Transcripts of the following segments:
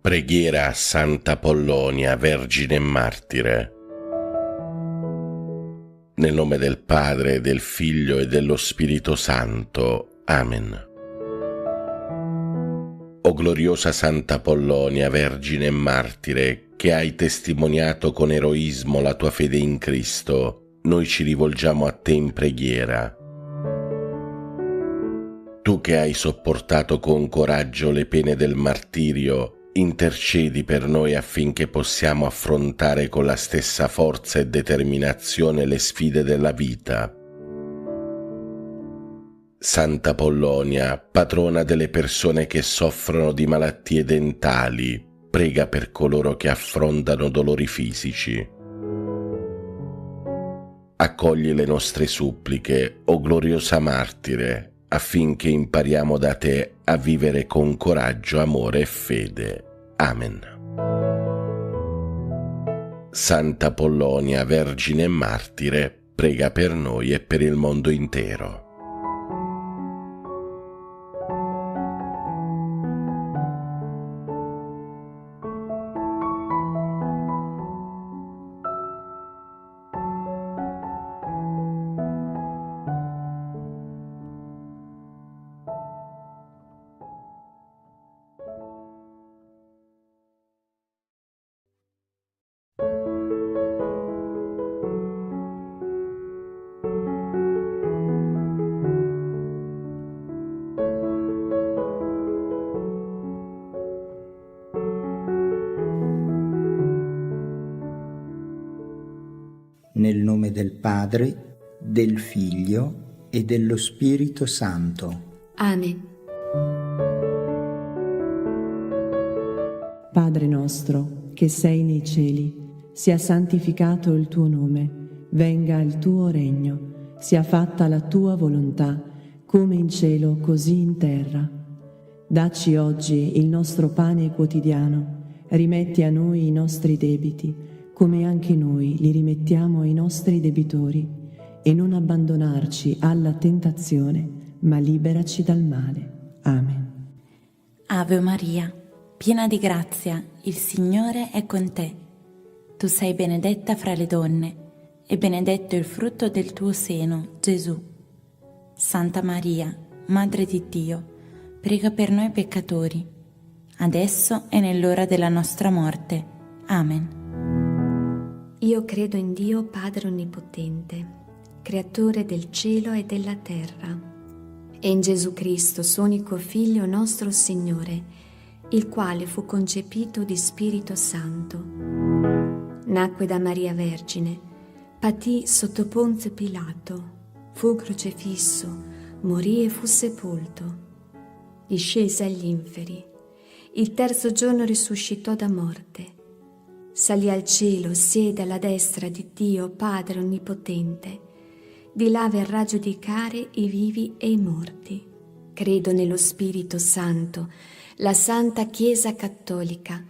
Preghiera a Santa Pollonia, Vergine e Martire. Nel nome del Padre, del Figlio e dello Spirito Santo. Amen. O gloriosa Santa Pollonia, Vergine e Martire, che hai testimoniato con eroismo la tua fede in Cristo, noi ci rivolgiamo a te in preghiera. Tu che hai sopportato con coraggio le pene del martirio, intercedi per noi affinché possiamo affrontare con la stessa forza e determinazione le sfide della vita. Santa Pollonia, patrona delle persone che soffrono di malattie dentali, prega per coloro che affrontano dolori fisici. Accogli le nostre suppliche, o gloriosa martire, affinché impariamo da te a vivere con coraggio, amore e fede. Amen. Santa Pollonia, Vergine e Martire, prega per noi e per il mondo intero. Nel nome del Padre, del Figlio e dello Spirito Santo. Amen. Padre nostro, che sei nei cieli, sia santificato il tuo nome, venga il tuo regno, sia fatta la tua volontà, come in cielo così in terra. Dacci oggi il nostro pane quotidiano, rimetti a noi i nostri debiti, come anche noi li rimettiamo ai nostri debitori, e non abbandonarci alla tentazione, ma liberaci dal male. Amen. Ave Maria, piena di grazia, il Signore è con te. Tu sei benedetta fra le donne, e benedetto il frutto del tuo seno, Gesù. Santa Maria, Madre di Dio, prega per noi peccatori, adesso e nell'ora della nostra morte. Amen. Io credo in Dio Padre Onnipotente, Creatore del cielo e della terra, e in Gesù Cristo, suo unico Figlio, nostro Signore, il quale fu concepito di Spirito Santo. Nacque da Maria Vergine, patì sotto Ponzio Pilato, fu crocifisso, morì e fu sepolto. Discese agli inferi, il terzo giorno risuscitò da morte. Salì al cielo, siede alla destra di Dio Padre Onnipotente. Di là verrà a giudicare i vivi e i morti. Credo nello Spirito Santo, la Santa Chiesa Cattolica,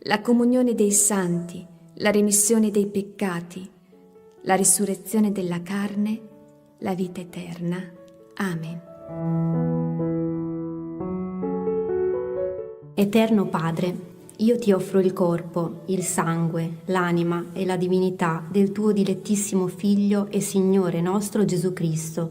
la comunione dei santi, la remissione dei peccati, la risurrezione della carne, la vita eterna. Amen. Eterno Padre, io ti offro il corpo, il sangue, l'anima e la divinità del tuo dilettissimo Figlio e Signore nostro Gesù Cristo,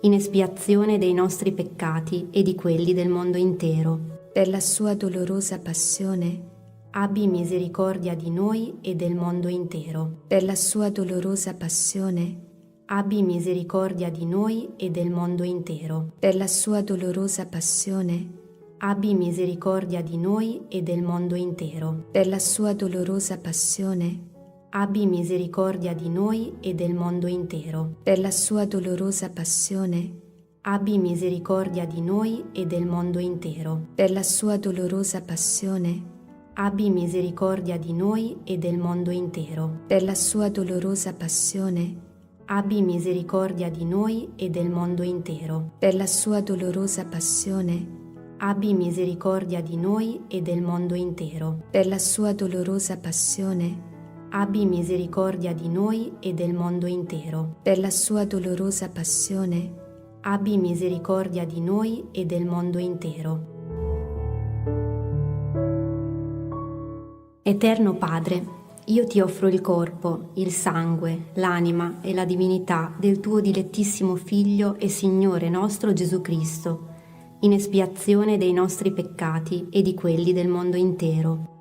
in espiazione dei nostri peccati e di quelli del mondo intero. Per la sua dolorosa passione, abbi misericordia di noi e del mondo intero. Per la sua dolorosa passione, abbi misericordia di noi e del mondo intero. Per la sua dolorosa passione, abbi misericordia di noi e del mondo intero. Per la sua dolorosa passione, abbi misericordia di noi e del mondo intero. Per la sua dolorosa passione, abbi misericordia di noi e del mondo intero. Per la sua dolorosa passione, abbi misericordia di noi e del mondo intero. Per la sua dolorosa passione, abbi misericordia di noi e del mondo intero. Per la sua dolorosa passione, abbi misericordia di noi e del mondo intero. Per la sua dolorosa passione, abbi misericordia di noi e del mondo intero. Per la sua dolorosa passione, abbi misericordia di noi e del mondo intero. Eterno Padre, io ti offro il corpo, il sangue, l'anima e la divinità del tuo dilettissimo Figlio e Signore nostro Gesù Cristo, in espiazione dei nostri peccati e di quelli del mondo intero.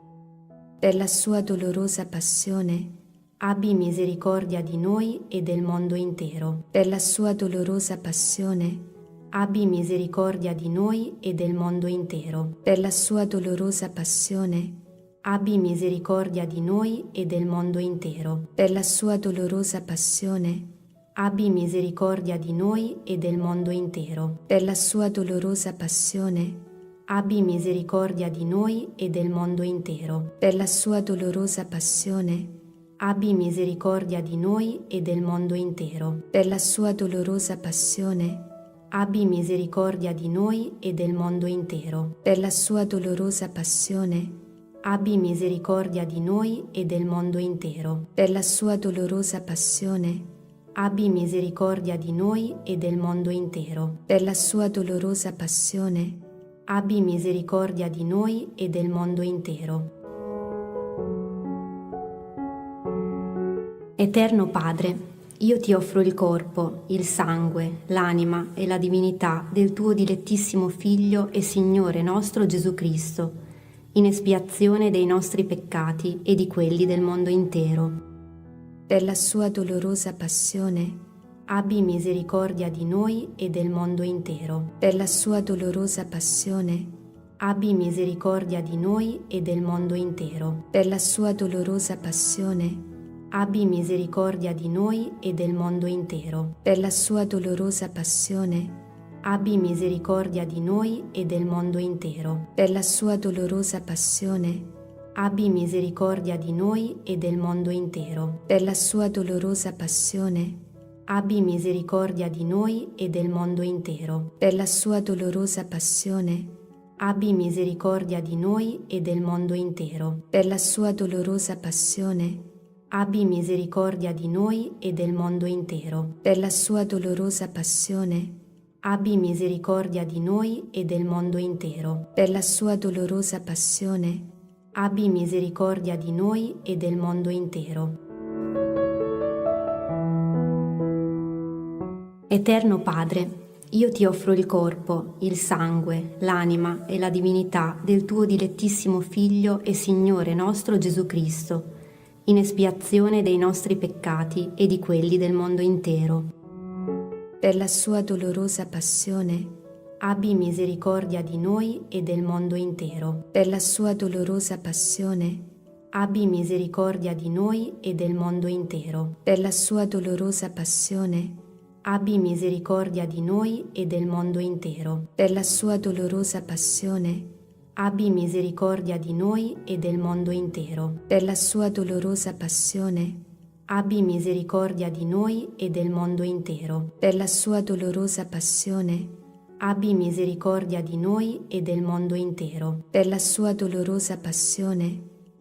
Per la sua dolorosa passione, Abbi misericordia di noi e del mondo intero. per la sua dolorosa passione, Abbi misericordia di noi e del mondo intero. per la sua dolorosa passione, Abbi misericordia di noi e del mondo intero. per la sua dolorosa passione, Abbi misericordia di noi e del mondo intero. per la sua dolorosa passione, Abbi misericordia di noi e del mondo intero. per la sua dolorosa passione, Abbi misericordia di noi e del mondo intero. per la sua dolorosa passione, Abbi misericordia di noi e del mondo intero. per la sua dolorosa passione, Abbi misericordia di noi e del mondo intero. per la sua dolorosa passione, Abbi misericordia di noi e del mondo intero. per la sua dolorosa passione, Abbi misericordia di noi e del mondo intero. Eterno Padre, io ti offro il corpo, il sangue, l'anima e la divinità del tuo dilettissimo Figlio e Signore nostro Gesù Cristo, in espiazione dei nostri peccati e di quelli del mondo intero. per la sua dolorosa passione, Abbi misericordia di noi e del mondo intero. per la sua dolorosa passione, Abbi misericordia di noi e del mondo intero. per la sua dolorosa passione, Abbi misericordia di noi e del mondo intero. per la sua dolorosa passione, Abbi misericordia di noi e del mondo intero. per la sua dolorosa passione, Abbi misericordia di noi e del mondo intero. per la sua dolorosa passione, Abbi misericordia di noi e del mondo intero. per la sua dolorosa passione, Abbi misericordia di noi e del mondo intero. per la sua dolorosa passione, Abbi misericordia di noi e del mondo intero. per la sua dolorosa passione, Abbi misericordia di noi e del mondo intero. per la sua dolorosa passione, Abbi misericordia di noi e del mondo intero. Eterno Padre, io ti offro il corpo, il sangue, l'anima e la divinità del tuo dilettissimo Figlio e Signore nostro Gesù Cristo, in espiazione dei nostri peccati e di quelli del mondo intero. per la sua dolorosa passione, Abbi misericordia di noi e del mondo intero. per la sua dolorosa passione, Abbi misericordia di noi e del mondo intero. per la sua dolorosa passione, Abbi misericordia di noi e del mondo intero. per la sua dolorosa passione, Abbi misericordia di noi e del mondo intero. per la sua dolorosa passione, Abbi misericordia di noi e del mondo intero. per la sua dolorosa passione, Abbi misericordia di noi e del mondo intero. per la sua dolorosa passione,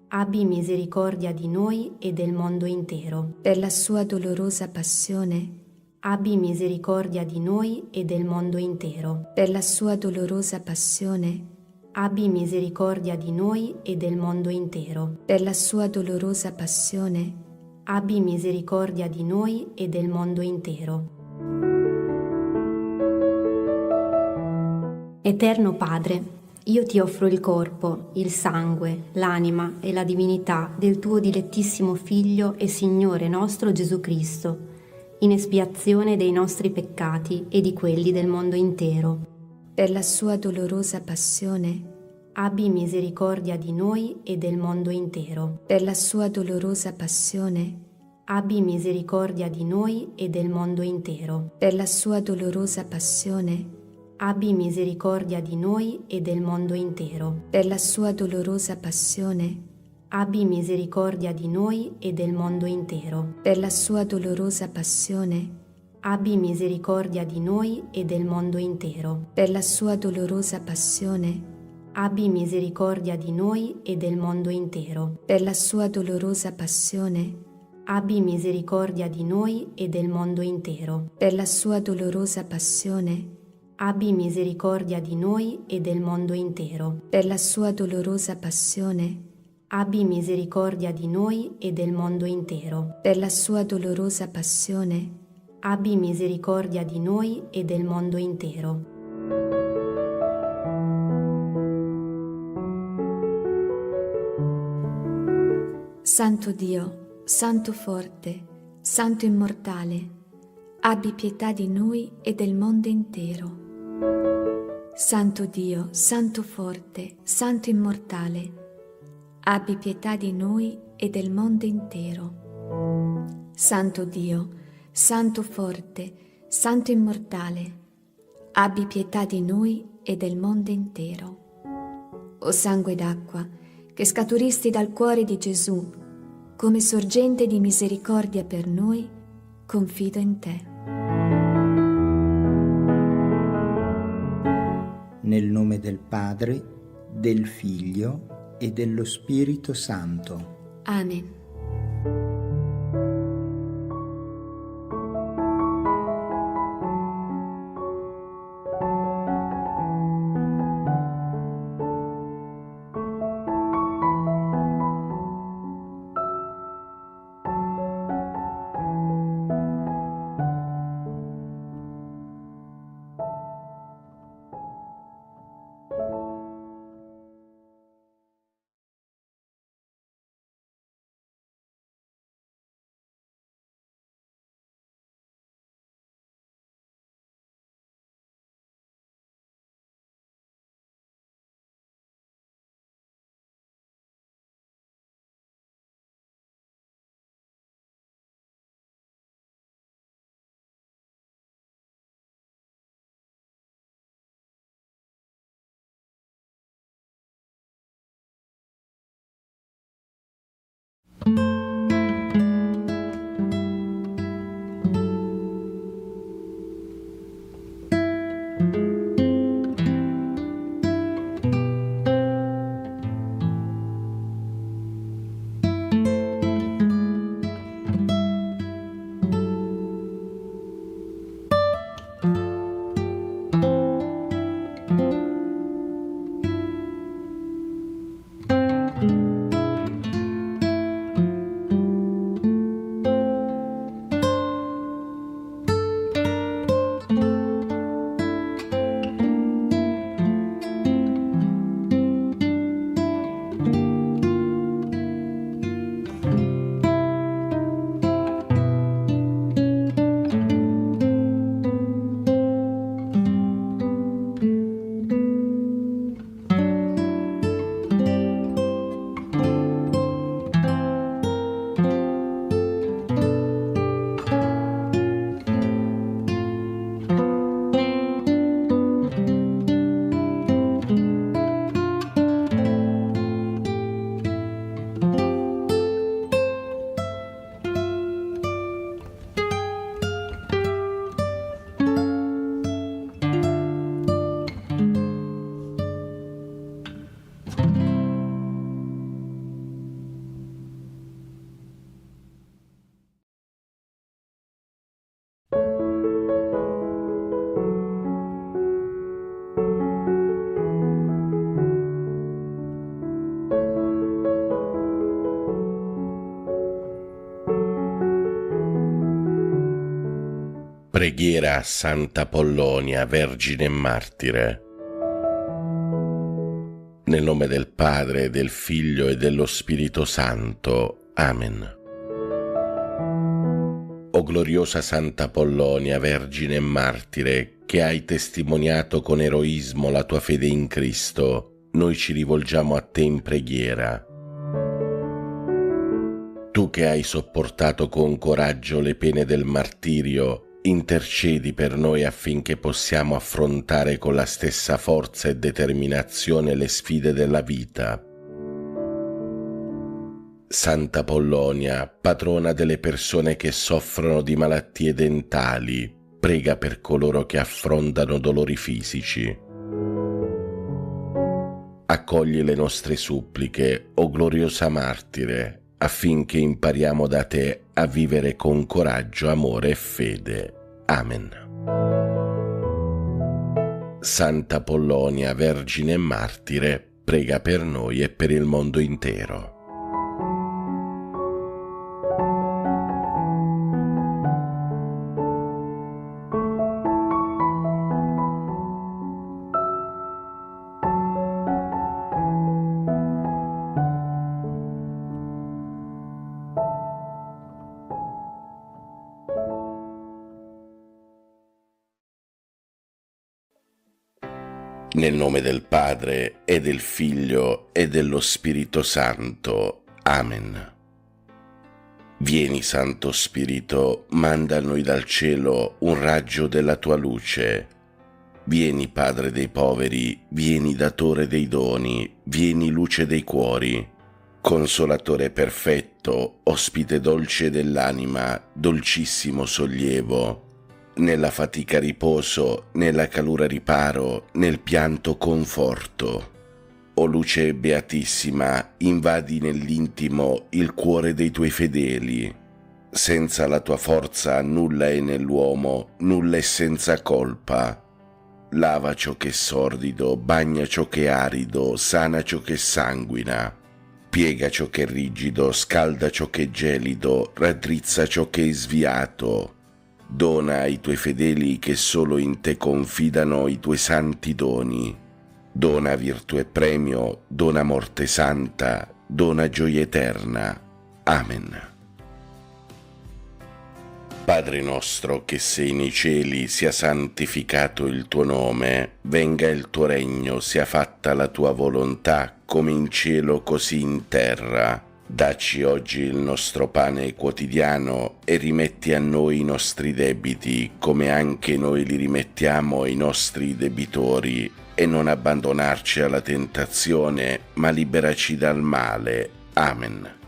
Abbi misericordia di noi e del mondo intero. per la sua dolorosa passione, Abbi misericordia di noi e del mondo intero. per la sua dolorosa passione, Abbi misericordia di noi e del mondo intero. per la sua dolorosa passione, Abbi misericordia di noi e del mondo intero. Eterno Padre, io ti offro il corpo, il sangue, l'anima e la divinità del tuo dilettissimo Figlio e Signore nostro Gesù Cristo, in espiazione dei nostri peccati e di quelli del mondo intero. per la sua dolorosa passione, Abbi misericordia di noi e del mondo intero. per la sua dolorosa passione, Abbi misericordia di noi e del mondo intero. per la sua dolorosa passione, Abbi misericordia di noi e del mondo intero. per la sua dolorosa passione, Abbi misericordia di noi e del mondo intero. per la sua dolorosa passione, Abbi misericordia di noi e del mondo intero. per la sua dolorosa passione, Abbi misericordia di noi e del mondo intero. per la sua dolorosa passione, Abbi misericordia di noi e del mondo intero. per la sua dolorosa passione, Abbi misericordia di noi e del mondo intero. per la sua dolorosa passione, abbi misericordia di noi e del mondo intero. Per la sua dolorosa passione, Abbi misericordia di noi e del mondo intero. Santo Dio, Santo forte, Santo immortale, abbi pietà di noi e del mondo intero. Santo Dio, Santo forte, Santo immortale, abbi pietà di noi e del mondo intero. Santo Dio, Santo forte, Santo immortale, abbi pietà di noi e del mondo intero. O sangue d'acqua, che scaturisti dal cuore di Gesù, come sorgente di misericordia per noi, confido in te. Nel nome del Padre, del Figlio e dello Spirito Santo. Amen. Preghiera a Santa Apollonia, Vergine e Martire. Nel nome del Padre, del Figlio e dello Spirito Santo. Amen. O gloriosa Santa Apollonia, Vergine e Martire, che hai testimoniato con eroismo la tua fede in Cristo, noi ci rivolgiamo a te in preghiera. Tu che hai sopportato con coraggio le pene del martirio, intercedi per noi affinché possiamo affrontare con la stessa forza e determinazione le sfide della vita. Santa Apollonia, patrona delle persone che soffrono di malattie dentali, prega per coloro che affrontano dolori fisici. Accogli le nostre suppliche, o gloriosa martire, affinché impariamo da te a vivere con coraggio, amore e fede. Amen. Santa Apollonia, Vergine e Martire, prega per noi e per il mondo intero. Nel nome del Padre, e del Figlio, e dello Spirito Santo. Amen. Vieni, Santo Spirito, manda a noi dal cielo un raggio della tua luce. Vieni, Padre dei poveri, vieni, Datore dei doni, vieni, luce dei cuori. Consolatore perfetto, ospite dolce dell'anima, dolcissimo sollievo. Nella fatica riposo, nella calura riparo, nel pianto conforto. O luce beatissima, invadi nell'intimo il cuore dei tuoi fedeli. Senza la tua forza nulla è nell'uomo, nulla è senza colpa. Lava ciò che è sordido, bagna ciò che è arido, sana ciò che sanguina. Piega ciò che è rigido, scalda ciò che è gelido, raddrizza ciò che è sviato. Dona ai tuoi fedeli che solo in te confidano i tuoi santi doni. Dona virtù e premio, dona morte santa, dona gioia eterna. Amen. Padre nostro che sei nei cieli, sia santificato il tuo nome, venga il tuo regno, sia fatta la tua volontà, come in cielo così in terra. Dacci oggi il nostro pane quotidiano e rimetti a noi i nostri debiti, come anche noi li rimettiamo ai nostri debitori, e non abbandonarci alla tentazione, ma liberaci dal male. Amen.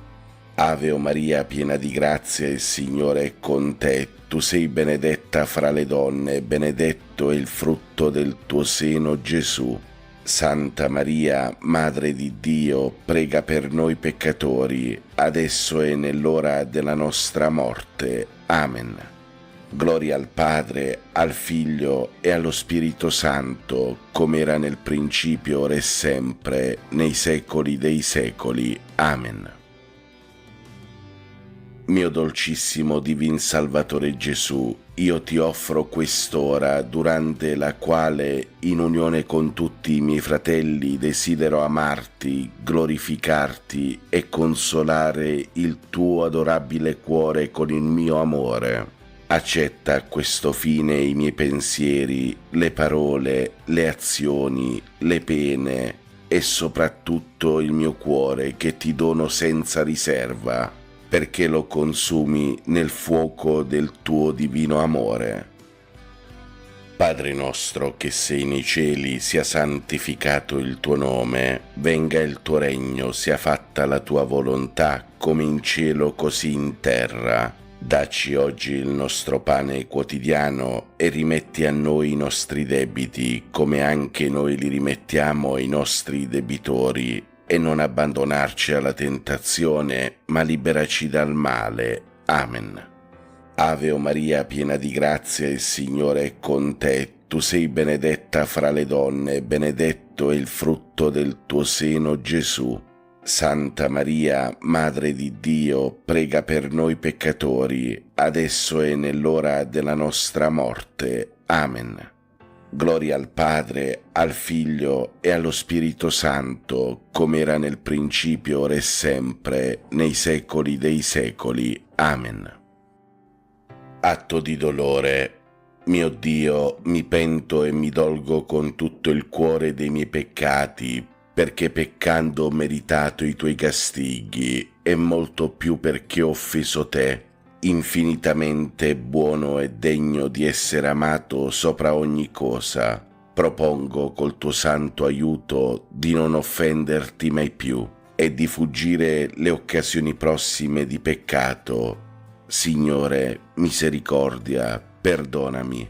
Ave o Maria, piena di grazia, il Signore è con te. Tu sei benedetta fra le donne, benedetto è il frutto del tuo seno, Gesù. Santa Maria, Madre di Dio, prega per noi peccatori, adesso e nell'ora della nostra morte. Amen. Gloria al Padre, al Figlio e allo Spirito Santo, come era nel principio, ora e sempre, nei secoli dei secoli. Amen. Mio dolcissimo Divin Salvatore Gesù, io ti offro quest'ora, durante la quale, in unione con tutti i miei fratelli, desidero amarti, glorificarti e consolare il tuo adorabile cuore con il mio amore. Accetta a questo fine i miei pensieri, le parole, le azioni, le pene e soprattutto il mio cuore che ti dono senza riserva, perché lo consumi nel fuoco del tuo divino amore. Padre nostro che sei nei cieli, sia santificato il tuo nome, venga il tuo regno, sia fatta la tua volontà, come in cielo così in terra. Dacci oggi il nostro pane quotidiano e rimetti a noi i nostri debiti, come anche noi li rimettiamo ai nostri debitori, e non abbandonarci alla tentazione, ma liberaci dal male. Amen. Ave o Maria, piena di grazia, il Signore è con te. Tu sei benedetta fra le donne, benedetto è il frutto del tuo seno, Gesù. Santa Maria, Madre di Dio, prega per noi peccatori, adesso e nell'ora della nostra morte. Amen. Gloria al Padre, al Figlio e allo Spirito Santo, come era nel principio, ora e sempre, nei secoli dei secoli. Amen. Atto di dolore. Mio Dio, mi pento e mi dolgo con tutto il cuore dei miei peccati, perché peccando ho meritato i tuoi castighi, e molto più perché ho offeso te, infinitamente buono e degno di essere amato sopra ogni cosa. Propongo col tuo santo aiuto di non offenderti mai più e di fuggire le occasioni prossime di peccato. Signore, misericordia, perdonami.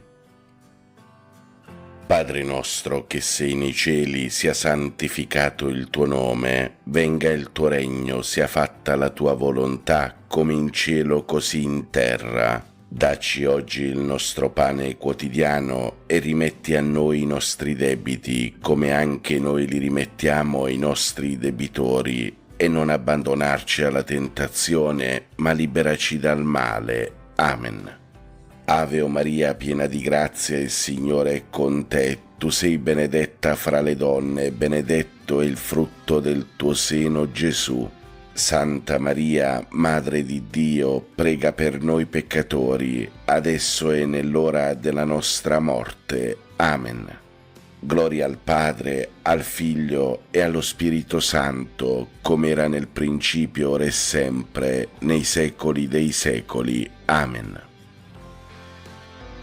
Padre nostro che sei nei cieli, sia santificato il tuo nome, venga il tuo regno, sia fatta la tua volontà, come in cielo così in terra. Dacci oggi il nostro pane quotidiano e rimetti a noi i nostri debiti, come anche noi li rimettiamo ai nostri debitori, e non abbandonarci alla tentazione, ma liberaci dal male. Amen. Ave o Maria, piena di grazia, il Signore è con te. Tu sei benedetta fra le donne, benedetto è il frutto del tuo seno, Gesù. Santa Maria, Madre di Dio, prega per noi peccatori, adesso e nell'ora della nostra morte. Amen. Gloria al Padre, al Figlio e allo Spirito Santo, come era nel principio, ora e sempre, nei secoli dei secoli. Amen.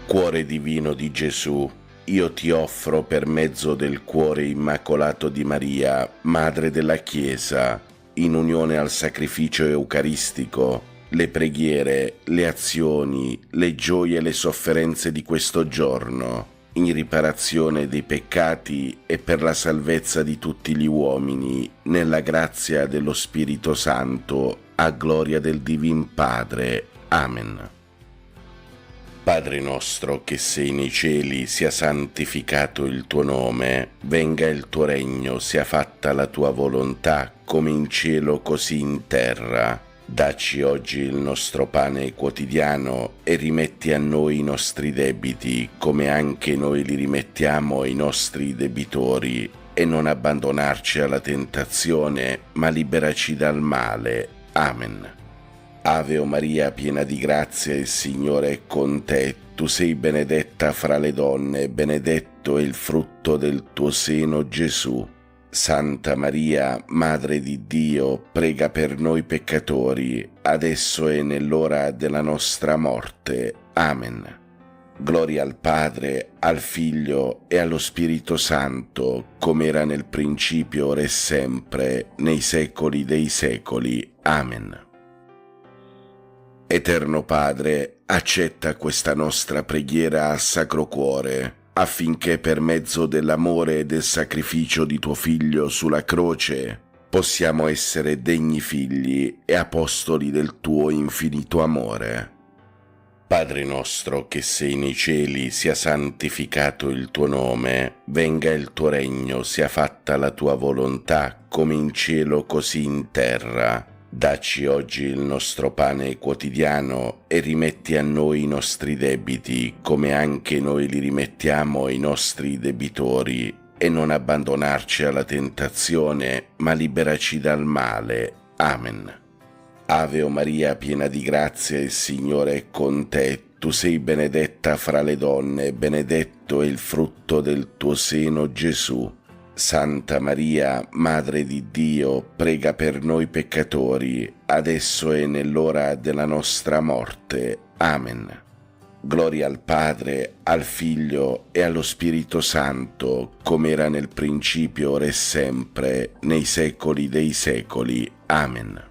Cuore divino di Gesù, io ti offro per mezzo del cuore immacolato di Maria, Madre della Chiesa, in unione al sacrificio eucaristico, le preghiere, le azioni, le gioie e le sofferenze di questo giorno, in riparazione dei peccati e per la salvezza di tutti gli uomini, nella grazia dello Spirito Santo, a gloria del Divin Padre. Amen. Padre nostro che sei nei cieli, sia santificato il tuo nome, venga il tuo regno, sia fatta la tua volontà, come in cielo così in terra. Dacci oggi il nostro pane quotidiano e rimetti a noi i nostri debiti, come anche noi li rimettiamo ai nostri debitori, e non abbandonarci alla tentazione, ma liberaci dal male. Amen. Ave o Maria, piena di grazia, il Signore è con te. Tu sei benedetta fra le donne, benedetto è il frutto del tuo seno, Gesù. Santa Maria, Madre di Dio, prega per noi peccatori, adesso e nell'ora della nostra morte. Amen. Gloria al Padre, al Figlio e allo Spirito Santo, come era nel principio, ora e sempre, nei secoli dei secoli. Amen. Eterno Padre, accetta questa nostra preghiera al Sacro Cuore, affinché per mezzo dell'amore e del sacrificio di tuo Figlio sulla croce possiamo essere degni figli e apostoli del tuo infinito amore. Padre nostro che sei nei cieli, sia santificato il tuo nome, venga il tuo regno, sia fatta la tua volontà, come in cielo così in terra. Dacci oggi il nostro pane quotidiano e rimetti a noi i nostri debiti, come anche noi li rimettiamo ai nostri debitori, e non abbandonarci alla tentazione, ma liberaci dal male. Amen. Ave o Maria, piena di grazia, il Signore è con te. Tu sei benedetta fra le donne, benedetto è il frutto del tuo seno, Gesù. Santa Maria, Madre di Dio, prega per noi peccatori, adesso e nell'ora della nostra morte. Amen. Gloria al Padre, al Figlio e allo Spirito Santo, come era nel principio, ora e sempre, nei secoli dei secoli. Amen.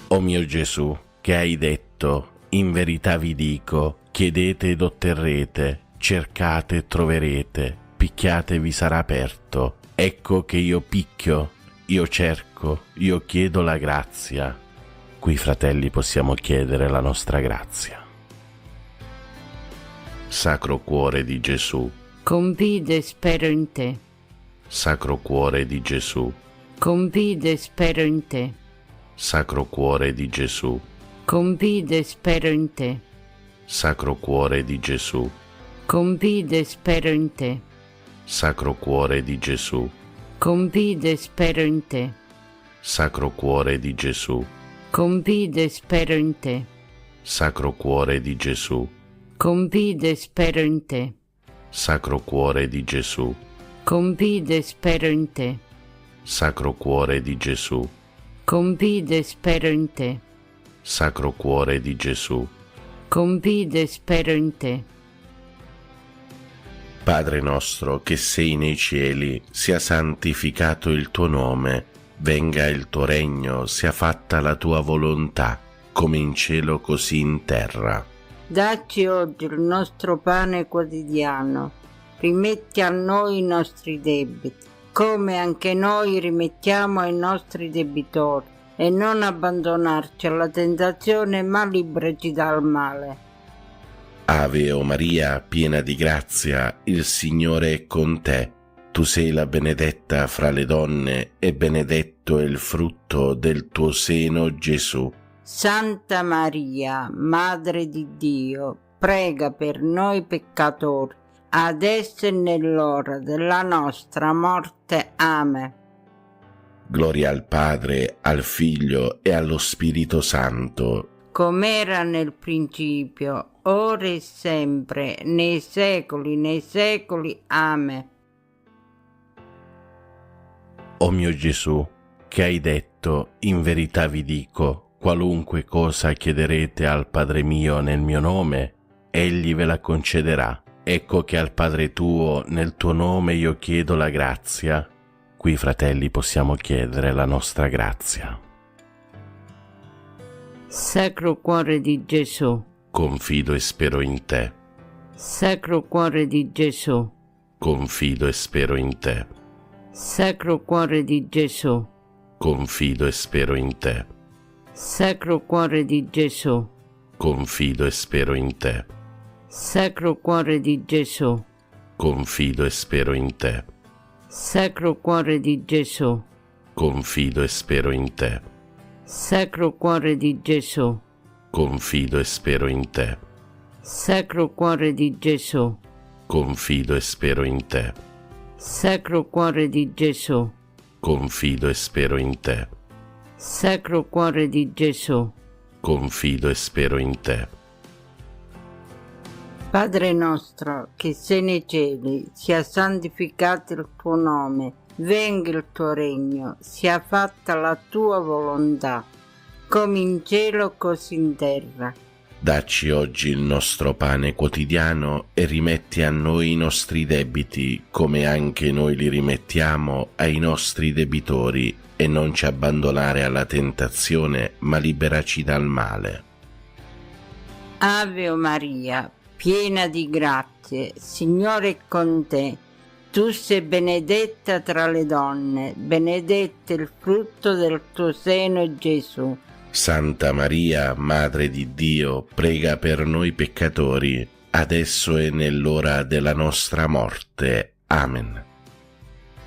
O mio Gesù, che hai detto, in verità vi dico, chiedete ed otterrete, cercate e troverete, picchiate vi sarà aperto. Ecco che io picchio, io cerco, io chiedo la grazia. Qui, fratelli, possiamo chiedere la nostra grazia. Sacro Cuore di Gesù, confido e spero in te. Sacro Cuore di Gesù, Confido e spero in te. Sacro Cuore di Gesù, Confido e spero in te. Sacro Cuore di Gesù, Confido e spero in te. Sacro Cuore di Gesù, Confido e spero in te. Sacro Cuore di Gesù, Confido e spero in te. Sacro Cuore di Gesù, Confido e spero in te. Sacro Cuore di Gesù, Confido e spero in te. Sacro Cuore di Gesù, Confido e spero in te. Sacro Cuore di Gesù. Confido e spero in te. Padre nostro che sei nei cieli, sia santificato il tuo nome, venga il tuo regno, sia fatta la tua volontà, come in cielo così in terra. Dacci oggi il nostro pane quotidiano, rimetti a noi i nostri debiti, come anche noi rimettiamo ai nostri debitori, e non abbandonarci alla tentazione, ma liberaci dal male. Ave o Maria, piena di grazia, il Signore è con te. Tu sei la benedetta fra le donne e benedetto è il frutto del tuo seno, Gesù. Santa Maria, Madre di Dio, prega per noi peccatori, adesso e nell'ora della nostra morte. Amen. Gloria al Padre, al Figlio e allo Spirito Santo, com'era nel principio, ora e sempre, nei secoli. Amen. O mio Gesù, che hai detto, in verità vi dico, qualunque cosa chiederete al Padre mio nel mio nome, Egli ve la concederà. Ecco che al Padre tuo, nel tuo nome, io chiedo la grazia. Qui, fratelli, possiamo chiedere la nostra grazia. Sacro Cuore di Gesù, Confido e spero in te. Sacro Cuore di Gesù, Confido e spero in te. Sacro Cuore di Gesù, Confido e spero in te. Sacro Cuore di Gesù, Confido e spero in te. Sacro Cuore di Gesù, Confido e spero in te. Sacro Cuore di Gesù, Confido e spero in te. Sacro Cuore di Gesù, Confido e spero in te. Sacro Cuore di Gesù, Confido e spero in te. Sacro Cuore di Gesù, Confido e spero in te. Sacro Cuore di Gesù. Confido e spero in te. Padre nostro, che sei nei cieli, sia santificato il tuo nome, venga il tuo regno, sia fatta la tua volontà, come in cielo così in terra. Dacci oggi il nostro pane quotidiano e rimetti a noi i nostri debiti, come anche noi li rimettiamo ai nostri debitori, e non ci abbandonare alla tentazione, ma liberaci dal male. Ave Maria, piena di grazie, Signore è con te. Tu sei benedetta tra le donne, benedetto il frutto del tuo seno, Gesù. Santa Maria, Madre di Dio, prega per noi peccatori, adesso e nell'ora della nostra morte. Amen.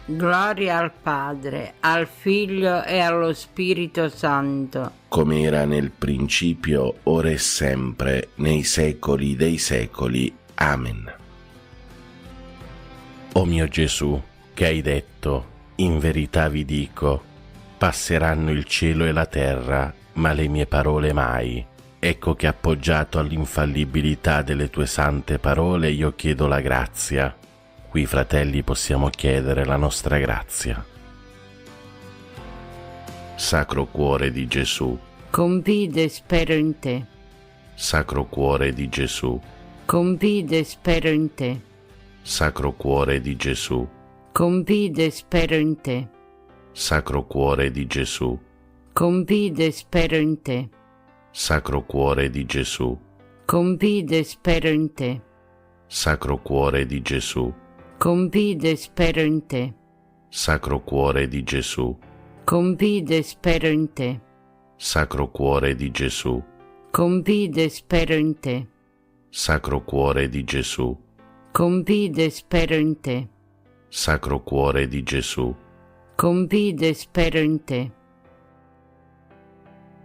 Gloria al Padre, al Figlio e allo Spirito Santo, come era nel principio, ora e sempre, nei secoli dei secoli. Amen. O mio Gesù, che hai detto, in verità vi dico, passeranno il cielo e la terra, ma le mie parole mai. Ecco che appoggiato all'infallibilità delle tue sante parole io chiedo la grazia. Qui, fratelli, possiamo chiedere la nostra grazia. Sacro Cuore di Gesù, confido e spero in te. Sacro Cuore di Gesù, Confido e spero in te. Sacro Cuore di Gesù, Confido e spero in te. Sacro Cuore di Gesù, Confido e spero in te. Sacro Cuore di Gesù, Confido e spero in te. Sacro Cuore di Gesù, Confido e spero in te. Sacro Cuore di Gesù, Confido e spero in te. Sacro Cuore di Gesù, Confido e spero in te. Sacro Cuore di Gesù, Confido e spero in te. Sacro Cuore di Gesù. Confido e spero in te.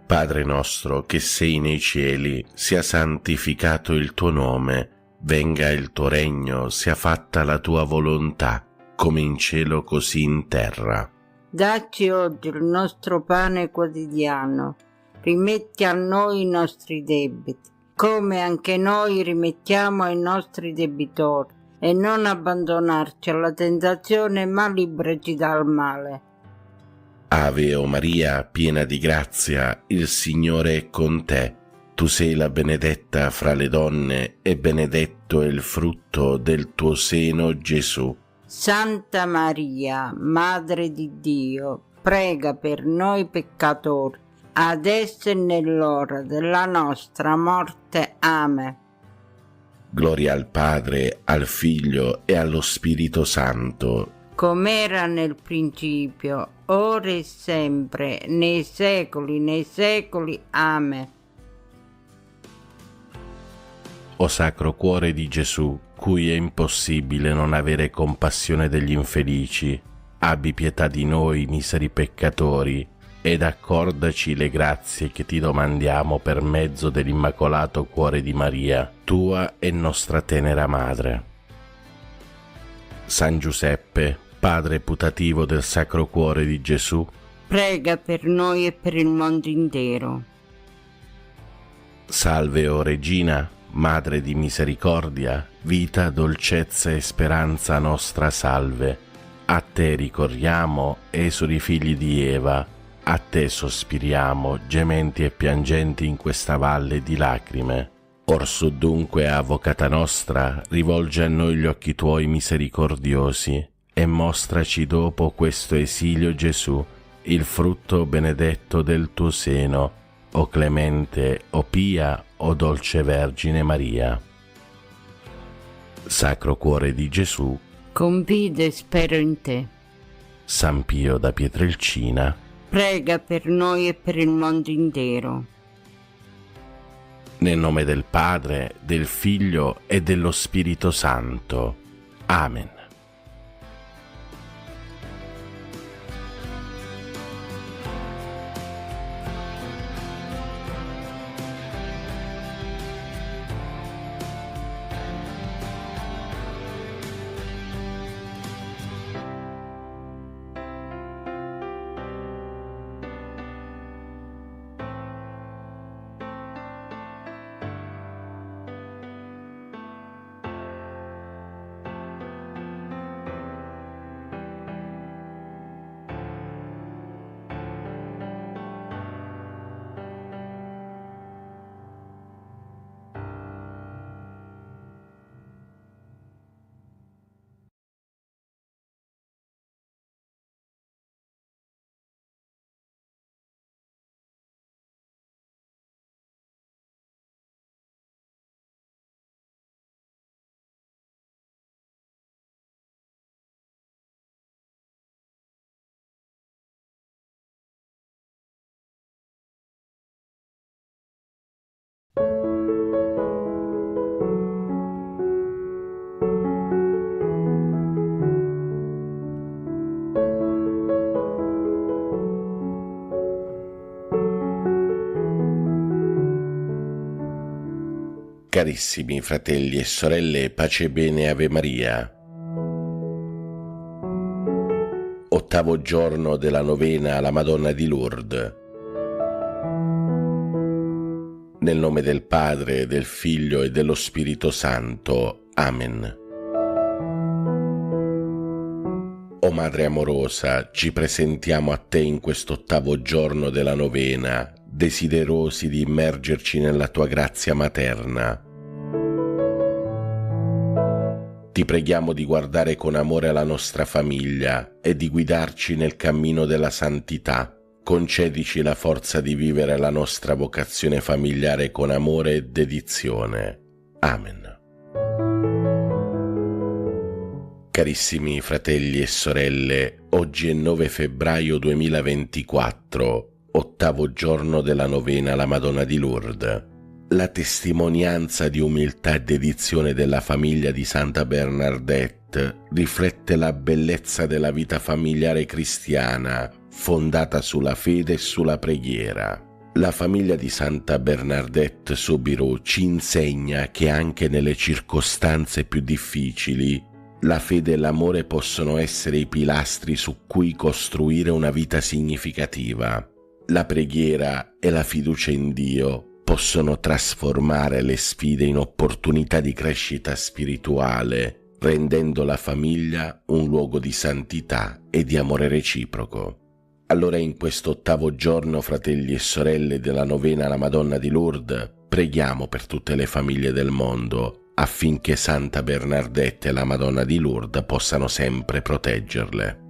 Padre nostro che sei nei cieli, sia santificato il tuo nome, venga il tuo regno, sia fatta la tua volontà, come in cielo così in terra. Dacci oggi il nostro pane quotidiano, rimetti a noi i nostri debiti, come anche noi rimettiamo ai nostri debitori, e non abbandonarci alla tentazione, ma liberaci dal male. Ave o Maria, piena di grazia, il Signore è con te. Tu sei la benedetta fra le donne, e benedetto è il frutto del tuo seno, Gesù. Santa Maria, Madre di Dio, prega per noi peccatori, adesso e nell'ora della nostra morte. Amen. Gloria al Padre, al Figlio e allo Spirito Santo, com'era nel principio, ora e sempre, nei secoli. Amen. O Sacro Cuore di Gesù, cui è impossibile non avere compassione degli infelici, abbi pietà di noi, miseri peccatori, ed accordaci le grazie che ti domandiamo per mezzo dell'Immacolato Cuore di Maria, tua e nostra tenera Madre. San Giuseppe, Padre putativo del Sacro Cuore di Gesù, prega per noi e per il mondo intero. Salve, o Regina, Madre di misericordia, vita, dolcezza e speranza nostra, salve. A te ricorriamo, esuli figli di Eva, a te sospiriamo, gementi e piangenti in questa valle di lacrime. Orsù dunque, avvocata nostra, rivolge a noi gli occhi tuoi misericordiosi e mostraci dopo questo esilio Gesù, il frutto benedetto del tuo seno, o clemente, o pia, o dolce Vergine Maria. Sacro Cuore di Gesù, confido e spero in te. San Pio da Pietrelcina, Prega per noi e per il mondo intero. nel nome del Padre, del Figlio e dello Spirito Santo. Amen. Carissimi fratelli e sorelle, pace e bene, Ave Maria. Ottavo giorno della novena alla Madonna di Lourdes. Nel nome del Padre, del Figlio e dello Spirito Santo. Amen. O Madre amorosa, ci presentiamo a te in quest'ottavo giorno della novena, desiderosi di immergerci nella tua grazia materna. Ti preghiamo di guardare con amore alla nostra famiglia e di guidarci nel cammino della santità. Concedici la forza di vivere la nostra vocazione familiare con amore e dedizione. Amen. Carissimi fratelli e sorelle, oggi è 9 febbraio 2024, ottavo giorno della novena alla Madonna di Lourdes. La testimonianza di umiltà e dedizione della famiglia di Santa Bernadette riflette la bellezza della vita familiare cristiana, fondata sulla fede e sulla preghiera. La famiglia di Santa Bernadette Soubirous ci insegna che anche nelle circostanze più difficili, la fede e l'amore possono essere i pilastri su cui costruire una vita significativa. La preghiera e la fiducia in Dio possono trasformare le sfide in opportunità di crescita spirituale, rendendo la famiglia un luogo di santità e di amore reciproco. Allora in questo ottavo giorno, fratelli e sorelle della novena alla Madonna di Lourdes, preghiamo per tutte le famiglie del mondo, affinché Santa Bernadette e la Madonna di Lourdes possano sempre proteggerle.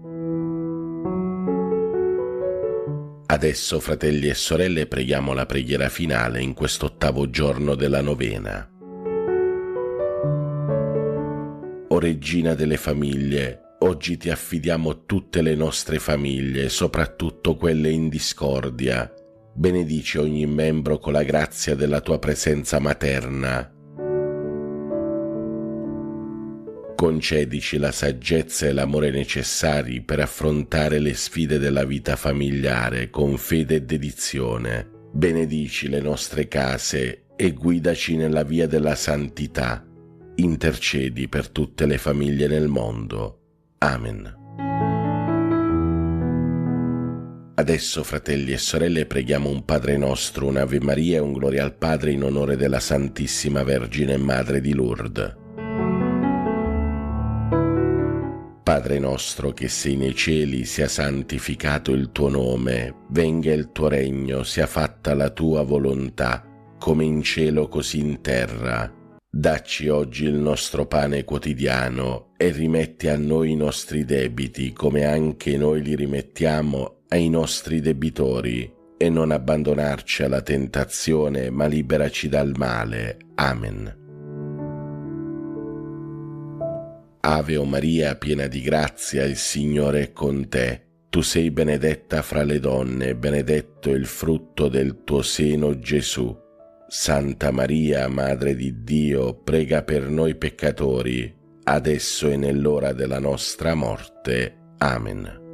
Adesso, fratelli e sorelle, preghiamo la preghiera finale in quest'ottavo giorno della novena. O Regina delle famiglie, oggi ti affidiamo tutte le nostre famiglie, soprattutto quelle in discordia. Benedici ogni membro con la grazia della tua presenza materna. Concedici la saggezza e l'amore necessari per affrontare le sfide della vita familiare con fede e dedizione. Benedici le nostre case e guidaci nella via della santità. Intercedi per tutte le famiglie nel mondo. Amen. Adesso, fratelli e sorelle, preghiamo un Padre nostro, un Ave Maria e un Gloria al Padre in onore della Santissima Vergine Madre di Lourdes. Padre nostro che sei nei cieli, sia santificato il tuo nome, venga il tuo regno, sia fatta la tua volontà, come in cielo così in terra. Dacci oggi il nostro pane quotidiano e rimetti a noi i nostri debiti, come anche noi li rimettiamo ai nostri debitori, e non abbandonarci alla tentazione, ma liberaci dal male. Amen. Ave o Maria, piena di grazia, il Signore è con te. Tu sei benedetta fra le donne, benedetto il frutto del tuo seno, Gesù. Santa Maria, Madre di Dio, prega per noi peccatori, adesso e nell'ora della nostra morte. Amen.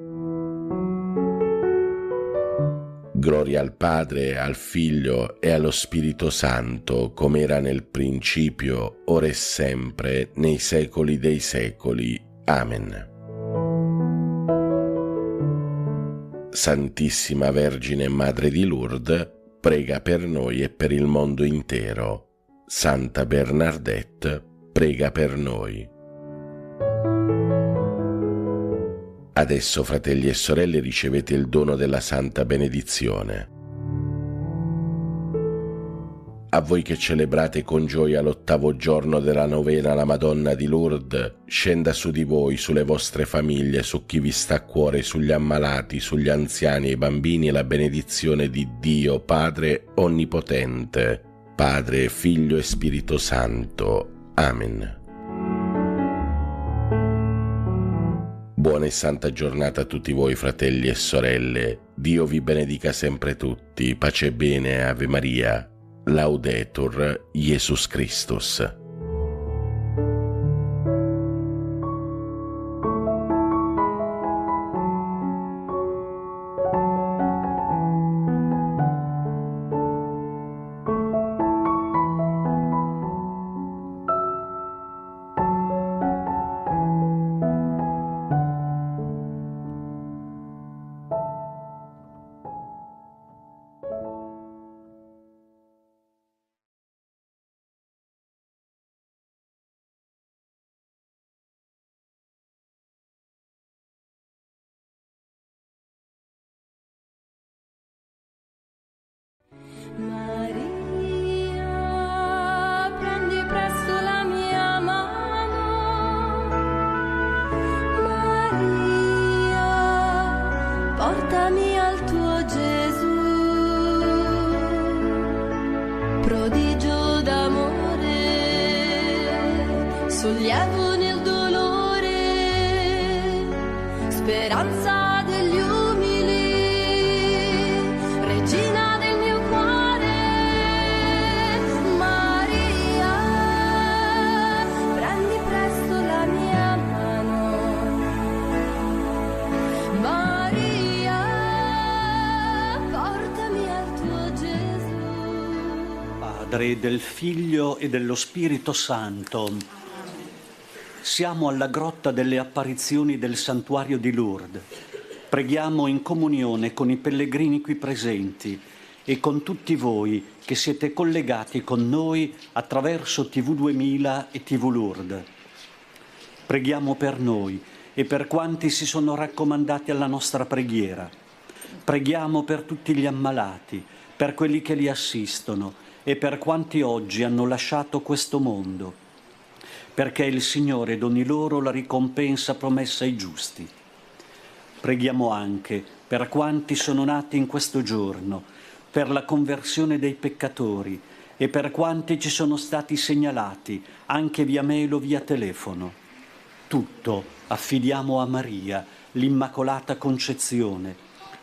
Gloria al Padre, al Figlio e allo Spirito Santo, come era nel principio, ora e sempre, nei secoli dei secoli. Amen. Santissima Vergine Madre di Lourdes, prega per noi e per il mondo intero. Santa Bernadette, prega per noi. Adesso, fratelli e sorelle, ricevete il dono della Santa Benedizione. A voi che celebrate con gioia l'8° giorno della novena alla Madonna di Lourdes, scenda su di voi, sulle vostre famiglie, su chi vi sta a cuore, sugli ammalati, sugli anziani e i bambini, la benedizione di Dio Padre Onnipotente, Padre, Figlio e Spirito Santo. Amen. Buona e santa giornata a tutti voi, fratelli e sorelle. Dio vi benedica sempre tutti. Pace e bene, Ave Maria. Laudetur Jesus Christus. Maria, prendi presto la mia mano. Maria, portami al tuo Gesù. Prodigio d'amore, sollievo nel dolore, speranza degli umili, regina. Padre, del Figlio e dello Spirito Santo. Siamo alla grotta delle apparizioni del santuario di Lourdes. Preghiamo in comunione con i pellegrini qui presenti e con tutti voi che siete collegati con noi attraverso TV 2000 e TV Lourdes. Preghiamo per noi e per quanti si sono raccomandati alla nostra preghiera. Preghiamo per tutti gli ammalati, per quelli che li assistono e per quanti oggi hanno lasciato questo mondo, perché il Signore doni loro la ricompensa promessa ai giusti. Preghiamo anche per quanti sono nati in questo giorno, per la conversione dei peccatori e per quanti ci sono stati segnalati anche via mail o via telefono. Tutto affidiamo a Maria, l'Immacolata Concezione,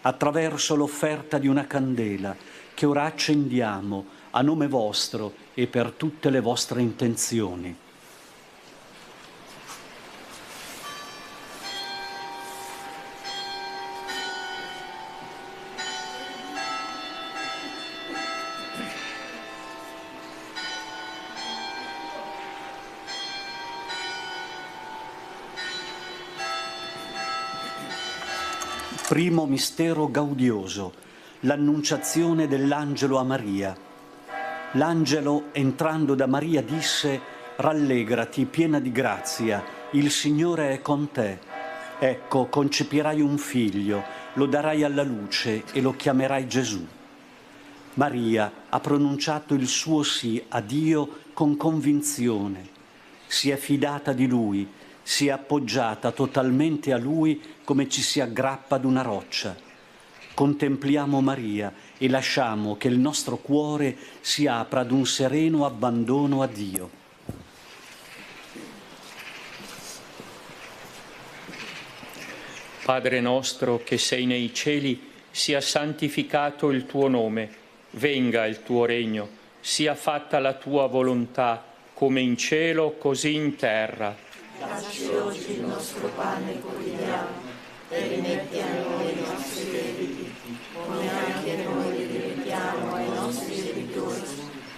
attraverso l'offerta di una candela che ora accendiamo a nome vostro e per tutte le vostre intenzioni. Primo mistero gaudioso, l'annunciazione dell'angelo a Maria. L'angelo, entrando da Maria, disse: «Rallegrati, piena di grazia, il Signore è con te. Ecco, concepirai un figlio, lo darai alla luce e lo chiamerai Gesù». Maria ha pronunciato il suo sì a Dio con convinzione. Si è fidata di Lui, si è appoggiata totalmente a Lui come ci si aggrappa ad una roccia. Contempliamo Maria e lasciamo che il nostro cuore si apra ad un sereno abbandono a Dio. Padre nostro che sei nei cieli, sia santificato il tuo nome, venga il tuo regno, sia fatta la tua volontà, come in cielo, così in terra. Dacci oggi il nostro pane quotidiano e rimetti a noi i nostri debiti, come anche noi li rimettiamo ai nostri debitori,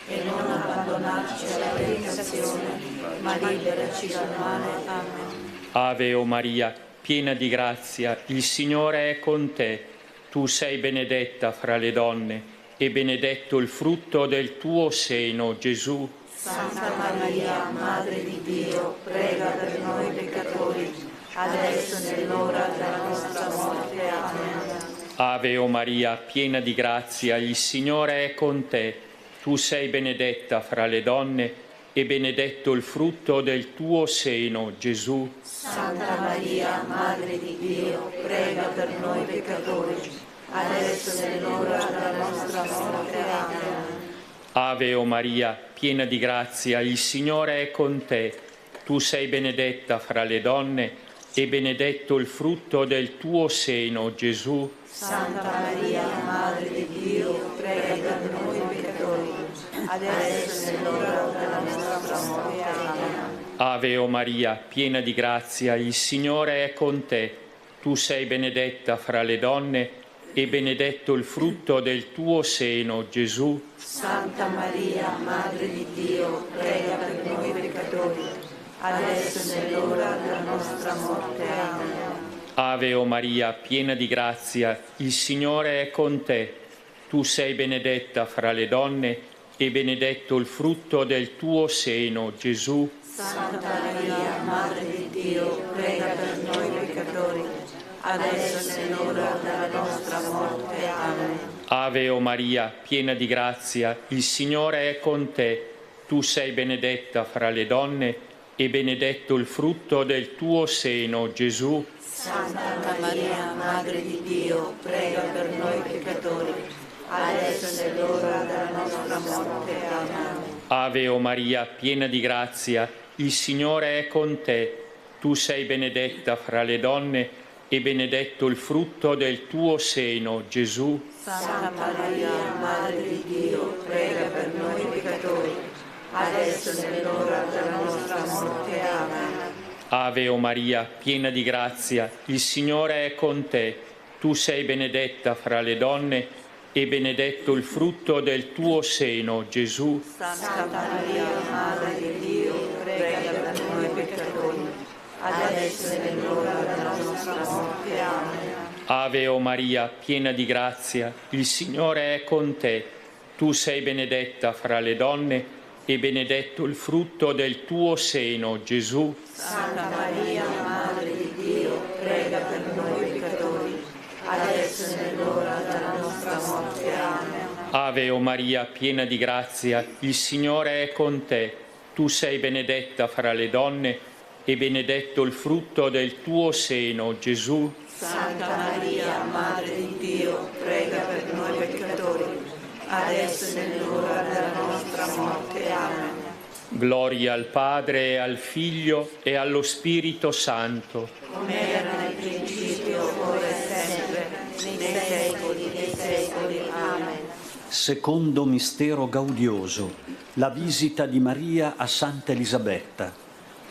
e non abbandonarci alla tentazione, ma liberaci dal male. Amen. Ave o Maria, piena di grazia, il Signore è con te. Tu sei benedetta fra le donne, e benedetto il frutto del tuo seno, Gesù. Santa Maria, Madre di Dio, prega per noi peccatori, adesso e nell'ora della nostra morte. Amen. Ave o Maria, piena di grazia, il Signore è con te. Tu sei benedetta fra le donne, e benedetto il frutto del tuo seno, Gesù. Santa Maria, Madre di Dio, prega per noi peccatori, adesso e nell'ora della nostra morte. Amen. Ave o Maria, piena di grazia, il Signore è con te. Tu sei benedetta fra le donne, e benedetto il frutto del tuo seno, Gesù. Santa Maria, Madre di Dio, prega per noi peccatori, adesso e nell'ora della nostra morte. Amen. Ave o Maria, piena di grazia, il Signore è con te. Tu sei benedetta fra le donne, e benedetto il frutto del tuo seno, Gesù. Santa Maria, Madre di Dio, prega per noi peccatori, adesso e nell'ora della nostra morte. Amen. Ave o Maria, piena di grazia, il Signore è con te. Tu sei benedetta fra le donne, e benedetto il frutto del tuo seno, Gesù. Santa Maria, Madre di Dio, prega per noi peccatori, adesso e nell'ora della nostra morte. Amen. Ave o Maria, piena di grazia, il Signore è con te. Tu sei benedetta fra le donne, e benedetto il frutto del tuo seno, Gesù. Santa Maria, Madre di Dio, prega per noi peccatori, adesso e nell'ora della nostra morte. Amen. Ave o Maria, piena di grazia, il Signore è con te. Tu sei benedetta fra le donne, e benedetto il frutto del tuo seno, Gesù. Santa Maria, Madre di Dio, prega per noi peccatori, adesso e nell'ora della nostra morte. Amen. Ave o Maria, piena di grazia, il Signore è con te. Tu sei benedetta fra le donne, e benedetto il frutto del tuo seno, Gesù. Santa Maria, Madre di Dio, prega per noi peccatori, adesso e nell'ora della nostra morte. Amen. Ave o Maria, piena di grazia, il Signore è con te. Tu sei benedetta fra le donne, e benedetto il frutto del tuo seno, Gesù. Santa Maria, Madre di Dio, prega per noi peccatori, adesso e nell'ora della nostra morte. Amen. Ave o Maria, piena di grazia, il Signore è con te. Tu sei benedetta fra le donne, e benedetto il frutto del tuo seno, Gesù. Santa Maria, Madre di Dio, prega per noi peccatori, adesso e nell'ora della nostra morte. Amen. Gloria al Padre, e al Figlio, e allo Spirito Santo. Come era nel principio, ora e sempre, nei secoli dei secoli. Amen. Secondo mistero gaudioso, la visita di Maria a Santa Elisabetta.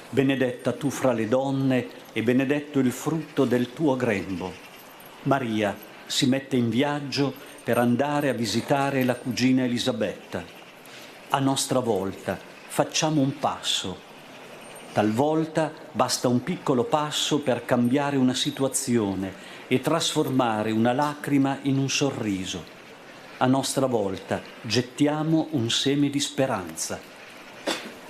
Benedetta tu fra le donne, e benedetto il frutto del tuo grembo. Maria si mette in viaggio per andare a visitare la cugina Elisabetta. A nostra volta facciamo un passo. Talvolta basta un piccolo passo per cambiare una situazione e trasformare una lacrima in un sorriso. A nostra volta gettiamo un seme di speranza.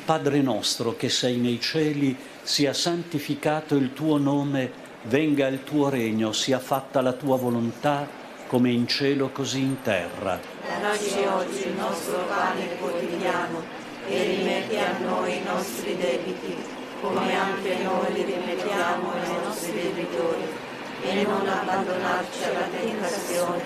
Padre nostro che sei nei cieli, sia santificato il tuo nome, venga il tuo regno, sia fatta la tua volontà, come in cielo così in terra. Dacci oggi il nostro pane quotidiano e rimetti a noi i nostri debiti, come anche noi li rimettiamo ai nostri debitori. E non abbandonarci alla tentazione,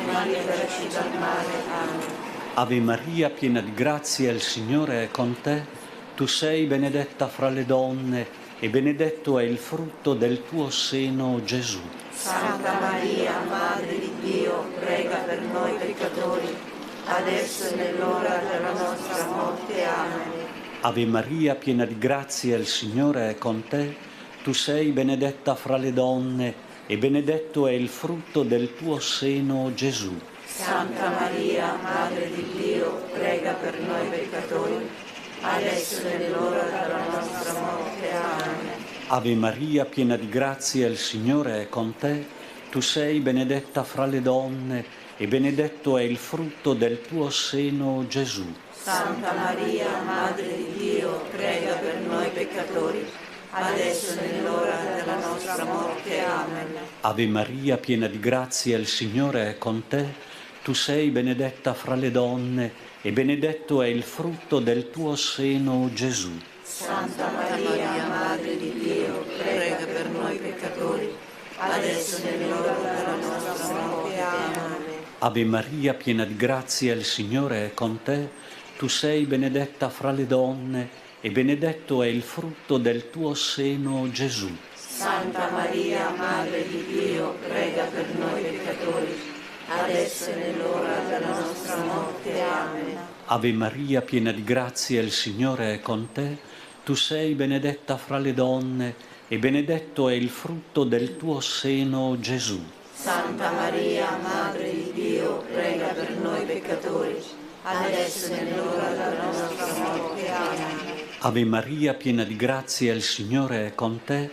ma liberaci dal male. Amen. Ave Maria, piena di grazia, il Signore è con te. Tu sei benedetta fra le donne e benedetto è il frutto del tuo seno, Gesù. Santa Maria, Madre di Dio, prega per noi peccatori, adesso e nell'ora della nostra morte. Amen. Ave Maria, piena di grazia, il Signore è con te. Tu sei benedetta fra le donne e benedetto è il frutto del tuo seno, Gesù. Santa Maria, Madre di Dio, prega per noi peccatori, adesso e nell'ora della nostra morte. Amen. Ave Maria, piena di grazia, il Signore è con te. Tu sei benedetta fra le donne e benedetto è il frutto del tuo seno, Gesù. Santa Maria, Madre di Dio, prega per noi peccatori, adesso e nell'ora della nostra morte. Amen. Ave Maria, piena di grazia, il Signore è con te. Tu sei benedetta fra le donne e benedetto è il frutto del tuo seno, Gesù. Santa Maria, Madre di Dio, prega per noi peccatori, adesso e nell'ora della nostra morte. Amen. Ave Maria, piena di grazia, il Signore è con te. Tu sei benedetta fra le donne e benedetto è il frutto del tuo seno, Gesù. Santa Maria, Madre di Dio, prega per noi peccatori, adesso e nell'ora della nostra morte. Amen. Ave Maria, piena di grazia, il Signore è con te. Tu sei benedetta fra le donne e benedetto è il frutto del tuo seno, Gesù. Santa Maria, Madre di Dio, prega per noi peccatori, adesso e nell'ora della nostra morte. Amen. Ave Maria, piena di grazia, il Signore è con te.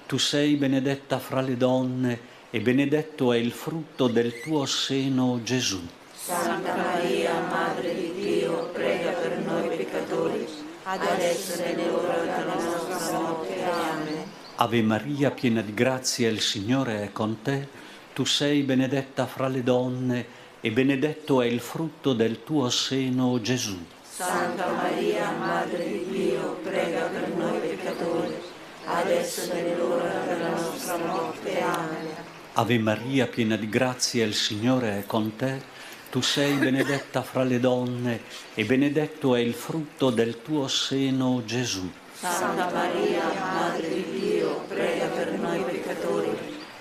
Tu sei benedetta fra le donne e benedetto è il frutto del tuo seno, Gesù. Santa Maria, Madre di Dio, prega per noi peccatori, adesso e nell'ora della nostra morte. Amen. Ave Maria, piena di grazia, il Signore è con te. Tu sei benedetta fra le donne e benedetto è il frutto del tuo seno, Gesù. Santa Maria, Madre di Dio, prega per noi peccatori, adesso e nell'ora della nostra morte. Amen. Ave Maria, piena di grazia, il Signore è con te. Tu sei benedetta fra le donne e benedetto è il frutto del tuo seno, Gesù. Santa Maria, Madre di Dio, prega per noi peccatori,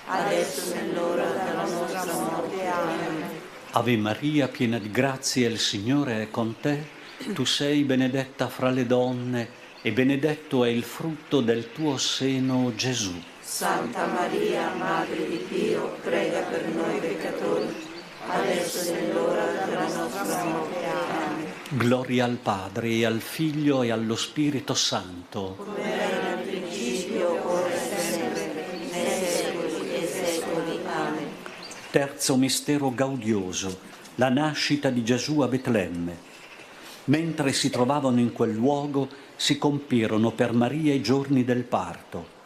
adesso e nell'ora della nostra morte. Amen. Ave Maria, piena di grazia, il Signore è con te. Tu sei benedetta fra le donne e benedetto è il frutto del tuo seno, Gesù. Santa Maria, Madre di Dio, prega per noi peccatori, adesso e nell'ora della nostra morte. Amen. Gloria al Padre e al Figlio e allo Spirito Santo. Come era nel principio, ora e sempre, nei secoli e secoli. Amen. Terzo mistero gaudioso, la nascita di Gesù a Betlemme. Mentre si trovavano in quel luogo, si compirono per Maria i giorni del parto.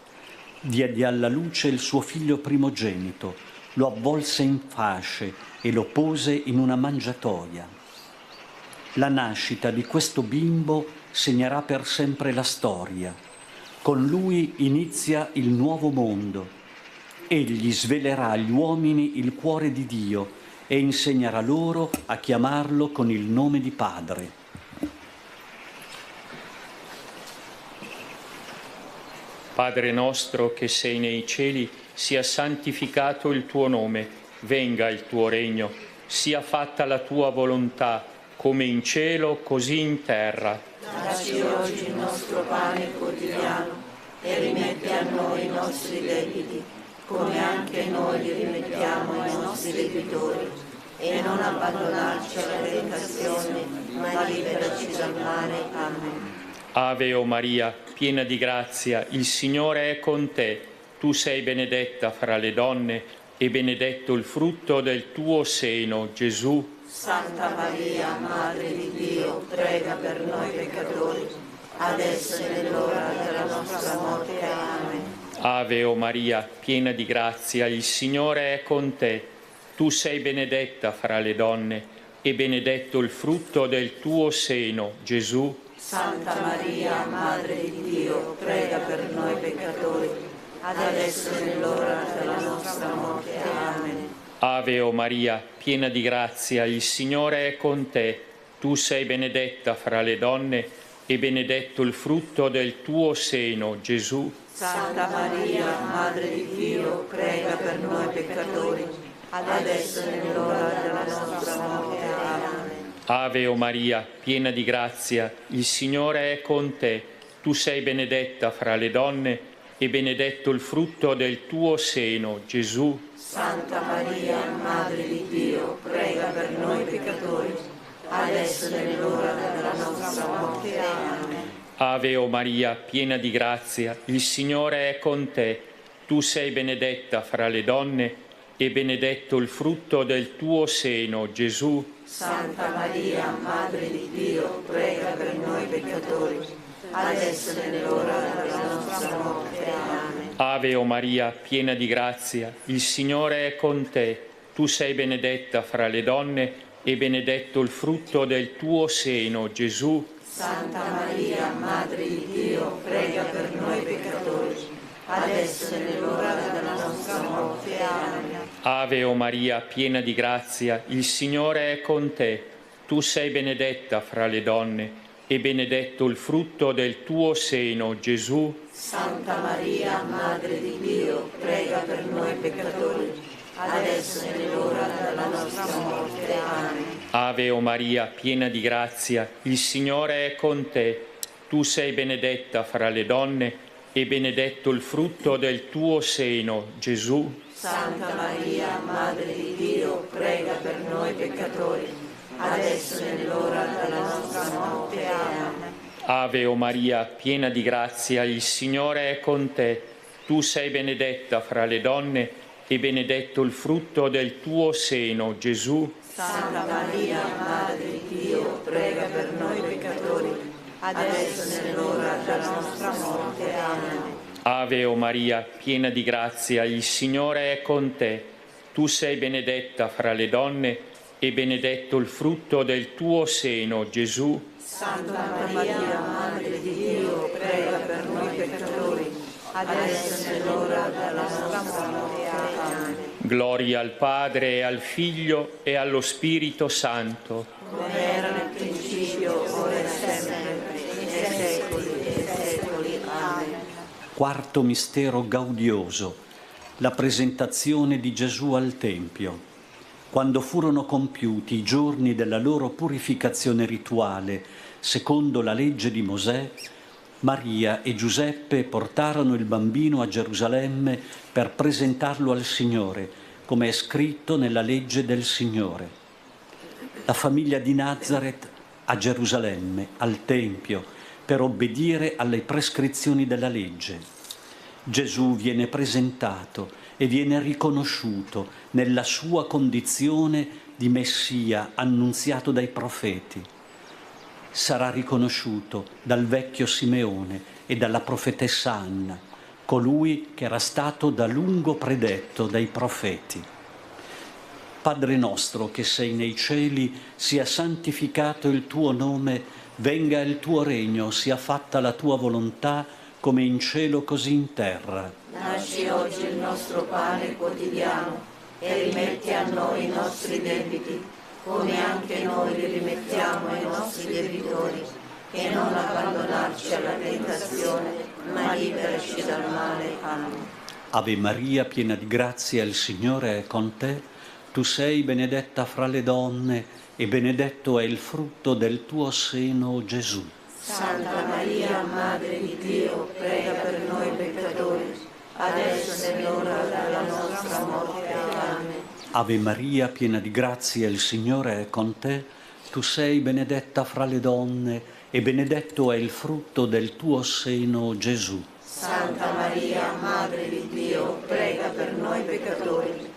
Diede alla luce il suo figlio primogenito, lo avvolse in fasce e lo pose in una mangiatoia. La nascita di questo bimbo segnerà per sempre la storia. Con lui inizia il nuovo mondo. Egli svelerà agli uomini il cuore di Dio e insegnerà loro a chiamarlo con il nome di Padre. Padre nostro che sei nei cieli, sia santificato il tuo nome, venga il tuo regno, sia fatta la tua volontà, come in cielo, così in terra. Dacci oggi il nostro pane quotidiano e rimetti a noi i nostri debiti, come anche noi li rimettiamo ai nostri debitori. E non abbandonarci alla tentazione, ma liberaci dal male. Amen. Ave o Maria, piena di grazia, il Signore è con te. Tu sei benedetta fra le donne e benedetto il frutto del tuo seno, Gesù. Santa Maria, Madre di Dio, prega per noi peccatori, adesso e nell'ora della nostra morte. Amen. Ave o Maria, piena di grazia, il Signore è con te. Tu sei benedetta fra le donne, e benedetto il frutto del tuo seno, Gesù. Santa Maria, Madre di Dio, prega per noi peccatori, adesso e nell'ora della nostra morte. Amen. Ave o Maria, piena di grazia, il Signore è con te. Tu sei benedetta fra le donne, e benedetto il frutto del tuo seno, Gesù. Santa Maria, Madre di Dio, prega per noi peccatori, adesso e nell'ora della nostra morte. Amen. Ave o Maria, piena di grazia, il Signore è con te. Tu sei benedetta fra le donne, e benedetto il frutto del tuo seno, Gesù. Santa Maria, Madre di Dio, prega per noi peccatori, adesso e nell'ora della nostra morte. Amen. Ave o Maria, piena di grazia, il Signore è con te. Tu sei benedetta fra le donne, e benedetto il frutto del tuo seno, Gesù. Santa Maria, Madre di Dio, prega per noi peccatori, adesso e nell'ora della nostra morte. Amen. Ave o Maria, piena di grazia, il Signore è con te. Tu sei benedetta fra le donne, e benedetto il frutto del tuo seno, Gesù. Santa Maria, Madre di Dio, prega per noi peccatori, adesso e nell'ora della nostra morte. Amen. Ave o Maria, piena di grazia, il Signore è con te. Tu sei benedetta fra le donne, e benedetto il frutto del tuo seno, Gesù. Santa Maria, Madre di Dio, prega per noi peccatori, adesso e nell'ora della nostra morte. Amen. Ave o Maria, piena di grazia, il Signore è con te. Tu sei benedetta fra le donne, e benedetto il frutto del tuo seno, Gesù. Santa Maria, Madre di Dio, prega per noi peccatori, adesso e nell'ora della nostra morte. Amen. Ave o Maria, piena di grazia, il Signore è con te. Tu sei benedetta fra le donne, e benedetto il frutto del tuo seno, Gesù. Santa Maria, Madre di Dio, prega per noi peccatori, adesso e nell'ora della nostra morte. Amen. Ave o Maria, piena di grazia, il Signore è con te. Tu sei benedetta fra le donne, e benedetto il frutto del tuo seno, Gesù. Santa Maria, Madre di Dio, prega per noi peccatori, adesso e nell'ora della nostra morte. Amen. Gloria al Padre, e al Figlio, e allo Spirito Santo. Come era nel principio, ora e sempre, nei secoli e secoli. Amen. Quarto mistero gaudioso, la presentazione di Gesù al Tempio. Quando furono compiuti i giorni della loro purificazione rituale, secondo la legge di Mosè, Maria e Giuseppe portarono il bambino a Gerusalemme per presentarlo al Signore, come è scritto nella legge del Signore. La famiglia di Nazaret a Gerusalemme, al Tempio, per obbedire alle prescrizioni della legge. Gesù viene presentato e viene riconosciuto nella sua condizione di Messia annunziato dai profeti. Sarà riconosciuto dal vecchio Simeone e dalla profetessa Anna, colui che era stato da lungo predetto dai profeti. Padre nostro che sei nei cieli, sia santificato il tuo nome, venga il tuo regno, sia fatta la tua volontà, come in cielo così in terra. Dacci oggi il nostro pane quotidiano e rimetti a noi i nostri debiti, come anche noi li rimettiamo ai nostri debitori, e non abbandonarci alla tentazione, ma liberaci dal male. Amen. Ave Maria, piena di grazia, il Signore è con te. Tu sei benedetta fra le donne, e benedetto è il frutto del tuo seno, Gesù. Santa Maria, Madre di Dio, prega per noi peccatori, adesso e nell'ora della nostra morte. Amen. Ave Maria, piena di grazia, il Signore è con te. Tu sei benedetta fra le donne, e benedetto è il frutto del tuo seno, Gesù. Santa Maria, Madre di Dio, prega per noi peccatori,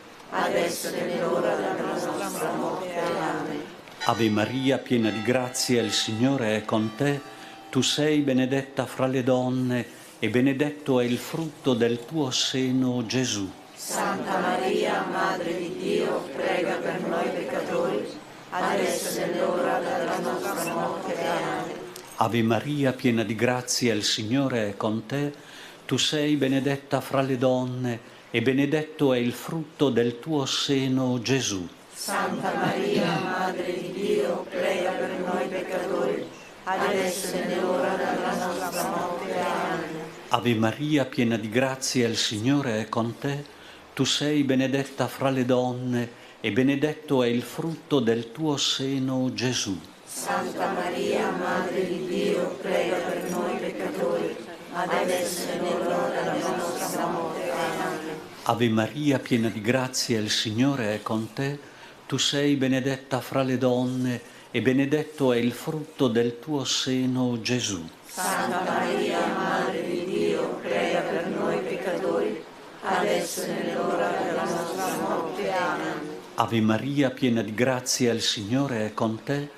adesso è l'ora della nostra morte. Amen. Ave Maria, piena di grazia, il Signore è con te. Tu sei benedetta fra le donne e benedetto è il frutto del tuo seno, Gesù. Santa Maria, Madre di Dio, prega per noi peccatori, adesso è l'ora della nostra morte. Amen. Ave Maria, piena di grazia, il Signore è con te. Tu sei benedetta fra le donne e benedetto è il frutto del tuo seno, Gesù. Santa Maria, Madre di Dio, prega per noi peccatori, adesso è l'ora della nostra morte. Amen. Ave Maria, piena di grazia, il Signore è con te. Tu sei benedetta fra le donne e benedetto è il frutto del tuo seno, Gesù. Santa Maria, Madre di Dio, prega per noi peccatori, adesso è l'ora della nostra morte. Amen. Ave Maria, piena di grazia, il Signore è con te. Tu sei benedetta fra le donne e benedetto è il frutto del tuo seno, Gesù. Santa Maria, Madre di Dio, prega per noi peccatori, adesso è l'ora della nostra morte. Amen. Ave Maria, piena di grazia, il Signore è con te.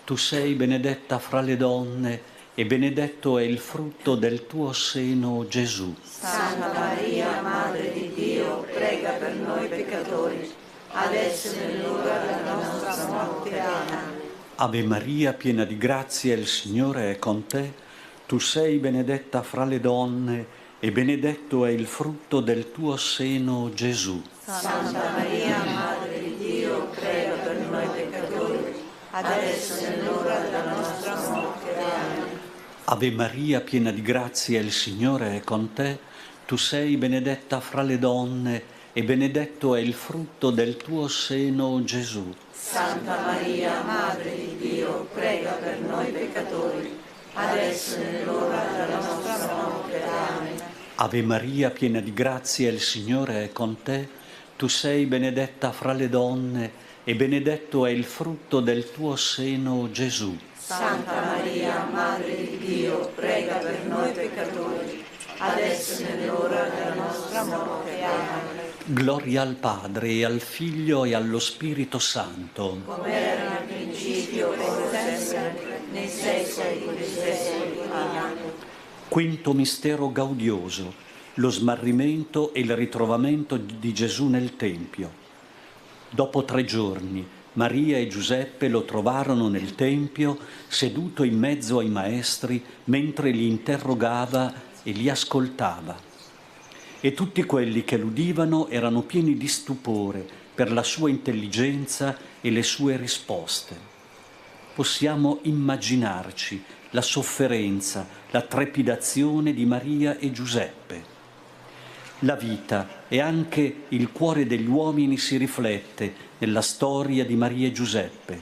Tu sei benedetta fra le donne e benedetto è il frutto del tuo seno, Gesù. Santa Maria, Madre di Dio, prega per noi peccatori, adesso è l'ora della nostra morte. Amen. Ave Maria, piena di grazia, il Signore è con te. Tu sei benedetta fra le donne e benedetto è il frutto del tuo seno, Gesù. Santa Maria, Madre di Dio, prega per noi peccatori, adesso è l'ora della nostra morte. Amen. Ave Maria, piena di grazia, il Signore è con te. Tu sei benedetta fra le donne e benedetto è il frutto del tuo seno, Gesù. Santa Maria, Madre di Dio, prega per noi peccatori, adesso è l'ora della nostra morte. Amen. Ave Maria, piena di grazia, il Signore è con te. Tu sei benedetta fra le donne e benedetto è il frutto del tuo seno, Gesù. Santa Maria, Madre di Dio, prega per noi peccatori, adesso è l'ora della nostra morte. Amen. Gloria al Padre e al Figlio e allo Spirito Santo. Come era nel principio, ora e sempre, nei secoli dei secoli. Amen. Quinto mistero gaudioso, lo smarrimento e il ritrovamento di Gesù nel Tempio. Dopo 3 giorni, Maria e Giuseppe lo trovarono nel Tempio, seduto in mezzo ai maestri, mentre li interrogava e li ascoltava. E tutti quelli che l'udivano erano pieni di stupore per la sua intelligenza e le sue risposte. Possiamo immaginarci la sofferenza, la trepidazione di Maria e Giuseppe. La vita e anche il cuore degli uomini si riflette nella storia di Maria e Giuseppe.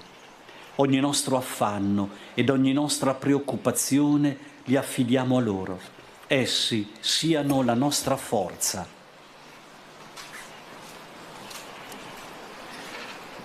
Ogni nostro affanno ed ogni nostra preoccupazione li affidiamo a loro. Essi siano la nostra forza.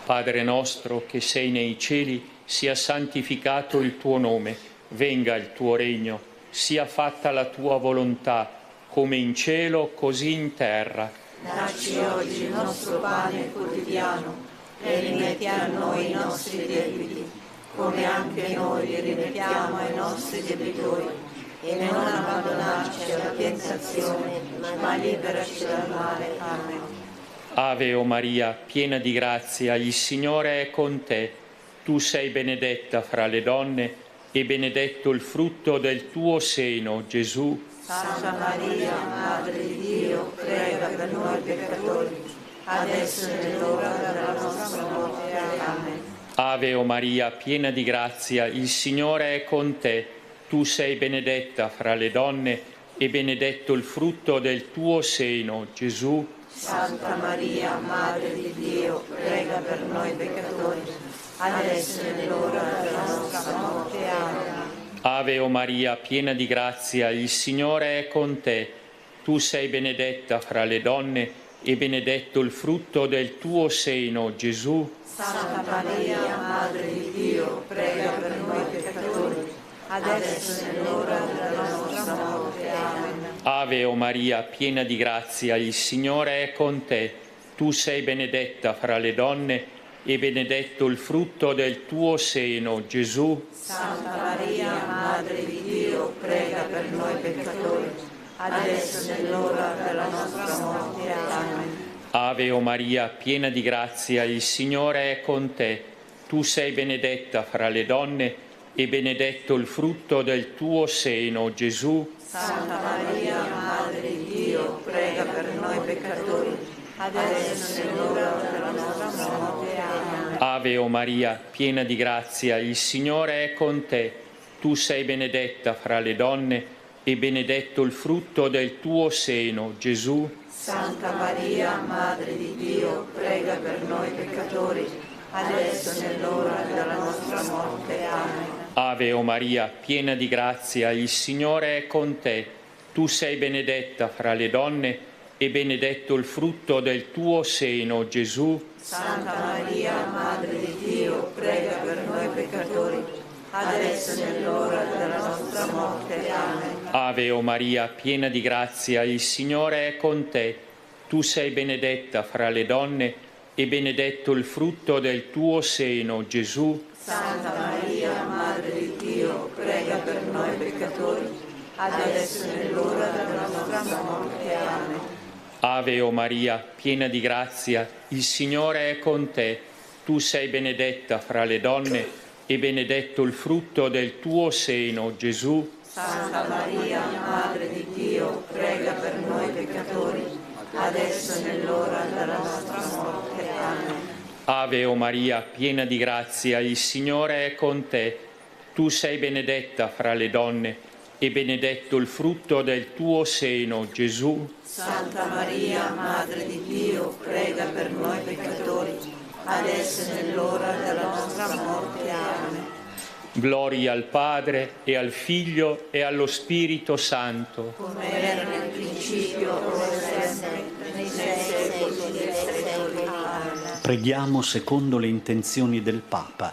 Padre nostro che sei nei cieli, sia santificato il tuo nome, venga il tuo regno, sia fatta la tua volontà, come in cielo, così in terra. Dacci oggi il nostro pane quotidiano e rimetti a noi i nostri debiti, come anche noi li rimettiamo ai nostri debitori. E non abbandonarci alla tentazione, ma liberaci dal male. Amen. Ave o Maria, piena di grazia, il Signore è con te. Tu sei benedetta fra le donne e benedetto il frutto del tuo seno, Gesù. Santa Maria, Madre di Dio, prega per noi peccatori, adesso è l'ora della nostra morte. Amen. Ave o Maria, piena di grazia, il Signore è con te. Tu sei benedetta fra le donne e benedetto il frutto del tuo seno, Gesù. Santa Maria, Madre di Dio, prega per noi peccatori, adesso è l'ora della nostra morte. Amen. Ave o Maria, piena di grazia, il Signore è con te. Tu sei benedetta fra le donne e benedetto il frutto del tuo seno, Gesù. Santa Maria, Madre di Dio, prega per noi peccatori, adesso è l'ora della nostra morte. Amen. Ave o Maria, piena di grazia, il Signore è con te. Tu sei benedetta fra le donne e benedetto il frutto del tuo seno, Gesù. Santa Maria, Madre di Dio, prega per noi peccatori, adesso è l'ora della nostra morte. Amen. Ave o Maria, piena di grazia, il Signore è con te. Tu sei benedetta fra le donne e benedetto il frutto del tuo seno, Gesù. Santa Maria, Madre di Dio, prega per noi peccatori, adesso è l'ora della nostra morte. Amen. Ave o Maria, piena di grazia, il Signore è con te. Tu sei benedetta fra le donne e benedetto il frutto del tuo seno, Gesù. Santa Maria, Madre di Dio, prega per noi peccatori, adesso è l'ora della nostra morte. Amen. Ave o Maria, piena di grazia, il Signore è con te. Tu sei benedetta fra le donne e benedetto il frutto del tuo seno, Gesù. Santa Maria, Madre di Dio, prega per noi peccatori, adesso è l'ora della nostra morte. Amen. Ave o Maria, piena di grazia, il Signore è con te. Tu sei benedetta fra le donne e benedetto il frutto del tuo seno, Gesù. Santa Maria, Madre di Dio, prega per noi peccatori, adesso è l'ora della nostra morte. Amen. Ave o Maria, piena di grazia, il Signore è con te. Tu sei benedetta fra le donne e benedetto il frutto del tuo seno, Gesù. Santa Maria, Madre di Dio, prega per noi peccatori, adesso è l'ora della nostra morte. Amen. Ave o Maria, piena di grazia, il Signore è con te. Tu sei benedetta fra le donne e benedetto il frutto del tuo seno, Gesù. Santa Maria, Madre di Dio, prega per noi peccatori, adesso è l'ora della nostra morte. Amen. Gloria al Padre e al Figlio e allo Spirito Santo. Come era nel principio, ora e sempre, nei secoli dei secoli. Amen. Preghiamo secondo le intenzioni del Papa.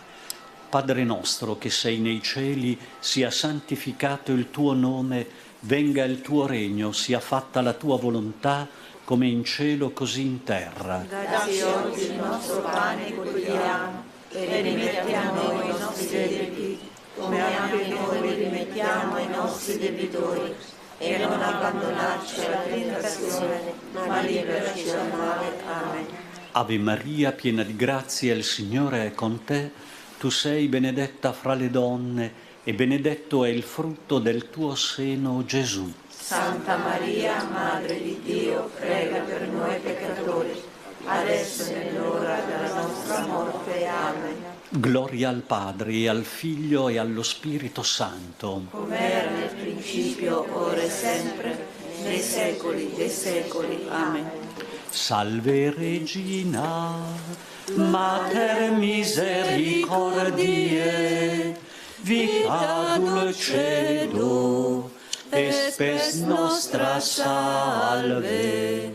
Padre nostro che sei nei cieli, sia santificato il tuo nome, venga il tuo regno, sia fatta la tua volontà, come in cielo così in terra. Dacci oggi il nostro pane quotidiano e rimetti a noi i nostri debiti, come anche noi rimettiamo ai nostri debitori, e non abbandonarci alla tentazione, ma liberaci dal male. Amen. Ave Maria, piena di grazia, il Signore è con te. Tu sei benedetta fra le donne e benedetto è il frutto del tuo seno, Gesù. Santa Maria, Madre di Dio, prega per noi peccatori, adesso è l'ora della nostra morte. Amen. Gloria al Padre e al Figlio e allo Spirito Santo. Come era nel principio, ora e sempre, nei secoli dei secoli. Amen. Salve Regina, Mater misericordiae, vita dulcedo, et spes nostra salve.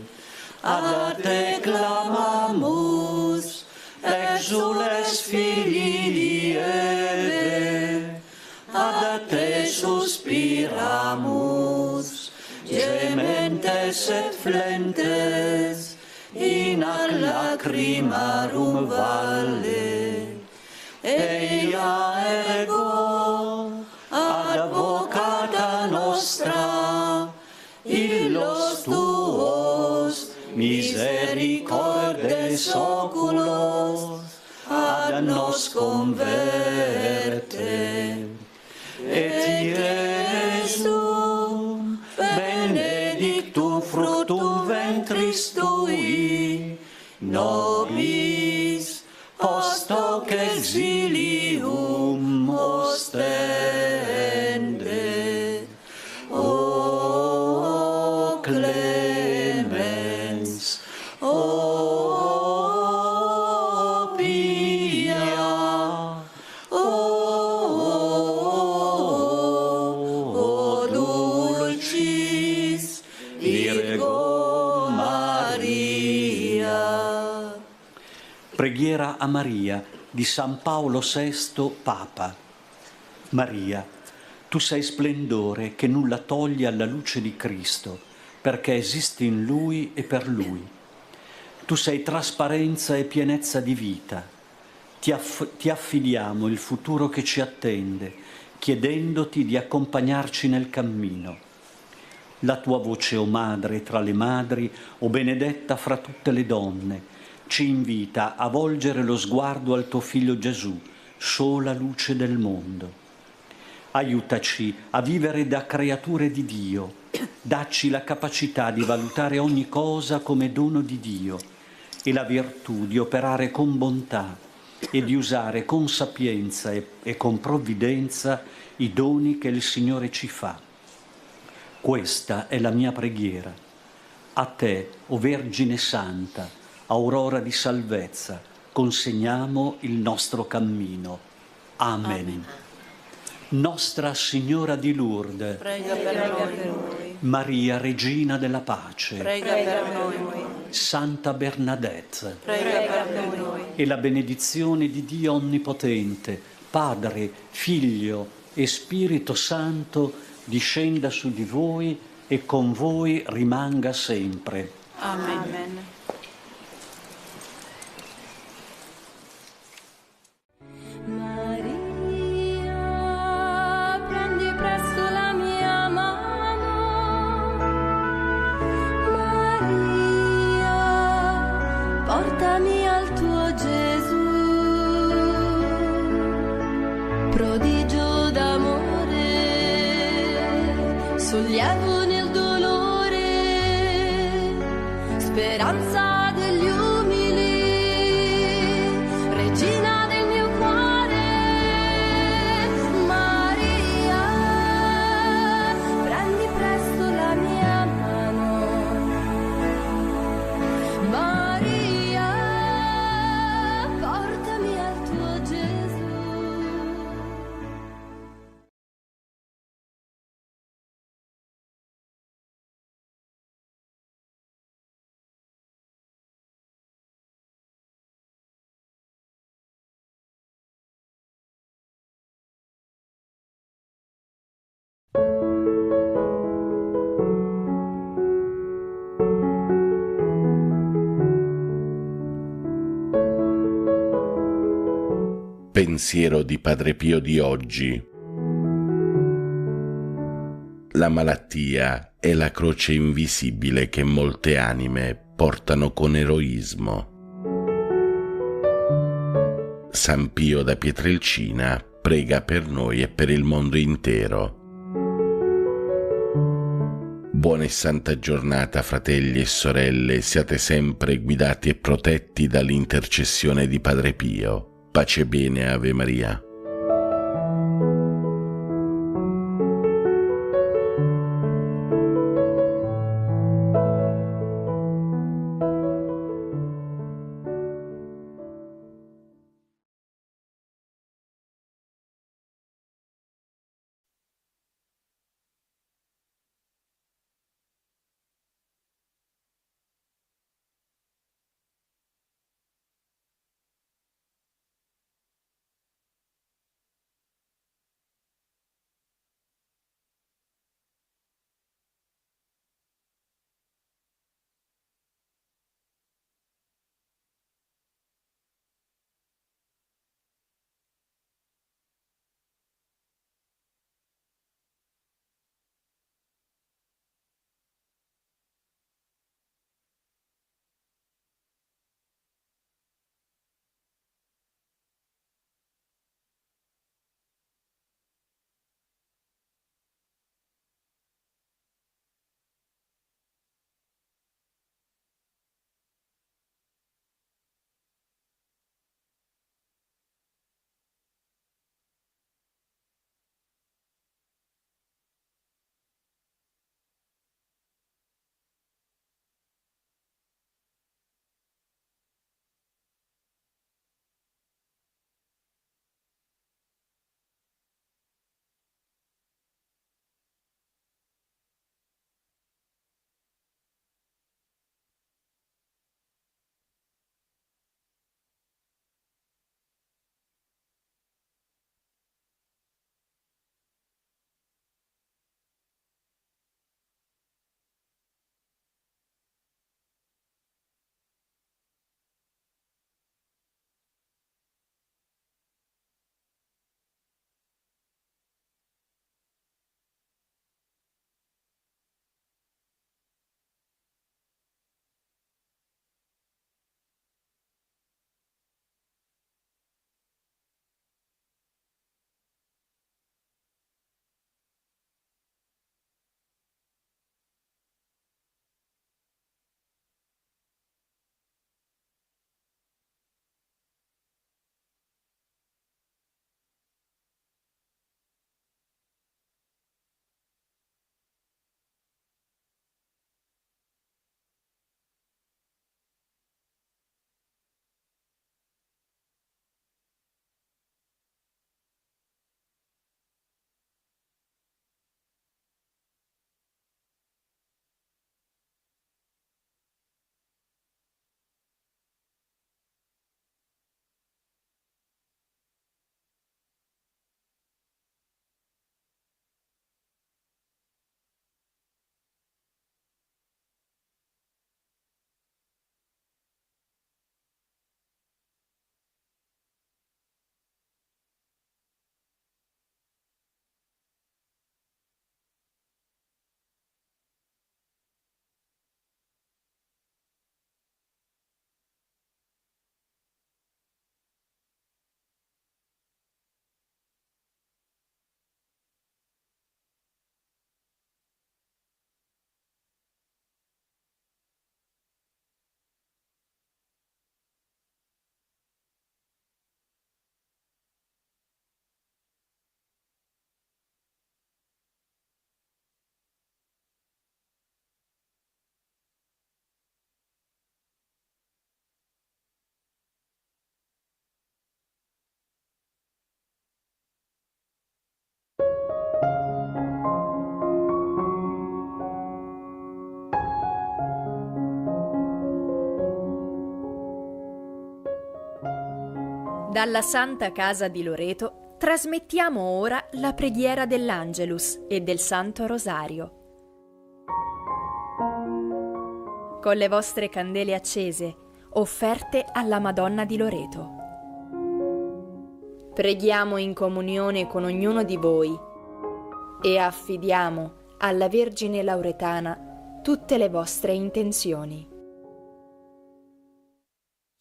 Ad te clamamus, exules filii Eve, ad te suspiramus, gementes et flentes, in ac lacrimarum valle. Eia ergo, advocata nostra, illos tuos misericordes oculos ad nos converte. Et Iesum benedictum fructum ventris tui, nobis post hoc exilium ostende. O clemens, o pia, o dulcis Virgo Maria. Preghiera a Maria di San Paolo VI, Papa. Maria, tu sei splendore che nulla toglie alla luce di Cristo, perché esisti in Lui e per Lui. Tu sei trasparenza e pienezza di vita. Ti affidiamo il futuro che ci attende, chiedendoti di accompagnarci nel cammino. La tua voce, o Madre tra le madri, o benedetta fra tutte le donne, ci invita a volgere lo sguardo al tuo Figlio Gesù, sola luce del mondo. Aiutaci a vivere da creature di Dio, dacci la capacità di valutare ogni cosa come dono di Dio e la virtù di operare con bontà e di usare con sapienza e con provvidenza i doni che il Signore ci fa. Questa è la mia preghiera. A te, o Vergine Santa, aurora di salvezza, consegniamo il nostro cammino. Amen. Nostra Signora di Lourdes, prega per noi. Maria, Regina della Pace, Prega per noi. Santa Bernadette, Prega per noi. e la benedizione di Dio Onnipotente, Padre, Figlio e Spirito Santo, discenda su di voi e con voi rimanga sempre. Amen. Maria, prendi presto la mia mano. Maria, portami al tuo Gesù. Prodigio d'amore, sollievo nel dolore, speranza degli umili, regina del mio cuore. Maria, prendi presto la mia mano. Maria, portami al tuo Gesù. Pensiero di Padre Pio di oggi. La malattia è la croce invisibile che molte anime portano con eroismo. San Pio da Pietrelcina prega per noi e per il mondo intero. Buona e santa giornata, fratelli e sorelle, siate sempre guidati e protetti dall'intercessione di Padre Pio. Pace e bene, Ave Maria. Dalla Santa Casa di Loreto trasmettiamo ora la preghiera dell'Angelus e del Santo Rosario. Con le vostre candele accese, offerte alla Madonna di Loreto. Preghiamo in comunione con ognuno di voi e affidiamo alla Vergine Lauretana tutte le vostre intenzioni.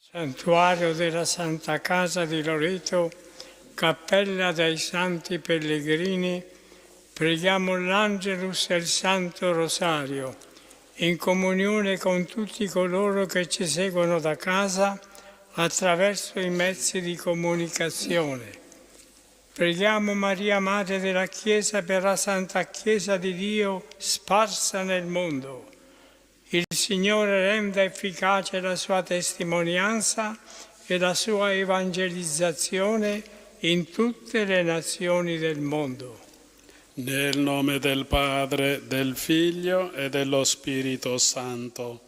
Santuario della Santa Casa di Loreto, Cappella dei Santi Pellegrini, preghiamo l'Angelus e il Santo Rosario, in comunione con tutti coloro che ci seguono da casa attraverso i mezzi di comunicazione. Preghiamo Maria Madre della Chiesa per la Santa Chiesa di Dio sparsa nel mondo. Il Signore renda efficace la sua testimonianza e la sua evangelizzazione in tutte le nazioni del mondo. Nel nome del Padre, del Figlio e dello Spirito Santo.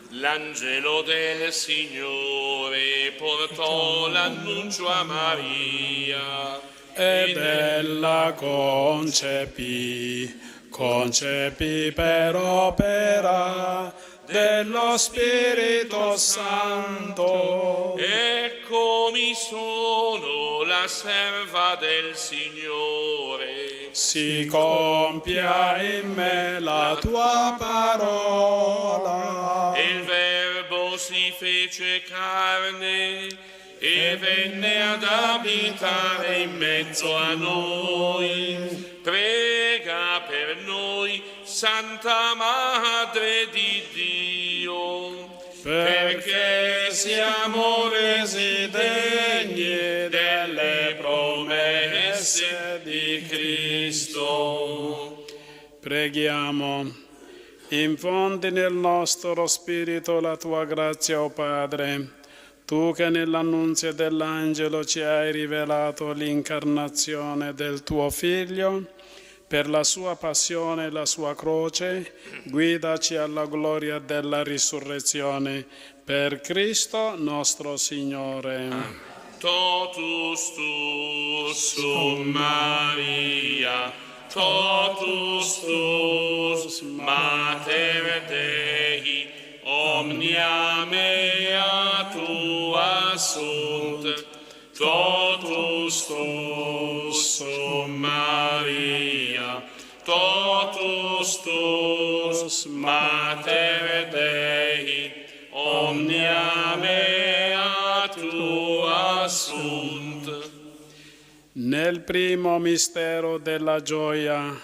L'angelo del Signore portò l'annuncio a Maria ed ella concepì per opera dello Spirito Santo. Eccomi sono la serva del Signore. Si compia in me la tua parola. Il Verbo si fece carne e venne ad abitare in mezzo a noi. Prega per noi, Santa Madre di Dio, perché siamo resi degni delle promesse di Cristo. Preghiamo. Infondi nel nostro spirito la tua grazia, o Padre, tu che nell'annunzio dell'angelo ci hai rivelato l'incarnazione del tuo Figlio, per la sua passione e la sua croce, guidaci alla gloria della risurrezione. Per Cristo nostro Signore. Totus tu sum Maria, totus tu Mater Dei, omnia mea tua sunt, totus tu sum Maria, totus tu Mater Dei, omnia mea tua sunt. Nel primo mistero della gioia,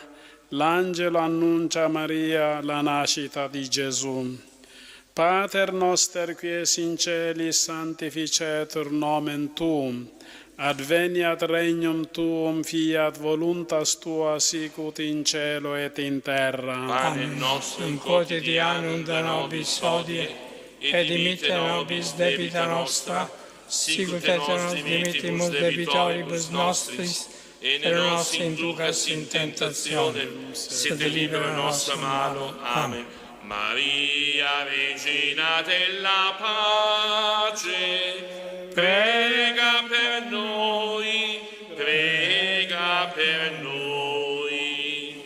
l'angelo annuncia a Maria la nascita di Gesù. Pater noster qui es in celis sanctificetur nomen tuum, adveniat regnum tuum, fiat voluntas tua sicut in cielo et in terra. Pane nostrum quotidianum da nobis hodie, et dimitte nobis debita nostra, sicut et nos dimittimus debitoribus nostris, et non nos inducas in tentationem, sed libera nos a malo. Amen. Maria, Regina della pace, prega per noi, prega per noi.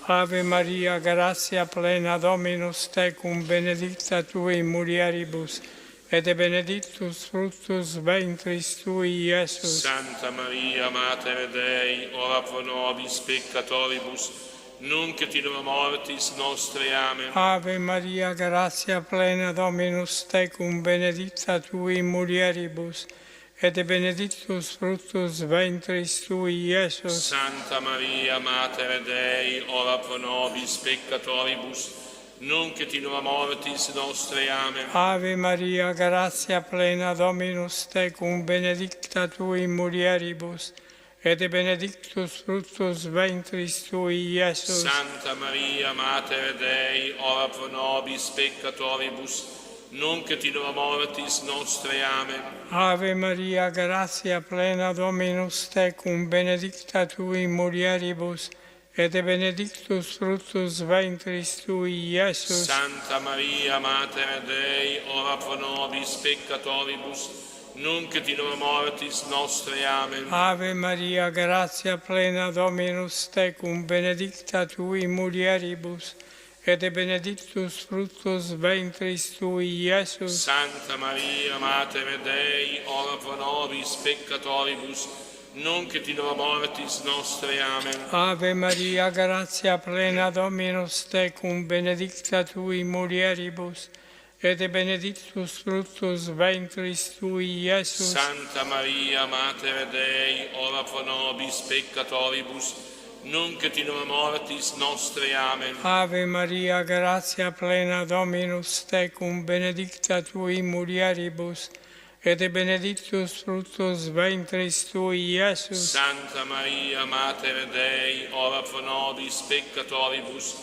Ave Maria, grazia plena, Dominus tecum, benedicta tu in mulieribus, et benedictus fructus ventris tui, Iesus. Santa Maria, Mater Dei, ora pro nobis peccatoribus, nunc et in hora mortis nostre. Amen. Ave Maria, grazia plena, Dominus tecum, benedicta tu in mulieribus, et benedictus fructus ventris tui, Iesus. Santa Maria, Mater Dei, ora pro nobis peccatoribus, nunc et in hora mortis nostre. Amen. Ave Maria, grazia plena, Dominus tecum, benedicta tu in mulieribus, et benedictus fructus ventris tui, Iesus. Santa Maria, Mater Dei, ora pro nobis peccatoribus, nunc et in hora mortis nostre. Amen. Ave Maria, grazia plena, Dominus tecum, benedicta tu in mulieribus, et benedictus fructus ventris tui, Iesus. Santa Maria, Mater Dei, ora pro nobis peccatoribus, nunc et in hora mortis nostre. Amen. Ave Maria, grazia plena, Dominus tecum, benedicta tui mulieribus, et benedictus fructus ventris tui, Iesus. Santa Maria, Mater Dei, ora pro nobis peccatoribus, nunc et in hora mortis nostre. Amen. Ave Maria, grazia plena, Dominus tecum, benedicta tui mulieribus, et benedictus fructus ventris tui, Iesus. Santa Maria, Mater Dei, ora pro nobis peccatoribus, nunc et in hora mortis nostre. Amen. Ave Maria, grazia plena, Dominus tecum, benedicta tui mulieribus, et benedictus fructus ventris tui, Iesus. Santa Maria, Mater Dei, ora pro nobis peccatoribus,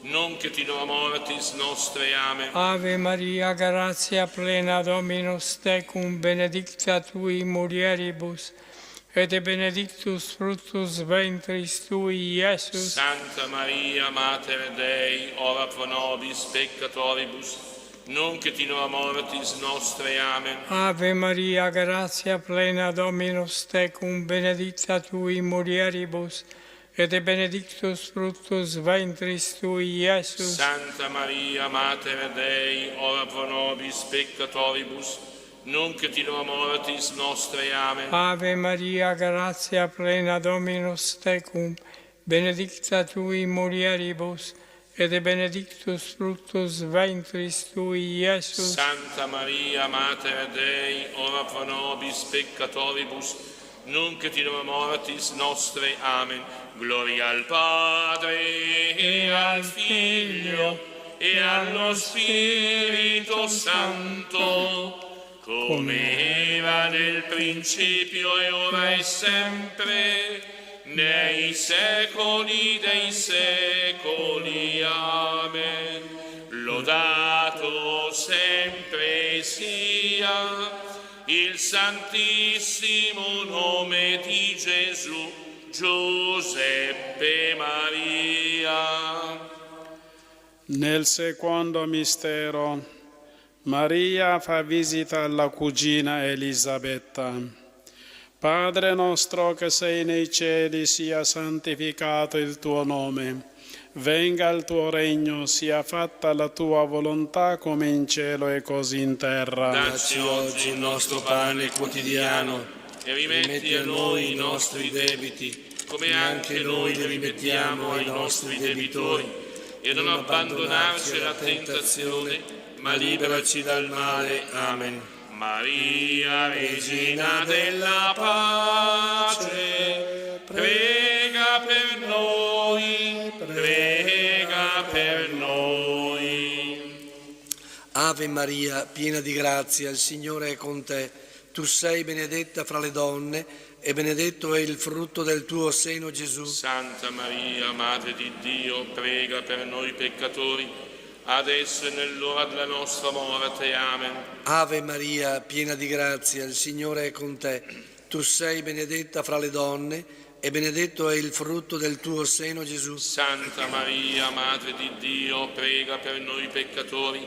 nunc et in hora mortis nostre. Amen. Ave Maria, grazia plena, Dominus tecum, benedicta tui mulieribus, et benedictus fructus ventris tui, Iesus. Santa Maria, Mater Dei, ora pro nobis peccatoribus, nunc et in hora mortis nostre. Amen. Ave Maria, grazia plena, Dominus tecum, benedicta tui mulieribus, et benedictus fructus ventris tui, Iesus. Santa Maria, Mater Dei, ora pro nobis peccatoribus, nunc et in hora mortis nostre. Amen. Ave Maria, grazia plena, Dominus tecum, benedicta tui mulieribus, et benedictus fructus ventris tui, Iesus. Santa Maria, Mater Dei, ora pro nobis peccatoribus, nunc et in hora mortis nostre. Amen. Gloria al Padre e al Figlio e allo Spirito Santo, come era nel principio e ora e sempre, nei secoli dei secoli. Amen. Lodato sempre sia il santissimo nome di Gesù, Giuseppe Maria. Nel secondo mistero, Maria fa visita alla cugina Elisabetta. Padre nostro che sei nei cieli, sia santificato il tuo nome. Venga il tuo regno, sia fatta la tua volontà come in cielo e così in terra. Dacci oggi il nostro pane quotidiano e rimetti a noi i nostri debiti, come anche noi li rimettiamo ai nostri debitori, e non abbandonarci alla tentazione, ma liberaci dal male. Amen. Maria, Regina della pace, prega per noi, prega per noi. Ave Maria, piena di grazia, il Signore è con te. Tu sei benedetta fra le donne e benedetto è il frutto del tuo seno, Gesù. Santa Maria, Madre di Dio, prega per noi peccatori, adesso e nell'ora della nostra morte. Amen. Ave Maria, piena di grazia, il Signore è con te. Tu sei benedetta fra le donne e benedetto è il frutto del tuo seno, Gesù. Santa Maria, Madre di Dio, prega per noi peccatori,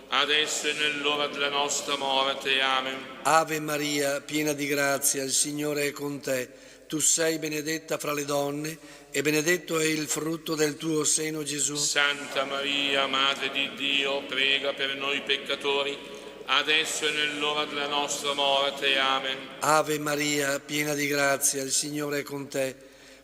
adesso e nell'ora della nostra morte. Amen. Ave Maria, piena di grazia, il Signore è con te. Tu sei benedetta fra le donne e benedetto è il frutto del tuo seno, Gesù. Santa Maria, Madre di Dio, prega per noi peccatori, adesso e nell'ora della nostra morte. Amen. Ave Maria, piena di grazia, il Signore è con te.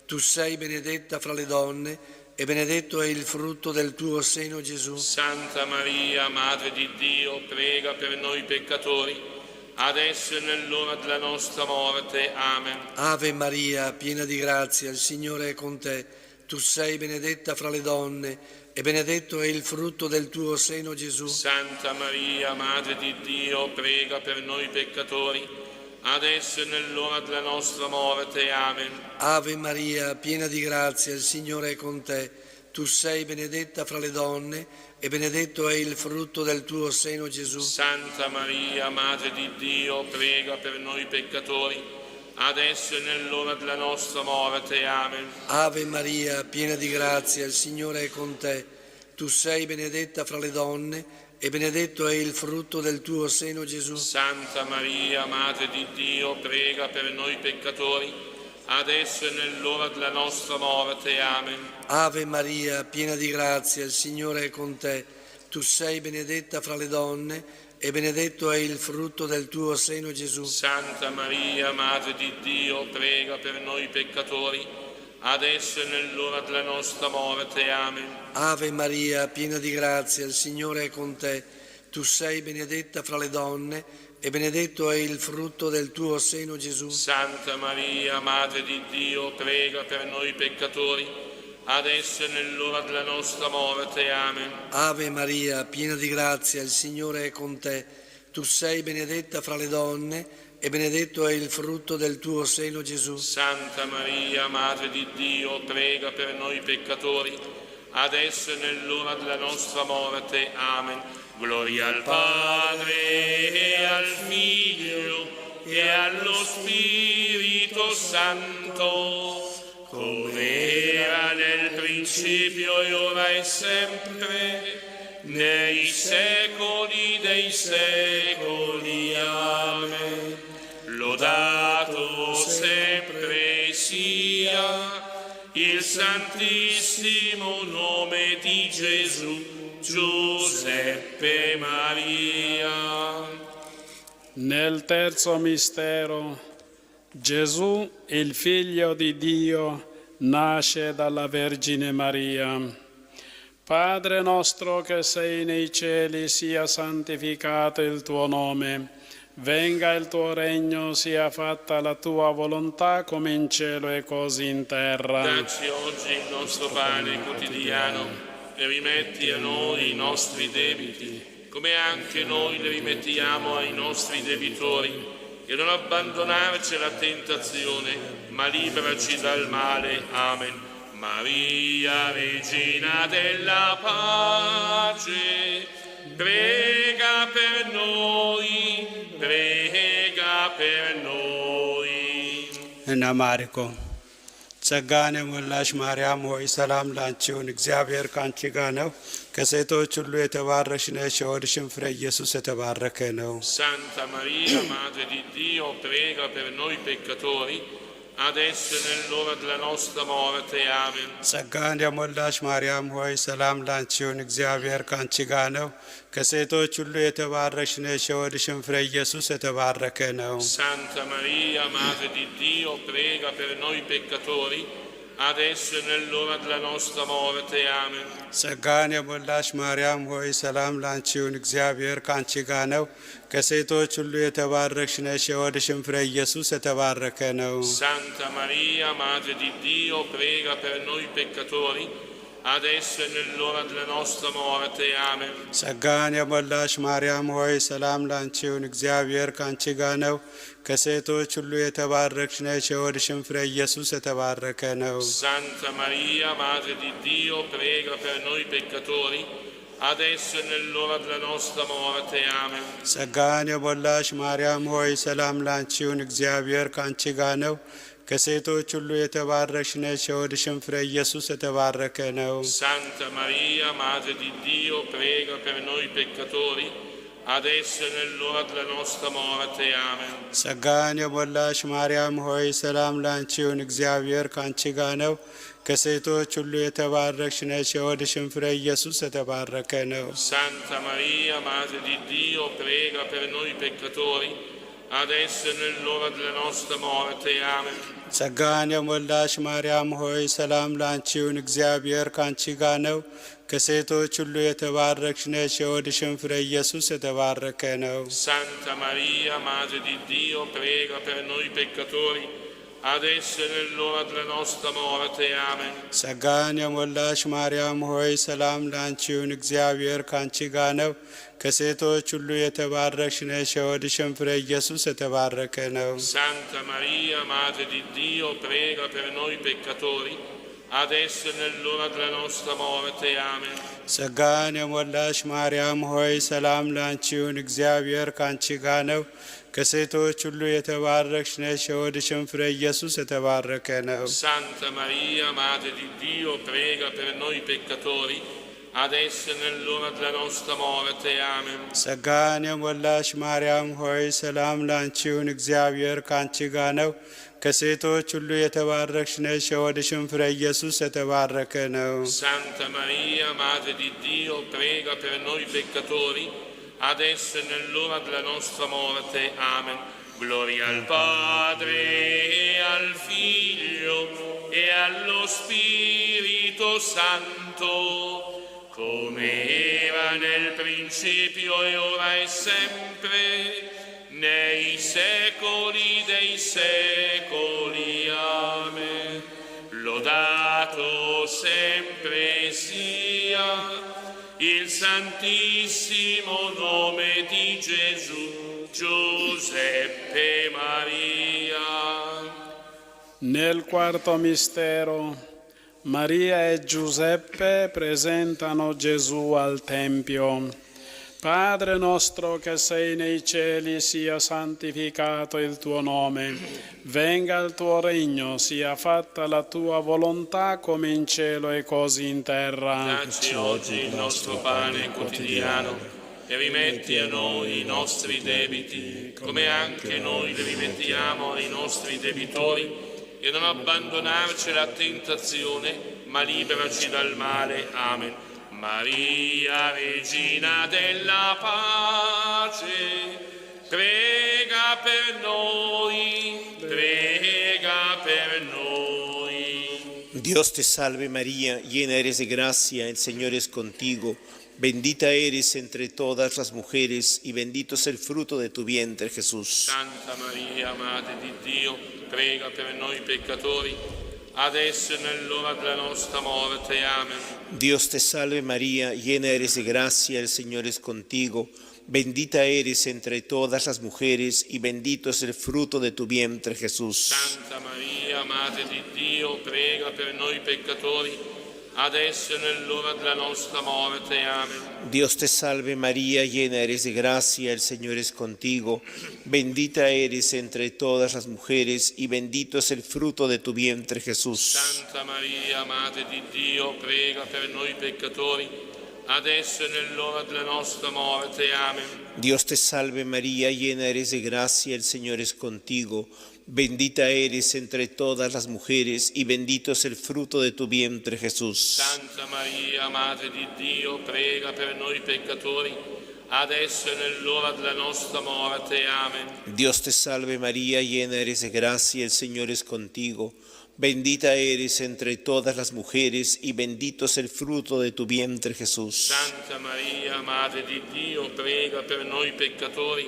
Tu sei benedetta fra le donne e benedetto è il frutto del tuo seno, Gesù. Santa Maria, Madre di Dio, prega per noi peccatori, adesso e nell'ora della nostra morte. Amen. Ave Maria, piena di grazia, il Signore è con te. Tu sei benedetta fra le donne e benedetto è il frutto del tuo seno, Gesù. Santa Maria, Madre di Dio, prega per noi peccatori, adesso e nell'ora della nostra morte. Amen. Ave Maria, piena di grazia, il Signore è con te. Tu sei benedetta fra le donne e benedetto è il frutto del tuo seno, Gesù. Santa Maria, Madre di Dio, prega per noi peccatori, adesso e nell'ora della nostra morte. Amen. Ave Maria, piena di grazia, il Signore è con te. Tu sei benedetta fra le donne e benedetto è il frutto del tuo seno, Gesù. Santa Maria, Madre di Dio, prega per noi peccatori, adesso e nell'ora della nostra morte. Amen. Ave Maria, piena di grazia, il Signore è con te. Tu sei benedetta fra le donne e benedetto è il frutto del tuo seno, Gesù. Santa Maria, Madre di Dio, prega per noi peccatori, adesso e nell'ora della nostra morte. Amen. Ave Maria, piena di grazia, il Signore è con te. Tu sei benedetta fra le donne e benedetto è il frutto del tuo seno, Gesù. Santa Maria, Madre di Dio, prega per noi peccatori, adesso e nell'ora della nostra morte. Amen. Ave Maria, piena di grazia, il Signore è con te. Tu sei benedetta fra le donne e benedetto è il frutto del tuo seno, Gesù. Santa Maria, Madre di Dio, prega per noi peccatori, adesso e nell'ora della nostra morte. Amen. Gloria al Padre e al Figlio e allo Spirito Santo, come era nel principio e ora e sempre, nei secoli dei secoli. Amen. Lodato sempre sia il santissimo nome di Gesù, Giuseppe Maria. Nel terzo mistero, Gesù, il Figlio di Dio, nasce dalla Vergine Maria. Padre nostro che sei nei cieli, sia santificato il tuo nome. Venga il tuo regno, sia fatta la tua volontà come in cielo e così in terra. Dacci oggi il nostro pane quotidiano e rimetti a noi i nostri debiti, come anche noi li rimettiamo ai nostri debitori, e non abbandonarci alla tentazione, ma liberaci dal male. Amen. Maria, Regina della pace, prega per noi, prega per noi. እናማሪኮ ጸጋን የሞላሽ ማርያም ሆይ ሰላም ላንቺ ይሁን፣ እግዚአብሔር ካንቺ ጋር ነው። ከሴቶች ሁሉ የተባረክሽ ነሽ፣ የሆድሽም ፍሬ ኢየሱስ የተባረከ ነው። Santa Maria, Madre di Dio, prega per noi peccatori, adesso e nell'ora della nostra morte. Amen. ጸጋን የሞላሽ ማርያም ሆይ ሰላም ላንቺ ይሁን፣ እግዚአብሔር ካንቺ ጋር ነው። ከሴቶች ሁሉ የተባረክሽ ነሽ፣ የሆድሽም ፍሬ ኢየሱስ የተባረከ ነው። Santa Maria, Madre di Dio, prega per noi peccatori, adesso e nell'ora della nostra morte. Amen. ጸጋን የሞላሽ ማርያም ሆይ ሰላም ላንቺ ይሁን፣ እግዚአብሔር ካንቺ ጋር ነው። ከሴቶች ሁሉ የተባረክሽ ነሽ፣ የሆድሽም ፍሬ ኢየሱስ የተባረከ ነው። Santa Maria, Madre di Dio, prega per noi peccatori, adesso e nell'ora della nostra morte. Amen. ጸጋን የሞላሽ ማርያም ሆይ ሰላም ላንቺ ይሁን፣ እግዚአብሔር ካንቺ ጋር ነው። ከሴቶች ሁሉ የተባረክሽ ነሽ፣ የሆድሽም ፍሬ ኢየሱስ የተባረከ ነው። Santa Maria, Madre di Dio, prega per noi peccatori, adesso e nell'ora della nostra morte. Amen. ጸጋን የሞላሽ ማርያም ሆይ ሰላም ላንቺ ይሁን፣ እግዚአብሔር ካንቺ ጋር ነው። ከሴቶች ሁሉ የተባረክሽ ነሽ፣ የሆድሽም ፍሬ ኢየሱስ የተባረከ ነው። Santa Maria, Madre di Dio, prega per noi peccatori, adesso e nell'ora della nostra morte. Amen. ጸጋን የሞላሽ ማርያም ሆይ ሰላም ላንቺ ይሁን፣ እግዚአብሔር ካንቺ ጋር ነው። ከሴቶች ሁሉ የተባረክሽ ነሽ፣ የሆድሽም ፍሬ ኢየሱስ የተባረከ ነው። Santa Maria, Madre di Dio, prega per noi peccatori, adesso e nell'ora della nostra morte. Amen. ጸጋን የሞላሽ ማርያም ሆይ ሰላም ላንቺ ይሁን፣ እግዚአብሔር ካንቺ ጋር ነው። ከሴቶች ሁሉ የተባረክሽ ነሽ፣ የሆድሽም ፍሬ ኢየሱስ የተባረከ ነው። Santa Maria, Madre di Dio, prega per noi peccatori, adesso e nell'ora della nostra morte. Amen. ጸጋን የሞላሽ ማርያም ሆይ ሰላም ላንቺ ይሁን፣ እግዚአብሔር ካንቺ ጋር ነው። ከሴቶች ሁሉ የተባረክሽ ነሽ፣ የሆድሽም ፍሬ ኢየሱስ የተባረከ ነው። Santa Maria, Madre di Dio, prega per noi peccatori, adesso e nell'ora della nostra morte. Amen. ጸጋን የሞላሽ ማርያም ሆይ ሰላም ላንቺ ይሁን፣ እግዚአብሔር ካንቺ ጋር ነው። ከሴቶች ሁሉ የተባረክሽ ነሽ፣ የሆድሽም ፍሬ ኢየሱስ የተባረከ ነው። Santa Maria, Madre di Dio, prega per noi peccatori, adesso e nell'ora della nostra morte. Amen. ጸጋን የሞላሽ ማርያም ሆይ ሰላም ላንቺ ይሁን፣ እግዚአብሔር ካንቺ ጋር ነው። ከሴቶች ሁሉ የተባረክሽ ነሽ፣ የሆድሽም ፍሬ ኢየሱስ የተባረከ ነው። Santa Maria, Madre di Dio, prega per noi peccatori, adesso e nell'ora della nostra morte. Amen. Gloria al Padre, e al Figlio, e allo Spirito Santo, come era nel principio e ora e sempre, nei secoli dei secoli. Amen. Lodato sempre sia il santissimo nome di Gesù, Giuseppe Maria. Nel quarto mistero, Maria e Giuseppe presentano Gesù al Tempio. Padre nostro che sei nei cieli, sia santificato il tuo nome. Venga il tuo regno, sia fatta la tua volontà come in cielo e così in terra. Dacci oggi il nostro pane quotidiano e rimetti a noi i nostri debiti, come anche noi li rimettiamo ai nostri debitori, e non abbandonarci alla tentazione, ma liberaci dal male. Amen. Maria, Regina della pace, prega per noi, prega per noi. Dios te salve María, llena eres de gracia, el Señor es contigo. Bendita eres entre todas las mujeres y bendito es el fruto de tu vientre, Jesús. Santa Maria, Madre di Dio, prega per noi peccatori, adesso e nell'ora della nostra morte. Amen. Dios te salve María, llena eres de gracia, el Señor es contigo. Bendita eres entre todas las mujeres y bendito es el fruto de tu vientre, Jesús. Santa Maria, Madre di Dio, prega per noi peccatori, adesso e nell'ora della nostra morte. Amen. Dios te salve María, llena eres de gracia, el Señor es contigo. Bendita eres entre todas las mujeres y bendito es el fruto de tu vientre, Jesús. Santa Maria, Madre di Dio, prega per noi peccatori, adesso e nell'ora della nostra morte. Amen. Dios te salve María, llena eres de gracia, el Señor es contigo. Bendita eres entre todas las mujeres y bendito es el fruto de tu vientre, Jesús. Santa Maria, Madre di Dio, prega per noi peccatori, adesso e nell'ora della nostra morte. Amen. Dios te salve María, llena eres de gracia, el Señor es contigo. Bendita eres entre todas las mujeres y bendito es el fruto de tu vientre, Jesús. Santa Maria, Madre di Dio, prega per noi peccatori,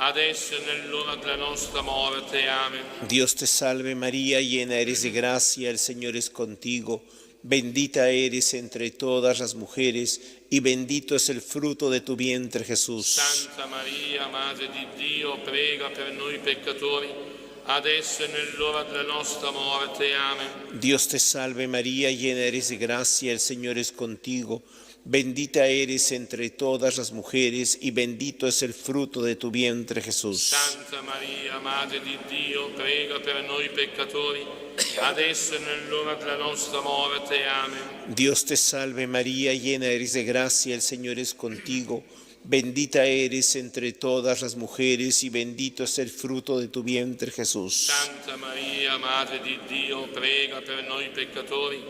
adesso e nell'ora della nostra morte. Amen. Dios te salve María, llena eres de gracia, el Señor es contigo. Bendita eres entre todas las mujeres y bendito es el fruto de tu vientre, Jesús. Santa Maria, Madre di Dio, prega per noi peccatori, adesso e nell'ora della nostra morte. Amen. Dios te salve María, llena eres de gracia, el Señor es contigo. Bendita eres entre todas las mujeres y bendito es el fruto de tu vientre, Jesús. Santa Maria, Madre di Dio, prega per noi peccatori, adesso e nell'ora della nostra morte. Amen. Dios te salve María, llena eres de gracia, el Señor es contigo. Bendita eres entre todas las mujeres y bendito es el fruto de tu vientre, Jesús. Santa Maria, Madre di Dio, prega per noi peccatori,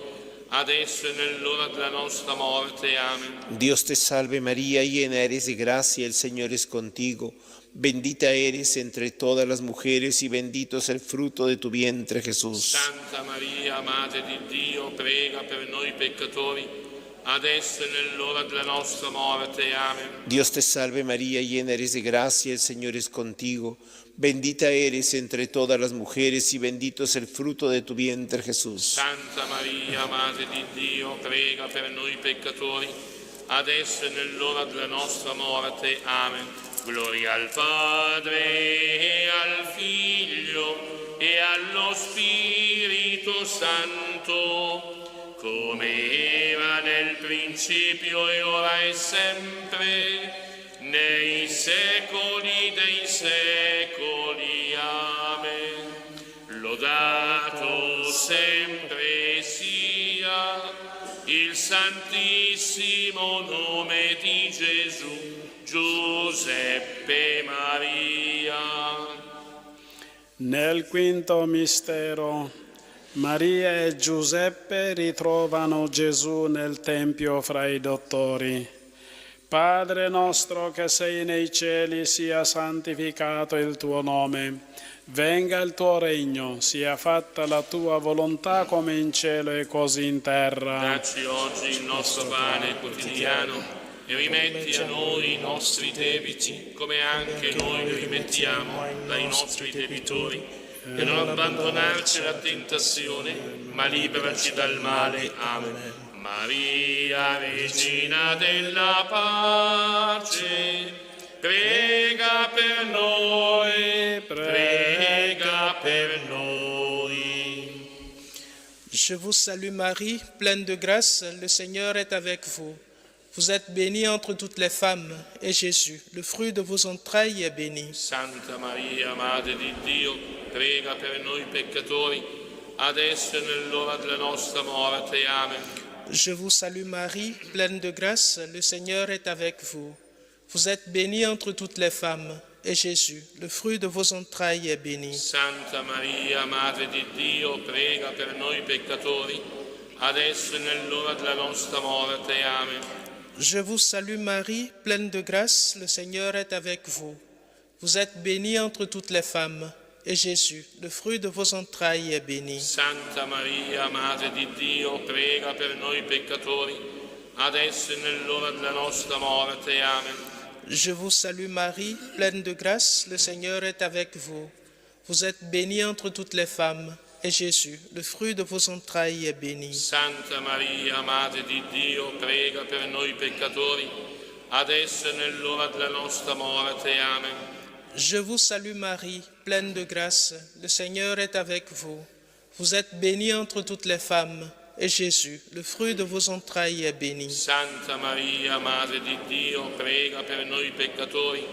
adesso e nell'ora della nostra morte. Amen. Dios te salve María, llena eres de gracia, el Señor es contigo. Bendita eres entre todas las mujeres y bendito es el fruto de tu vientre, Jesús. Santa Maria, Madre di Dio, prega per noi peccatori, adesso e nell'ora della nostra morte. Amen. Dios te salve María, llena eres de gracia, el Señor es contigo. Bendita eres entre todas las mujeres y bendito es el fruto de tu vientre, Jesús. Santa Maria, Madre di Dio, prega per noi peccatori, adesso e nell'ora della nostra morte. Amen. Gloria al Padre, e al Figlio, e allo Spirito Santo, come era nel principio e ora e sempre, nei secoli dei secoli. Amen. Lodato sempre sia il santissimo nome di Gesù, Giuseppe Maria. Nel quinto mistero, Maria e Giuseppe ritrovano Gesù nel Tempio fra i dottori. Padre nostro che sei nei cieli, sia santificato il tuo nome. Venga il tuo regno, sia fatta la tua volontà come in cielo e così in terra. Dacci oggi il nostro pane quotidiano e rimetti a noi i nostri debiti, come anche noi li rimettiamo ai nostri debitori. E non abbandonarci alla tentazione, ma liberaci dal male. Amen. Maria, Regina della pace, prega per noi, prega per noi. Je vous salue Marie, pleine de grâce, le Seigneur est avec vous. Vous êtes bénie entre toutes les femmes, et Jésus, le fruit de vos entrailles, est béni. Santa Maria, Madre di Dio, prega per noi peccatori, adesso e nell'ora della nostra morte. Amen. Je vous salue Marie, pleine de grâce, le Seigneur est avec vous. Vous êtes bénie entre toutes les femmes, et Jésus, le fruit de vos entrailles, est béni. Santa Maria, Madre di Dio, prega per noi peccatori, adesso e nell'ora della nostra morte. Amen. Je vous salue Marie, pleine de grâce, le Seigneur est avec vous. Vous êtes bénie entre toutes les femmes, et Jésus, le fruit de vos entrailles, est béni. Santa Maria, Madre di Dio, prega per noi peccatori, adesso e nell'ora della nostra morte. Amen. Je vous salue Marie, pleine de grâce, le Seigneur est avec vous. Vous êtes bénie entre toutes les femmes, et Jésus, le fruit de vos entrailles, est béni. Santa Maria, Madre di Dio, prega per noi peccatori, adesso e nell'ora della nostra morte. Amen. Je vous salue Marie, pleine de grâce, le Seigneur est avec vous. Vous êtes bénie entre toutes les femmes, et Jésus, le fruit de vos entrailles, est béni. Santa Maria, Madre di Dio, prega per noi peccatori,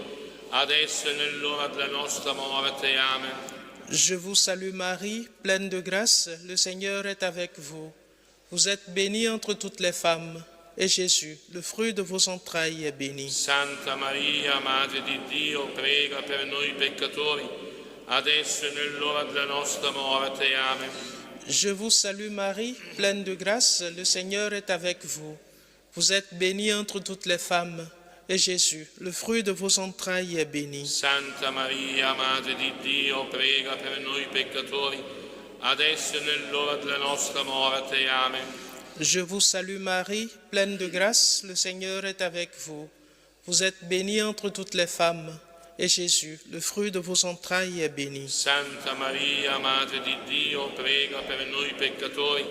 adesso e nell'ora della nostra morte. Amen. Je vous salue Marie, pleine de grâce, le Seigneur est avec vous. Vous êtes bénie entre toutes les femmes, et Jésus, le fruit de vos entrailles, est béni. Santa Maria, Madre di Dio, prega per noi peccatori, adesso e nell'ora della nostra morte. Amen. Je vous salue Marie, pleine de grâce, le Seigneur est avec vous. Vous êtes bénie entre toutes les femmes, et Jésus, le fruit de vos entrailles, est béni. Santa Maria, Madre di Dio, prega per noi peccatori, adesso e nell'ora della nostra morte. Amen. Je vous salue Marie, pleine de grâce, le Seigneur est avec vous. Vous êtes bénie entre toutes les femmes, et Jésus, le fruit de vos entrailles, est béni. Santa Maria, Madre di Dio, prega per noi peccatori,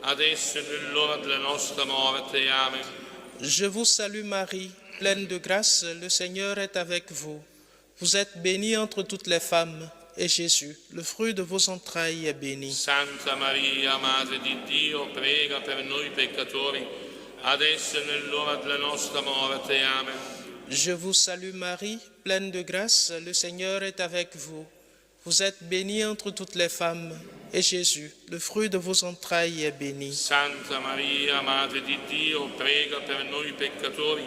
adesso e nell'ora della nostra morte. Amen. Je vous salue Marie, pleine de grâce, le Seigneur est avec vous. Vous êtes bénie entre toutes les femmes, et Jésus, le fruit de vos entrailles, est béni. Santa Maria, Madre di Dio, prega per noi peccatori, adesso e nell'ora della nostra morte. Amen. Je vous salue Marie, pleine de grâce, le Seigneur est avec vous. Vous êtes bénie entre toutes les femmes, et Jésus, le fruit de vos entrailles, est béni. Santa Maria, Madre di Dio, prega per noi peccatori,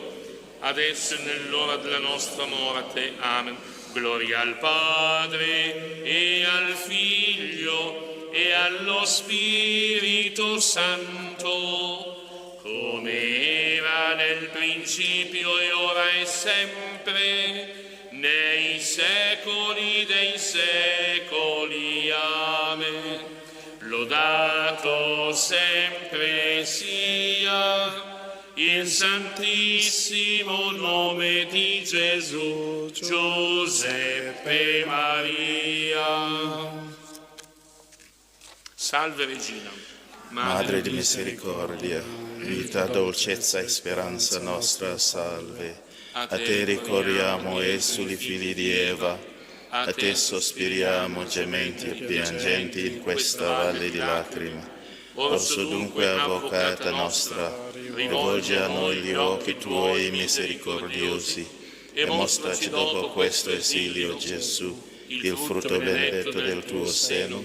adesso e nell'ora della nostra morte. Amen. Gloria al Padre, e al Figlio, e allo Spirito Santo, come era nel principio, e ora e sempre, nei secoli dei secoli. Amen. Lodato sempre sia il santissimo nome di Gesù, Giuseppe Maria. Salve Regina, Madre di misericordia, vita, dolcezza e speranza nostra, salve. A te ricorriamo, esuli figli di Eva, a te sospiriamo, gementi e piangenti in questa valle di lacrime. Orso dunque, avvocata nostra, rivolge a noi gli occhi tuoi misericordiosi e mostraci dopo questo esilio, Gesù, il frutto benedetto del tuo seno,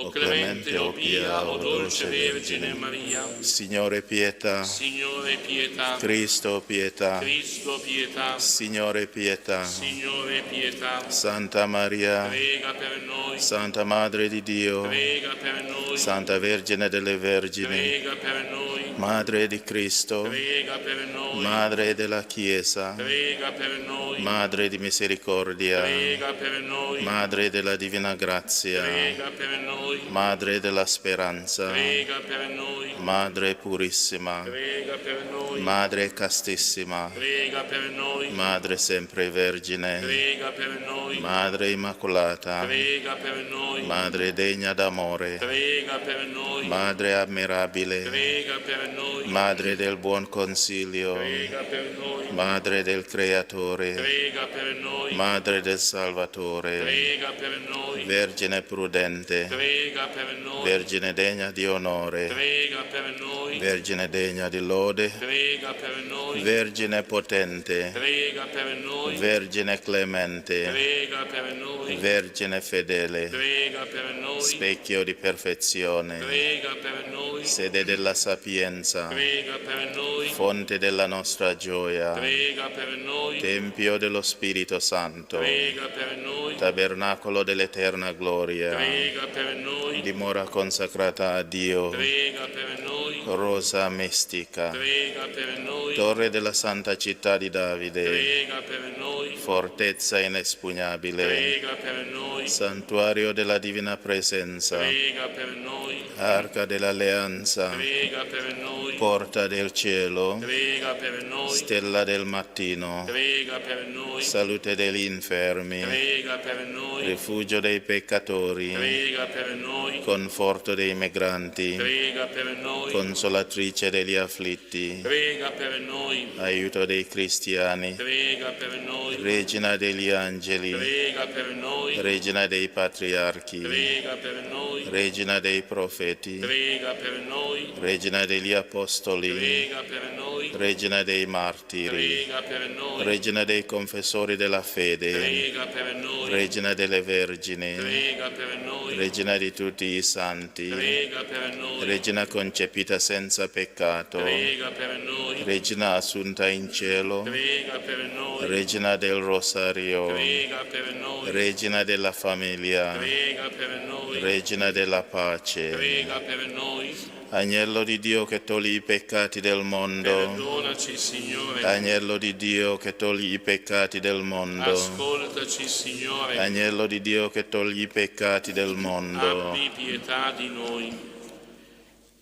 o clemente, o pia, o dolce Vergine Maria. Signore pietà. Signore pietà. Cristo pietà. Cristo pietà. Signore pietà. Signore pietà. Santa Maria. Prega per noi. Santa Madre di Dio. Prega per noi. Santa Vergine delle Vergini. Prega per noi. Madre di Cristo. Prega per noi. Madre della Chiesa. Prega per noi. Madre di misericordia. Prega per noi. Madre della divina grazia. Prega per noi. Madre della speranza. Prega per noi. Madre purissima. Prega per noi. Madre castissima. Prega per noi. Madre sempre vergine. Prega per noi. Madre immacolata. Prega per noi. Madre degna d'amore. Prega per noi. Madre ammirabile. Prega per noi. Madre del buon consiglio. Prega per noi. Madre del Creatore. Prega per noi. Madre del Salvatore. Prega per noi. Vergine prudente. Prega per noi. Vergine degna di onore. Prega per noi. Vergine degna di lode. Prega per noi. Vergine potente. Prega per noi. Vergine clemente. Prega per noi. Vergine fedele. Prega per noi. Specchio di perfezione. Prega per noi. Sede della sapienza. Prega per noi. Fonte della nostra gioia. Prega per noi. Tempio dello Spirito Santo. Prega per noi. Tabernacolo dell'eterna gloria. Prega per noi. Dimora consacrata a Dio. Prega per noi. Rosa mistica. Prega per noi. Torre della santa città di Davide. Prega per noi. Fortezza inespugnabile. Prega per noi. Santuario della divina presenza. Prega per noi. Arca dell'alleanza. Prega per noi. Porta del cielo. Prega per noi. Stella del mattino. Prega per noi. Salute degli infermi. Prega per noi. Rifugio dei peccatori. Prega per noi. Conforto dei migranti. Prega per noi. Consolatrice degli afflitti. Prega per noi. Aiuto dei cristiani. Prega per noi. Regina degli angeli. Prega per noi. Regina dei patriarchi. Prega per noi. Regina dei profeti. Prega per noi. Regina degli apostoli. Prega per noi. Regina dei martiri. Prega per noi. Regina dei confessori della fede. Prega per noi. Regina delle vergini. Prega per noi. Regina di tutti i santi. Prega per noi. Regina concepita senza peccato. Prega per noi. Regina assunta in cielo. Prega per noi. Regina del rosario. Prega per noi. Regina della famiglia. Prega per noi. Regina della pace. Prega per noi. Agnello di Dio che togli i peccati del mondo. Perdonaci, Signore. Agnello di Dio che togli i peccati del mondo. Ascoltaci, Signore. Agnello di Dio che togli i peccati del mondo. Abbi pietà di noi.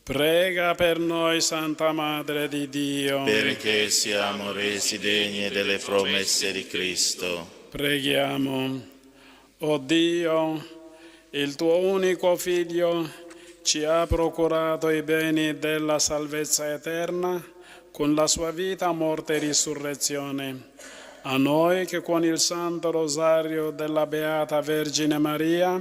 Prega per noi, Santa Madre di Dio, perché siamo resi degni delle promesse di Cristo. Preghiamo. O Dio, il tuo unico Figlio ci ha procurato i beni della salvezza eterna con la sua vita, morte e risurrezione. A noi che con il Santo Rosario della Beata Vergine Maria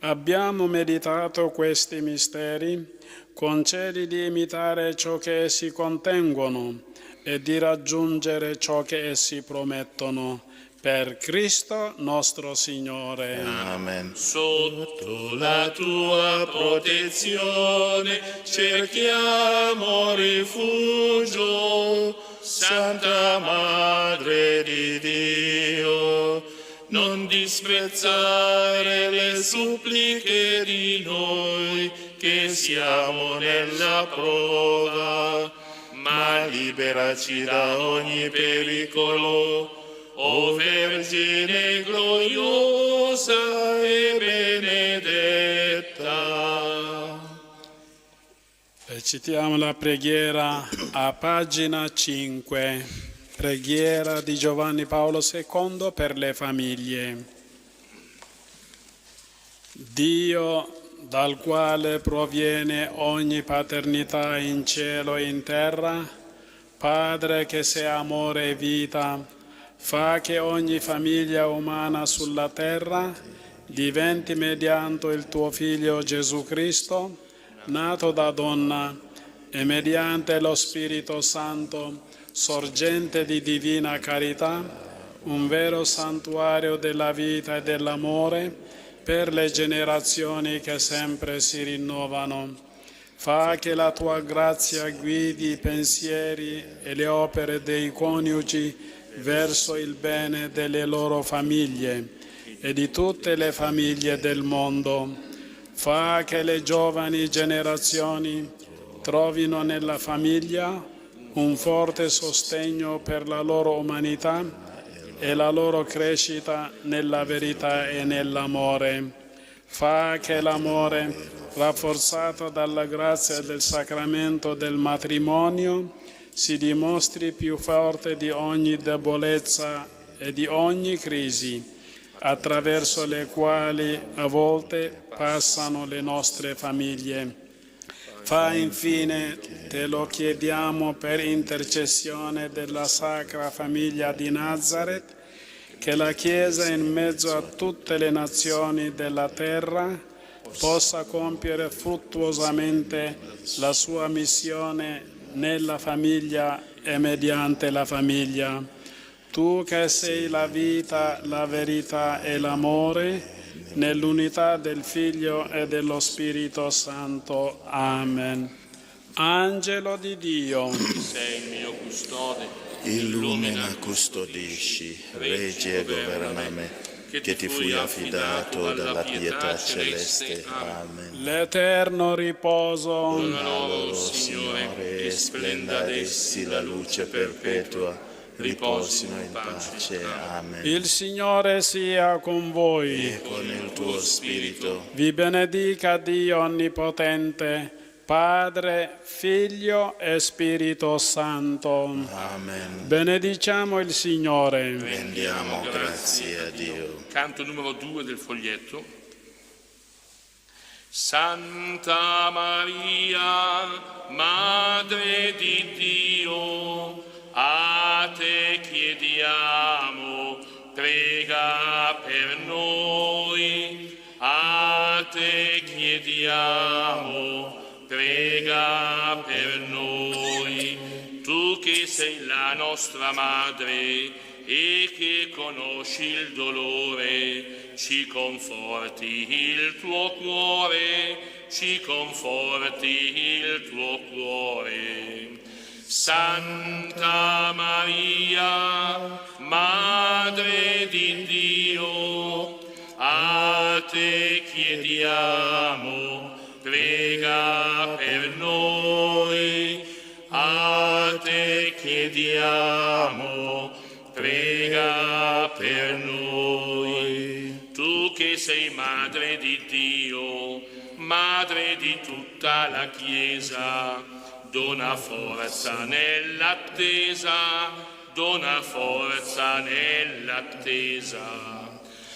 abbiamo meditato questi misteri, concedi di imitare ciò che essi contengono e di raggiungere ciò che essi promettono. Per Cristo nostro Signore. Amen. Sotto la tua protezione cerchiamo rifugio, Santa Madre di Dio. Non disprezzare le suppliche di noi che siamo nella prova, ma liberaci da ogni pericolo. O Vergine gloriosa e benedetta. Recitiamo la preghiera a pagina 5, preghiera di Giovanni Paolo II per le famiglie. Dio, dal quale proviene ogni paternità in cielo e in terra, Padre che sei amore e vita, fa che ogni famiglia umana sulla terra diventi mediante il tuo Figlio Gesù Cristo, nato da donna, e mediante lo Spirito Santo, sorgente di divina carità, un vero santuario della vita e dell'amore, per le generazioni che sempre si rinnovano. Fa che la tua grazia guidi i pensieri e le opere dei coniugi verso il bene delle loro famiglie e di tutte le famiglie del mondo. Fa che le giovani generazioni trovino nella famiglia un forte sostegno per la loro umanità e la loro crescita nella verità e nell'amore. Fa che l'amore, rafforzato dalla grazia del sacramento del matrimonio, si dimostri più forte di ogni debolezza e di ogni crisi, attraverso le quali a volte passano le nostre famiglie. Fa infine, te lo chiediamo per intercessione della Sacra Famiglia di Nazareth, che la Chiesa in mezzo a tutte le nazioni della terra possa compiere fruttuosamente la sua missione nella famiglia e mediante la famiglia. Tu che sei la vita, la verità e l'amore, nell'unità del Figlio e dello Spirito Santo. Amen. Angelo di Dio, sei il mio custode, illumina, custodisci, reggi e governa me, che ti fui affidato dalla pietà celeste. Amen. L'eterno riposo, dona loro, Signore, e splenda ad essi la luce perpetua. Riposino in pace. Amen. Il Signore sia con voi. E con il tuo spirito. Vi benedica Dio Onnipotente, Padre, Figlio e Spirito Santo. Amen. Benediciamo il Signore. Rendiamo grazie a Dio. Canto numero 2 del foglietto. Santa Maria, Madre di Dio, a te chiediamo, prega per noi. A te chiediamo, prega per noi. Tu che sei la nostra madre e che conosci il dolore, ci conforti il tuo cuore, ci conforti il tuo cuore. Santa Maria, Madre di Dio, a te chiediamo, prega per noi. A te chiediamo, prega per noi. Tu che sei Madre di Dio, Madre di tutta la Chiesa, dona forza nell'attesa, dona forza nell'attesa.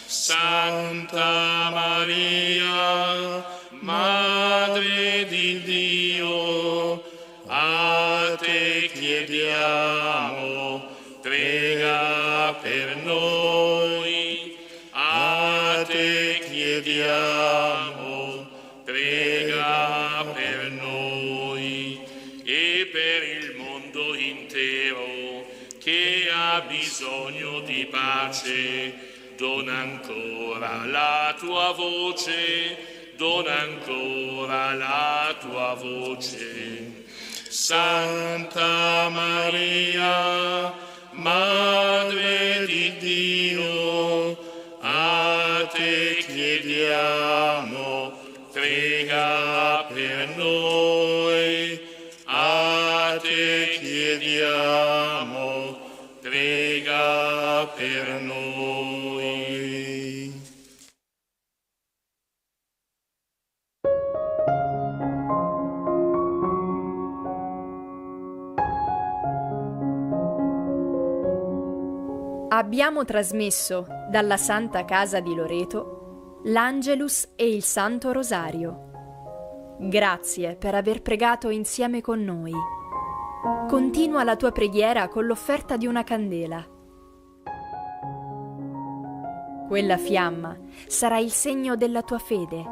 Santa Maria, Madre di Dio, a te chiediamo, prega per noi. A te chiediamo, prega per noi. E per il mondo intero che ha bisogno di pace, dona ancora la tua voce, dona ancora la tua voce. Santa Maria, Madre di Dio, a te chiediamo, prega per noi. A te chiediamo, prega per noi. Abbiamo trasmesso dalla Santa Casa di Loreto l'Angelus e il Santo Rosario. Grazie per aver pregato insieme con noi. Continua la tua preghiera con l'offerta di una candela. Quella fiamma sarà il segno della tua fede,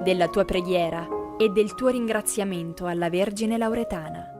della tua preghiera e del tuo ringraziamento alla Vergine Lauretana.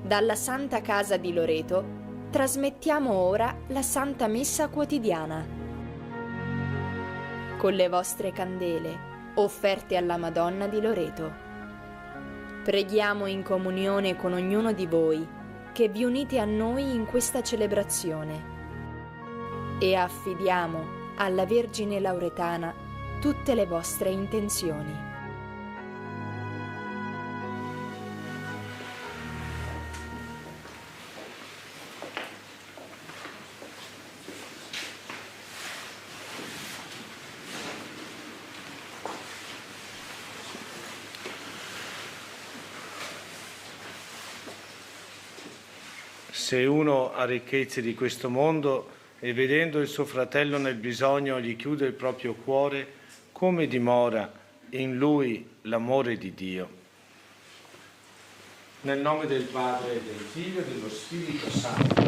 Dalla Santa Casa di Loreto trasmettiamo ora la Santa Messa quotidiana. Con le vostre candele, offerte alla Madonna di Loreto. Preghiamo in comunione con ognuno di voi che vi unite a noi in questa celebrazione e affidiamo alla Vergine Lauretana tutte le vostre intenzioni. Se uno ha ricchezze di questo mondo e vedendo il suo fratello nel bisogno gli chiude il proprio cuore, come dimora in lui l'amore di Dio? Nel nome del Padre, del Figlio e dello Spirito Santo.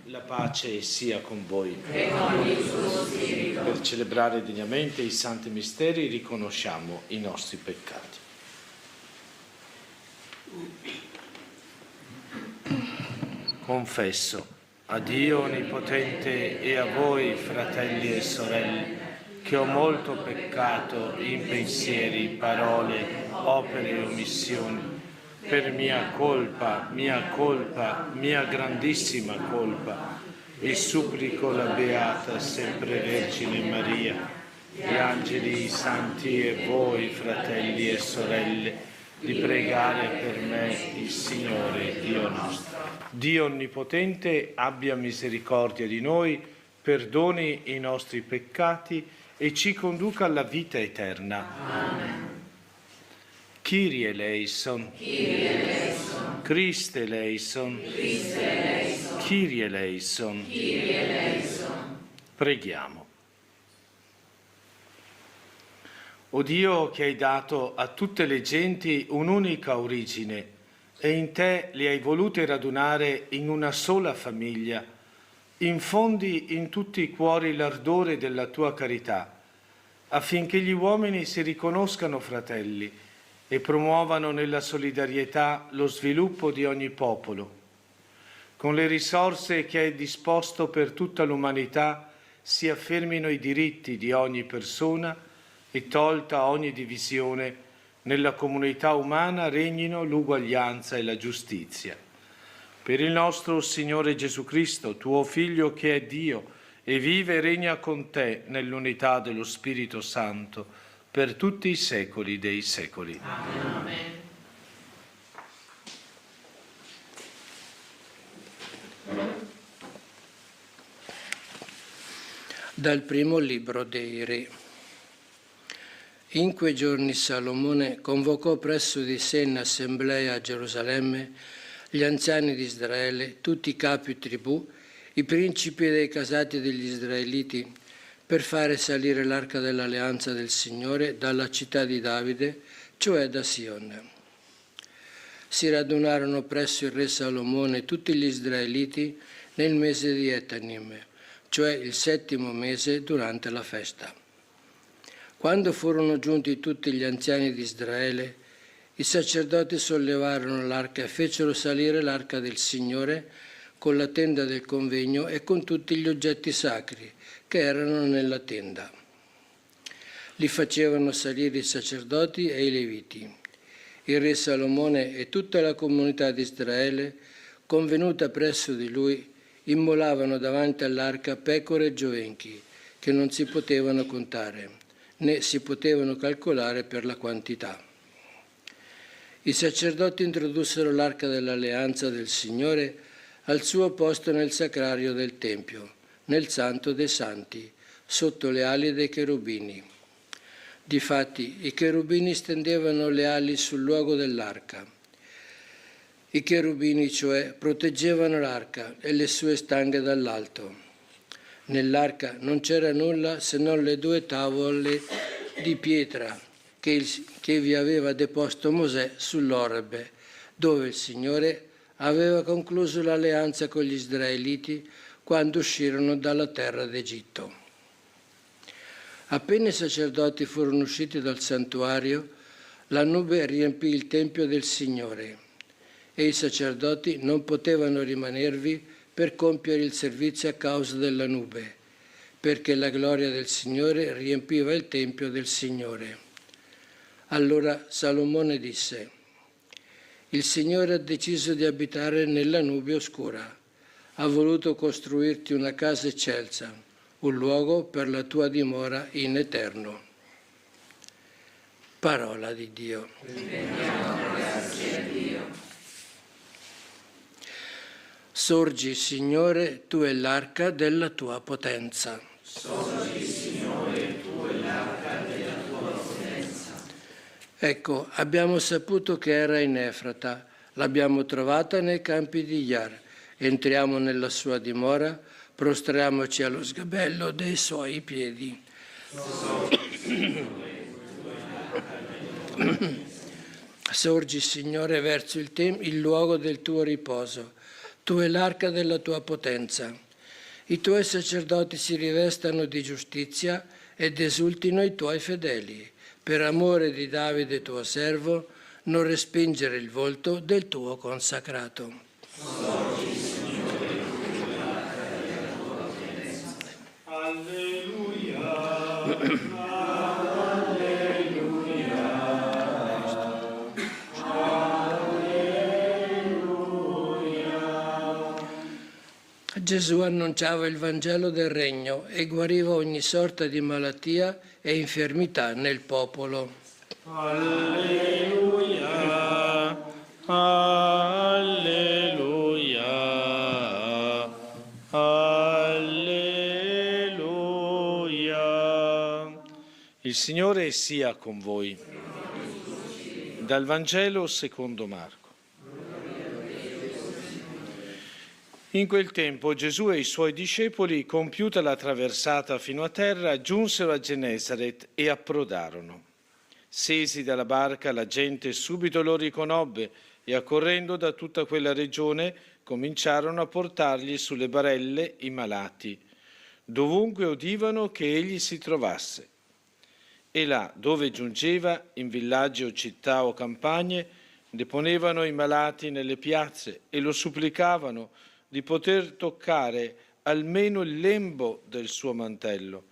La pace sia con voi. E con il suo spirito. Per celebrare degnamente i santi misteri riconosciamo i nostri peccati. Confesso a Dio Onnipotente e a voi, fratelli e sorelle, che ho molto peccato in pensieri, parole, opere e omissioni, per mia colpa, mia grandissima colpa, vi supplico la Beata sempre Vergine Maria, gli angeli, i santi e voi, fratelli e sorelle, di pregare per me il Signore Dio nostro. Dio Onnipotente abbia misericordia di noi, perdoni i nostri peccati e ci conduca alla vita eterna. Amen. Kyrie eleison. Kyrie eleison. Christe eleison. Christe eleison. Kyrie eleison. Kyrie eleison. Preghiamo. O Dio, che hai dato a tutte le genti un'unica origine e in te li hai volute radunare in una sola famiglia, infondi in tutti i cuori l'ardore della tua carità, affinché gli uomini si riconoscano fratelli e promuovano nella solidarietà lo sviluppo di ogni popolo. Con le risorse che hai disposto per tutta l'umanità si affermino i diritti di ogni persona e tolta ogni divisione, nella comunità umana regnino l'uguaglianza e la giustizia. Per il nostro Signore Gesù Cristo, tuo Figlio che è Dio e vive e regna con te nell'unità dello Spirito Santo, per tutti i secoli dei secoli. Amen. Dal primo libro dei Re. In quei giorni Salomone convocò presso di sé in assemblea a Gerusalemme gli anziani di Israele, tutti i capi tribù, i principi dei casati degli israeliti, per fare salire l'arca dell'alleanza del Signore dalla città di Davide, cioè da Sion. Si radunarono presso il re Salomone tutti gli israeliti nel mese di Etanim, cioè il 7° mese durante la festa. Quando furono giunti tutti gli anziani di Israele, i sacerdoti sollevarono l'arca e fecero salire l'arca del Signore con la tenda del convegno e con tutti gli oggetti sacri che erano nella tenda. Li facevano salire i sacerdoti e i leviti. Il re Salomone e tutta la comunità di Israele, convenuta presso di lui, immolavano davanti all'arca pecore e giovenchi che non si potevano contare, né si potevano calcolare per la quantità. I sacerdoti introdussero l'arca dell'alleanza del Signore al suo posto nel sacrario del Tempio, nel Santo dei Santi, sotto le ali dei cherubini. Difatti, i cherubini stendevano le ali sul luogo dell'arca. I cherubini, cioè, proteggevano l'arca e le sue stanghe dall'alto. Nell'arca non c'era nulla se non le 2 tavole di pietra che vi aveva deposto Mosè sull'Orebe, dove il Signore aveva concluso l'alleanza con gli israeliti quando uscirono dalla terra d'Egitto. Appena i sacerdoti furono usciti dal santuario, la nube riempì il Tempio del Signore. e i sacerdoti non potevano rimanervi per compiere il servizio a causa della nube, perché la gloria del Signore riempiva il Tempio del Signore. Allora Salomone disse: «Il Signore ha deciso di abitare nella nube oscura, ha voluto costruirti una casa eccelsa, un luogo per la tua dimora in eterno». Parola di Dio. Grazie a Dio. Sorgi, Signore, tu e l'arca della tua potenza. Sorgi, Signore, tu e l'arca della tua potenza. Ecco, abbiamo saputo che era in Efrata, l'abbiamo trovata nei campi di Iar. Entriamo nella sua dimora, prostriamoci allo sgabello dei suoi piedi. Sorgi, Signore, verso il luogo del tuo riposo, tu e l'arca della tua potenza. I tuoi sacerdoti si rivestano di giustizia ed esultino i tuoi fedeli. Per amore di Davide tuo servo, non respingere il volto del tuo consacrato. Sorgi, Signore, tu e l'arca della tua potenza. Alleluia. Gesù annunciava il Vangelo del Regno e guariva ogni sorta di malattia e infermità nel popolo. Alleluia, alleluia, alleluia. Il Signore sia con voi. Dal Vangelo secondo Marco. In quel tempo Gesù e i suoi discepoli, compiuta la traversata fino a terra, giunsero a Genesaret e approdarono. Scesi dalla barca, la gente subito lo riconobbe e, accorrendo da tutta quella regione, cominciarono a portargli sulle barelle i malati, dovunque udivano che egli si trovasse. E là, dove giungeva, in villaggi o città o campagne, deponevano i malati nelle piazze e lo supplicavano di poter toccare almeno il lembo del suo mantello,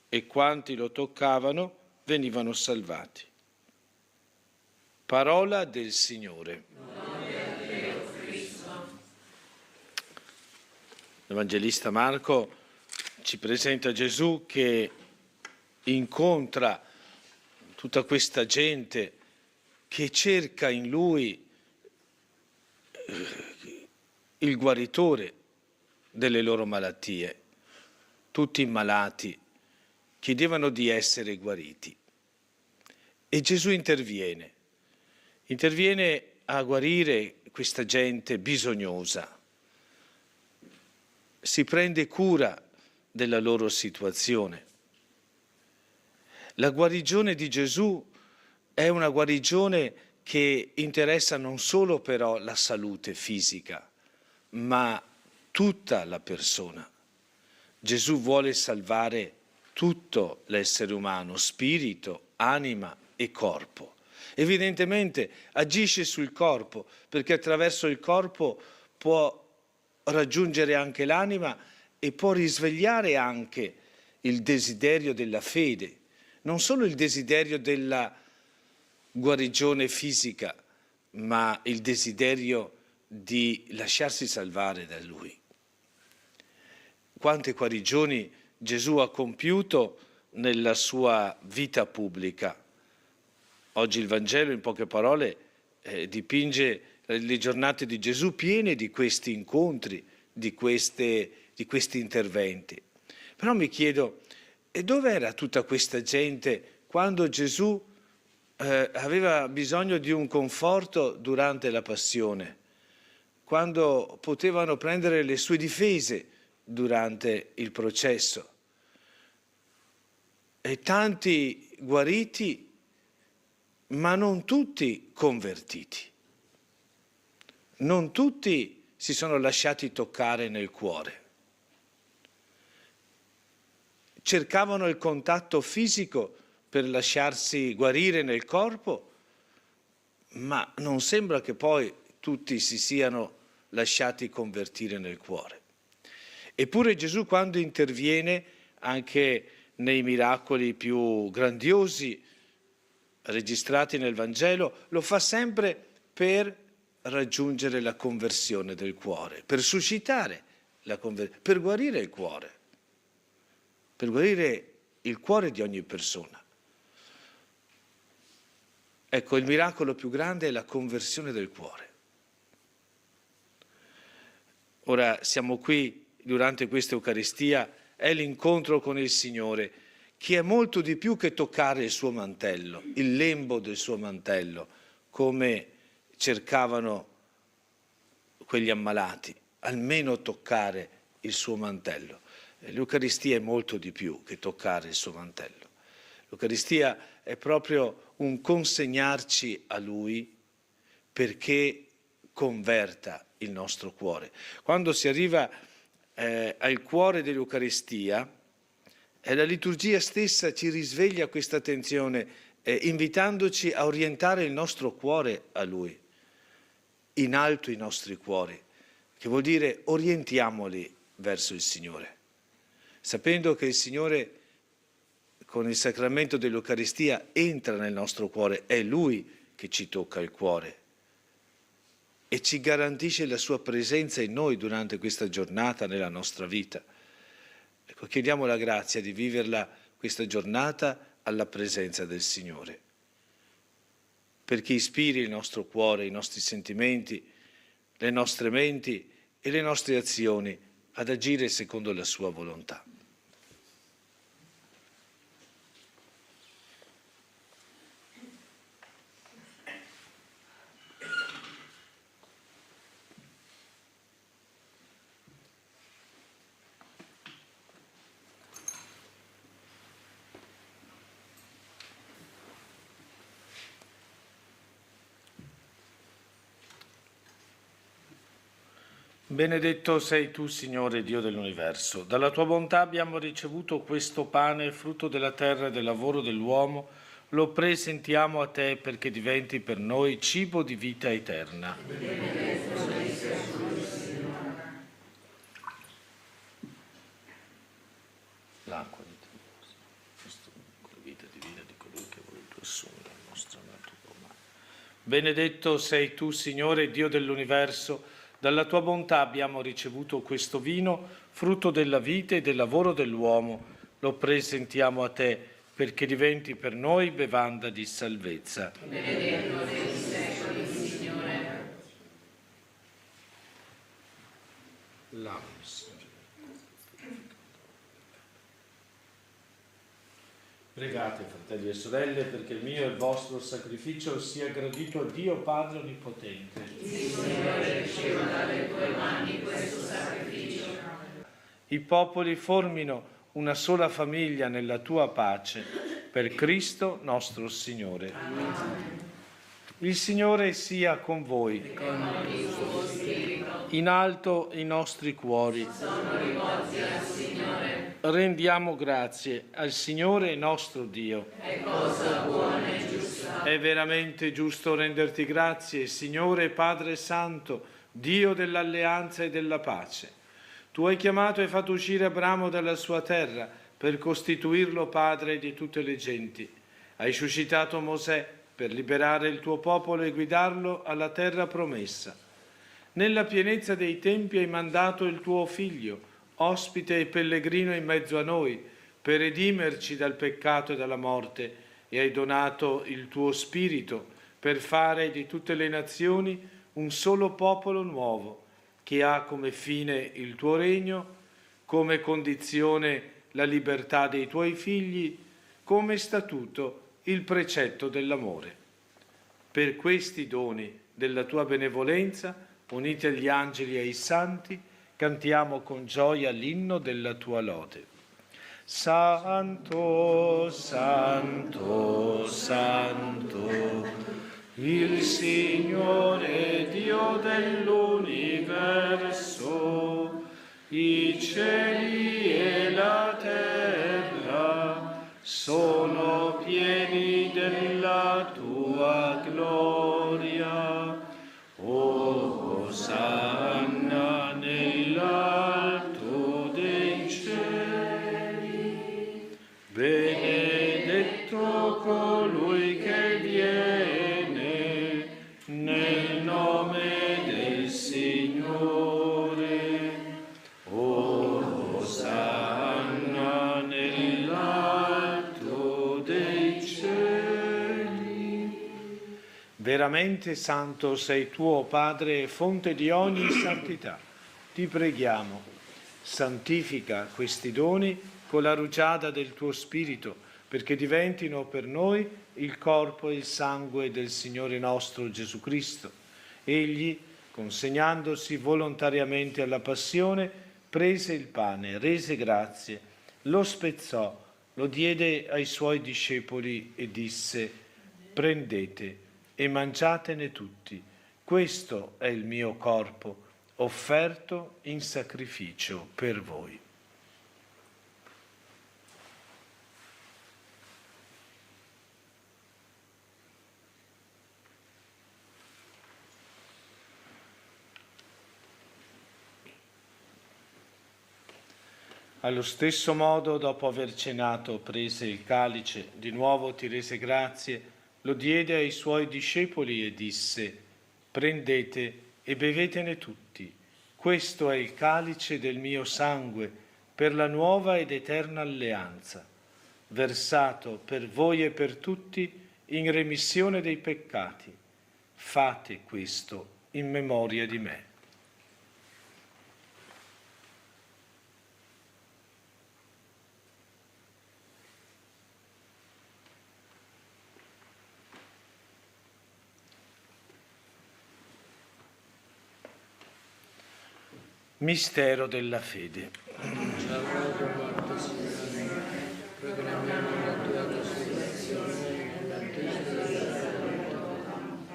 e quanti lo toccavano venivano salvati. Parola del Signore. L'Evangelista Marco ci presenta Gesù che incontra tutta questa gente che cerca in lui il guaritore delle loro malattie. Tutti malati chiedevano di essere guariti. E Gesù interviene a guarire questa gente bisognosa. Si prende cura della loro situazione. La guarigione di Gesù è una guarigione che interessa non solo però la salute fisica, ma tutta la persona. Gesù vuole salvare tutto l'essere umano, spirito, anima e corpo. Evidentemente agisce sul corpo, perché attraverso il corpo può raggiungere anche l'anima e può risvegliare anche il desiderio della fede, non solo il desiderio della guarigione fisica, ma il desiderio di lasciarsi salvare da Lui. Quante guarigioni Gesù ha compiuto nella sua vita pubblica. Oggi il Vangelo, in poche parole, dipinge le giornate di Gesù piene di questi incontri, di questi interventi. Però mi chiedo, e dove era tutta questa gente quando Gesù aveva bisogno di un conforto durante la passione, quando potevano prendere le sue difese durante il processo? E tanti guariti, ma non tutti convertiti. Non tutti si sono lasciati toccare nel cuore. Cercavano il contatto fisico per lasciarsi guarire nel corpo, ma non sembra che poi tutti si siano lasciati convertire nel cuore. Eppure Gesù, quando interviene anche nei miracoli più grandiosi registrati nel Vangelo, lo fa sempre per raggiungere la conversione del cuore, per suscitare la conversione, per guarire il cuore di ogni persona. Ecco, il miracolo più grande è la conversione del cuore. Ora siamo qui durante questa Eucaristia, è l'incontro con il Signore, che è molto di più che toccare il suo mantello, il lembo del suo mantello, come cercavano quegli ammalati, almeno toccare il suo mantello. L'Eucaristia è molto di più che toccare il suo mantello. L'Eucaristia è proprio un consegnarci a Lui perché converta il nostro cuore. Quando si arriva al cuore dell'Eucaristia, la liturgia stessa ci risveglia questa attenzione, invitandoci a orientare il nostro cuore a Lui, in alto i nostri cuori, che vuol dire orientiamoli verso il Signore, sapendo che il Signore con il sacramento dell'Eucaristia entra nel nostro cuore, è Lui che ci tocca il cuore e ci garantisce la sua presenza in noi durante questa giornata nella nostra vita. Ecco, chiediamo la grazia di viverla questa giornata alla presenza del Signore, perché ispiri il nostro cuore, i nostri sentimenti, le nostre menti e le nostre azioni ad agire secondo la sua volontà. Benedetto sei tu, Signore Dio dell'universo. Dalla tua bontà abbiamo ricevuto questo pane, frutto della terra e del lavoro dell'uomo. Lo presentiamo a te perché diventi per noi cibo di vita eterna. L'acqua di la vita divina di colui che vuole assumere la nostra natura umana. Benedetto sei tu, Signore Dio dell'universo. Dalla tua bontà abbiamo ricevuto questo vino, frutto della vita e del lavoro dell'uomo. Lo presentiamo a te perché diventi per noi bevanda di salvezza. Benedetto sei secoli, Signore. Pregate, fratelli e sorelle, perché il mio e il vostro sacrificio sia gradito a Dio Padre Onnipotente. Il Signore riceva dalle tue mani questo sacrificio. I popoli formino una sola famiglia nella tua pace, per Cristo nostro Signore. Amen. Il Signore sia con voi. E con il suo spirito. In alto i nostri cuori. Sono rivolti al Signore. Rendiamo grazie al Signore nostro Dio. È cosa buona e giusta. È veramente giusto renderti grazie, Signore Padre Santo, Dio dell'alleanza e della pace. Tu hai chiamato e fatto uscire Abramo dalla sua terra per costituirlo padre di tutte le genti. Hai suscitato Mosè per liberare il tuo popolo e guidarlo alla terra promessa. Nella pienezza dei tempi hai mandato il tuo Figlio, ospite e pellegrino in mezzo a noi, per redimerci dal peccato e dalla morte, e hai donato il tuo Spirito per fare di tutte le nazioni un solo popolo nuovo, che ha come fine il tuo regno, come condizione la libertà dei tuoi figli, come statuto il precetto dell'amore. Per questi doni della tua benevolenza, uniti agli angeli e ai santi, cantiamo con gioia l'inno della tua lode. Santo, santo, santo, il Signore Dio dell'universo, i cieli e la terra sono pieni della tua gloria. Oh, Veramente santo sei tu, o Padre, fonte di ogni santità. Ti preghiamo, santifica questi doni con la rugiada del tuo Spirito, perché diventino per noi il corpo e il sangue del Signore nostro Gesù Cristo. Egli, consegnandosi volontariamente alla passione, prese il pane, rese grazie, lo spezzò, lo diede ai suoi discepoli e disse: prendete e mangiatene tutti, questo è il mio corpo, offerto in sacrificio per voi. Allo stesso modo, dopo aver cenato, prese il calice, di nuovo ti rese grazie, lo diede ai suoi discepoli e disse: prendete e bevetene tutti, questo è il calice del mio sangue per la nuova ed eterna alleanza, versato per voi e per tutti in remissione dei peccati. Fate questo in memoria di me. Mistero della fede.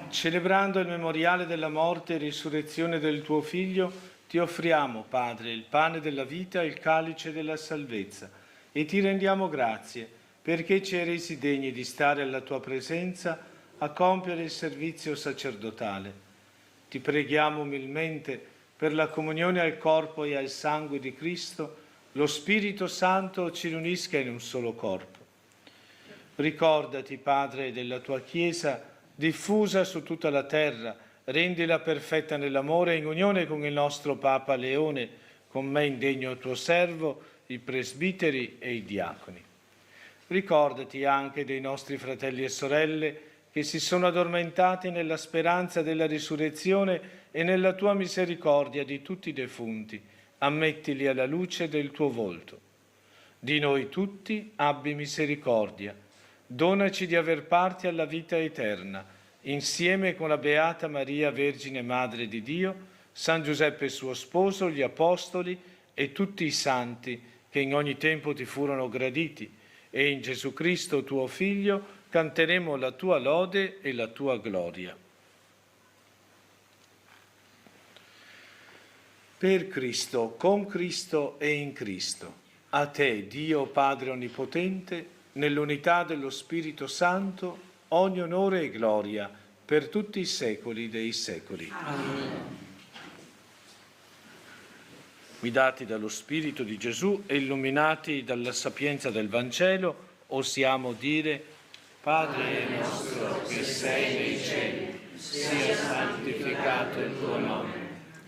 Celebrando il memoriale della morte e risurrezione del tuo Figlio, ti offriamo, Padre, il pane della vita e il calice della salvezza, e ti rendiamo grazie perché ci hai resi degni di stare alla tua presenza a compiere il servizio sacerdotale. Ti preghiamo umilmente per la comunione al corpo e al sangue di Cristo, lo Spirito Santo ci riunisca in un solo corpo. Ricordati, Padre, della tua Chiesa diffusa su tutta la terra, rendila perfetta nell'amore in unione con il nostro Papa Leone, con me indegno tuo servo, i presbiteri e i diaconi. Ricordati anche dei nostri fratelli e sorelle che si sono addormentati nella speranza della risurrezione e nella tua misericordia di tutti i defunti, ammettili alla luce del tuo volto. Di noi tutti abbi misericordia, donaci di aver parte alla vita eterna, insieme con la Beata Maria, Vergine Madre di Dio, San Giuseppe suo sposo, gli Apostoli e tutti i santi che in ogni tempo ti furono graditi, e in Gesù Cristo tuo Figlio canteremo la tua lode e la tua gloria. Per Cristo, con Cristo e in Cristo, a te, Dio Padre Onnipotente, nell'unità dello Spirito Santo, ogni onore e gloria per tutti i secoli dei secoli. Amen. Guidati dallo Spirito di Gesù e illuminati dalla sapienza del Vangelo, osiamo dire: Padre nostro che sei nei cieli, sia santificato il tuo nome.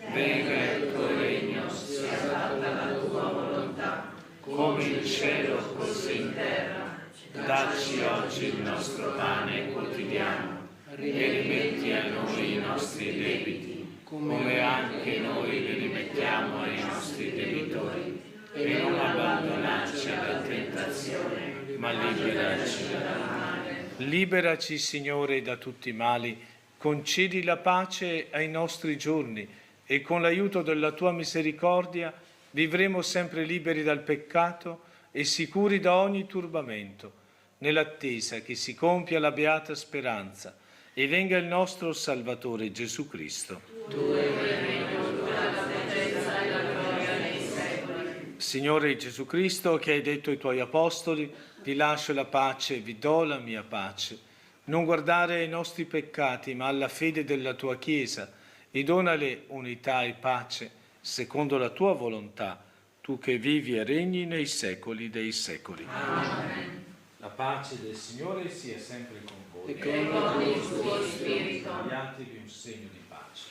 Venga il tuo regno, sia fatta la tua volontà, come in cielo così in terra. Dacci oggi il nostro pane quotidiano e rimetti a noi i nostri debiti, come anche noi li rimettiamo ai nostri debitori, e non abbandonarci alla tentazione, ma liberaci dal male. Liberaci, Signore, da tutti i mali, concedi la pace ai nostri giorni, e con l'aiuto della tua misericordia vivremo sempre liberi dal peccato e sicuri da ogni turbamento, nell'attesa che si compia la beata speranza e venga il nostro Salvatore Gesù Cristo. Tu è il regno, la saggezza e la gloria nei secoli. Signore Gesù Cristo, che hai detto ai tuoi apostoli: vi lascio la pace, vi do la mia pace. Non guardare ai nostri peccati, ma alla fede della tua Chiesa, e donale unità e pace, secondo la tua volontà, tu che vivi e regni nei secoli dei secoli. Amen. La pace del Signore sia sempre con voi. E con il suo Spirito. Datevi un segno di pace.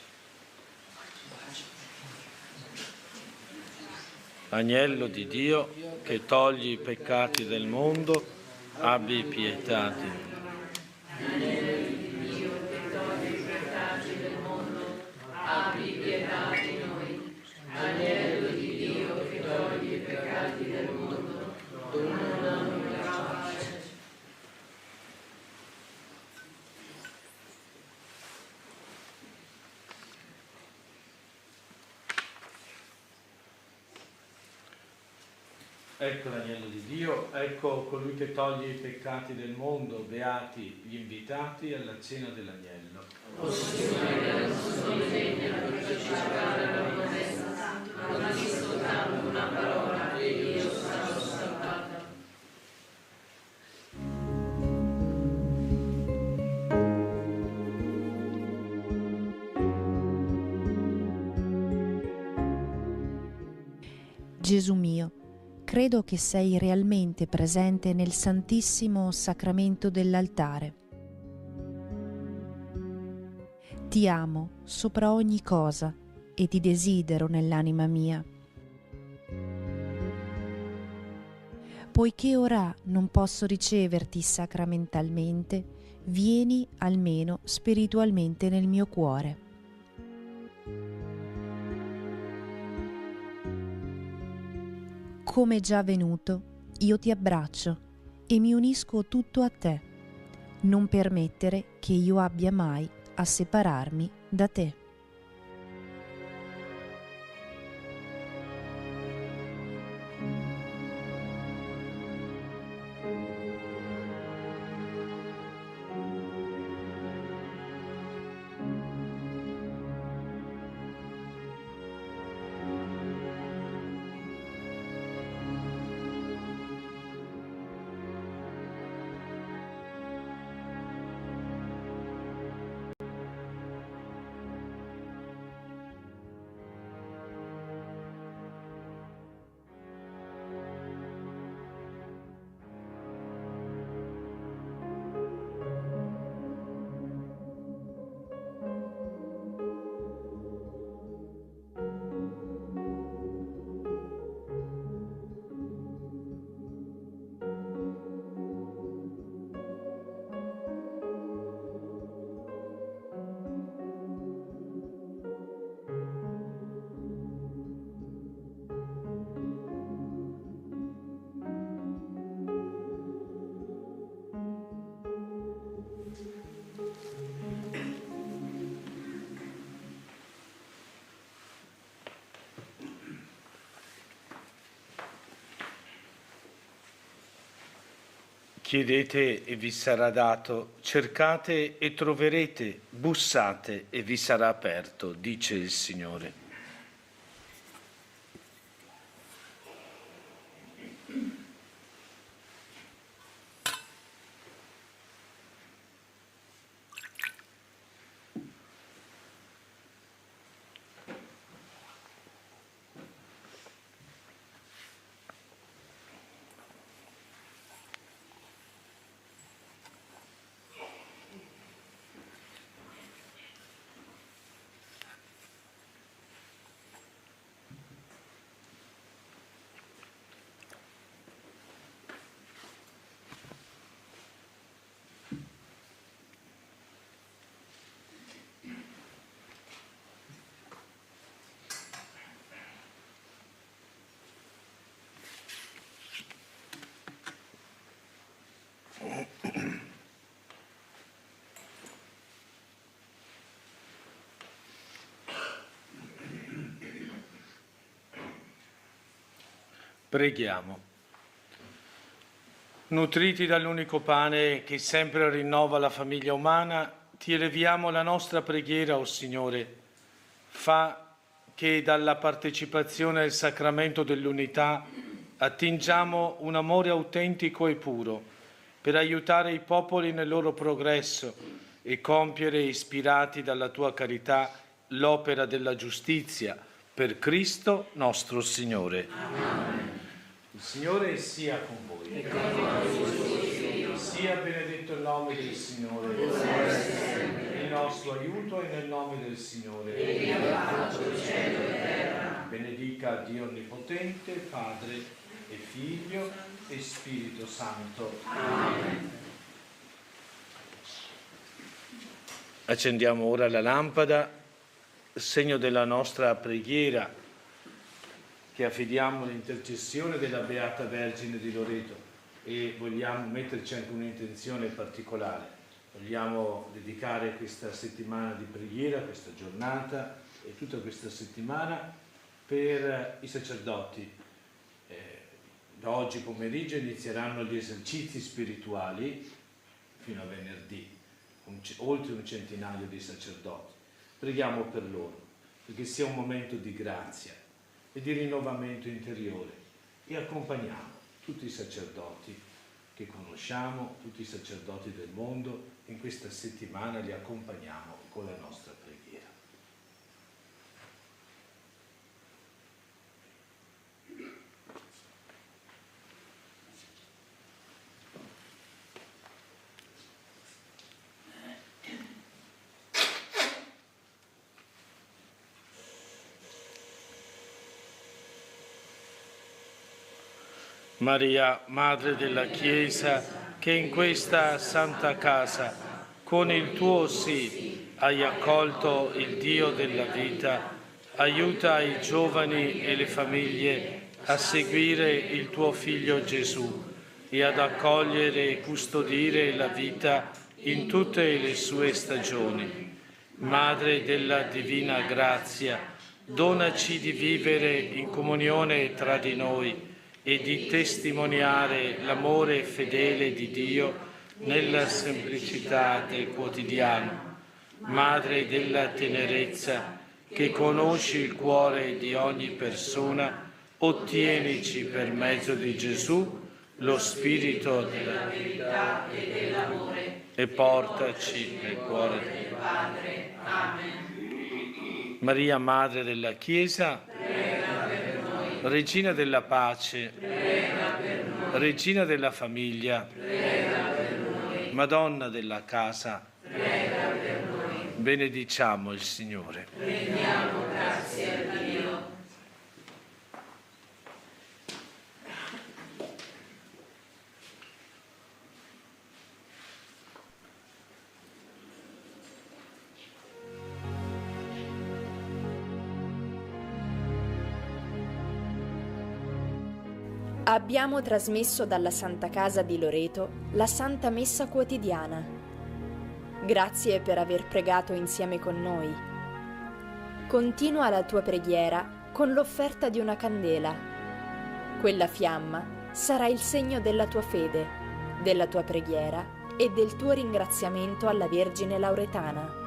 Agnello di Dio, che togli i peccati del mondo, abbi pietà di noi. Ecco l'agnello di Dio, ecco colui che toglie i peccati del mondo, beati gli invitati alla cena dell'agnello. O Signore, non sono degno di partecipare alla promessa, ma di soltanto una parola e io sarò salvata. Gesù mio, credo che sei realmente presente nel Santissimo Sacramento dell'altare. Ti amo sopra ogni cosa e ti desidero nell'anima mia. Poiché ora non posso riceverti sacramentalmente, vieni almeno spiritualmente nel mio cuore. Come già venuto, io ti abbraccio e mi unisco tutto a te. Non permettere che io abbia mai a separarmi da te. Chiedete e vi sarà dato, cercate e troverete, bussate e vi sarà aperto, dice il Signore. Preghiamo. Nutriti dall'unico pane che sempre rinnova la famiglia umana, ti eleviamo la nostra preghiera, o Signore. Fa che dalla partecipazione al sacramento dell'unità attingiamo un amore autentico e puro per aiutare i popoli nel loro progresso e compiere, ispirati dalla tua carità, l'opera della giustizia per Cristo nostro Signore. Amen. Il Signore sia con voi. Sia benedetto il nome del Signore, il nostro aiuto è nel nome del Signore. Benedica Dio Onnipotente, Padre e Figlio e Spirito Santo. Amen. Accendiamo ora la lampada, segno della nostra preghiera, che affidiamo all'intercessione della Beata Vergine di Loreto, e vogliamo metterci anche un'intenzione particolare. Vogliamo dedicare questa settimana di preghiera, questa giornata e tutta questa settimana per i sacerdoti, Da oggi pomeriggio inizieranno gli esercizi spirituali fino a venerdì, oltre un centinaio di sacerdoti. Preghiamo per loro, perché sia un momento di grazia e di rinnovamento interiore, e accompagniamo tutti i sacerdoti che conosciamo, tutti i sacerdoti del mondo. In questa settimana li accompagniamo con la nostra preghiera. Maria, Madre della Chiesa, che in questa santa casa, con il tuo sì, hai accolto il Dio della vita, aiuta i giovani e le famiglie a seguire il tuo Figlio Gesù e ad accogliere e custodire la vita in tutte le sue stagioni. Madre della Divina Grazia, donaci di vivere in comunione tra di noi e di testimoniare l'amore fedele di Dio nella semplicità del quotidiano. Madre della tenerezza, che conosci il cuore di ogni persona, ottienici per mezzo di Gesù lo spirito della verità e dell'amore e portaci nel cuore del Padre. Amen. Maria, Madre della Chiesa, Regina della pace, prega per noi. Regina della famiglia, prega per noi. Madonna della casa, prega per noi. Benediciamo il Signore. Rendiamo grazie a Dio. Abbiamo trasmesso dalla Santa Casa di Loreto la Santa Messa quotidiana. Grazie per aver pregato insieme con noi. Continua la tua preghiera con l'offerta di una candela. Quella fiamma sarà il segno della tua fede, della tua preghiera e del tuo ringraziamento alla Vergine Lauretana.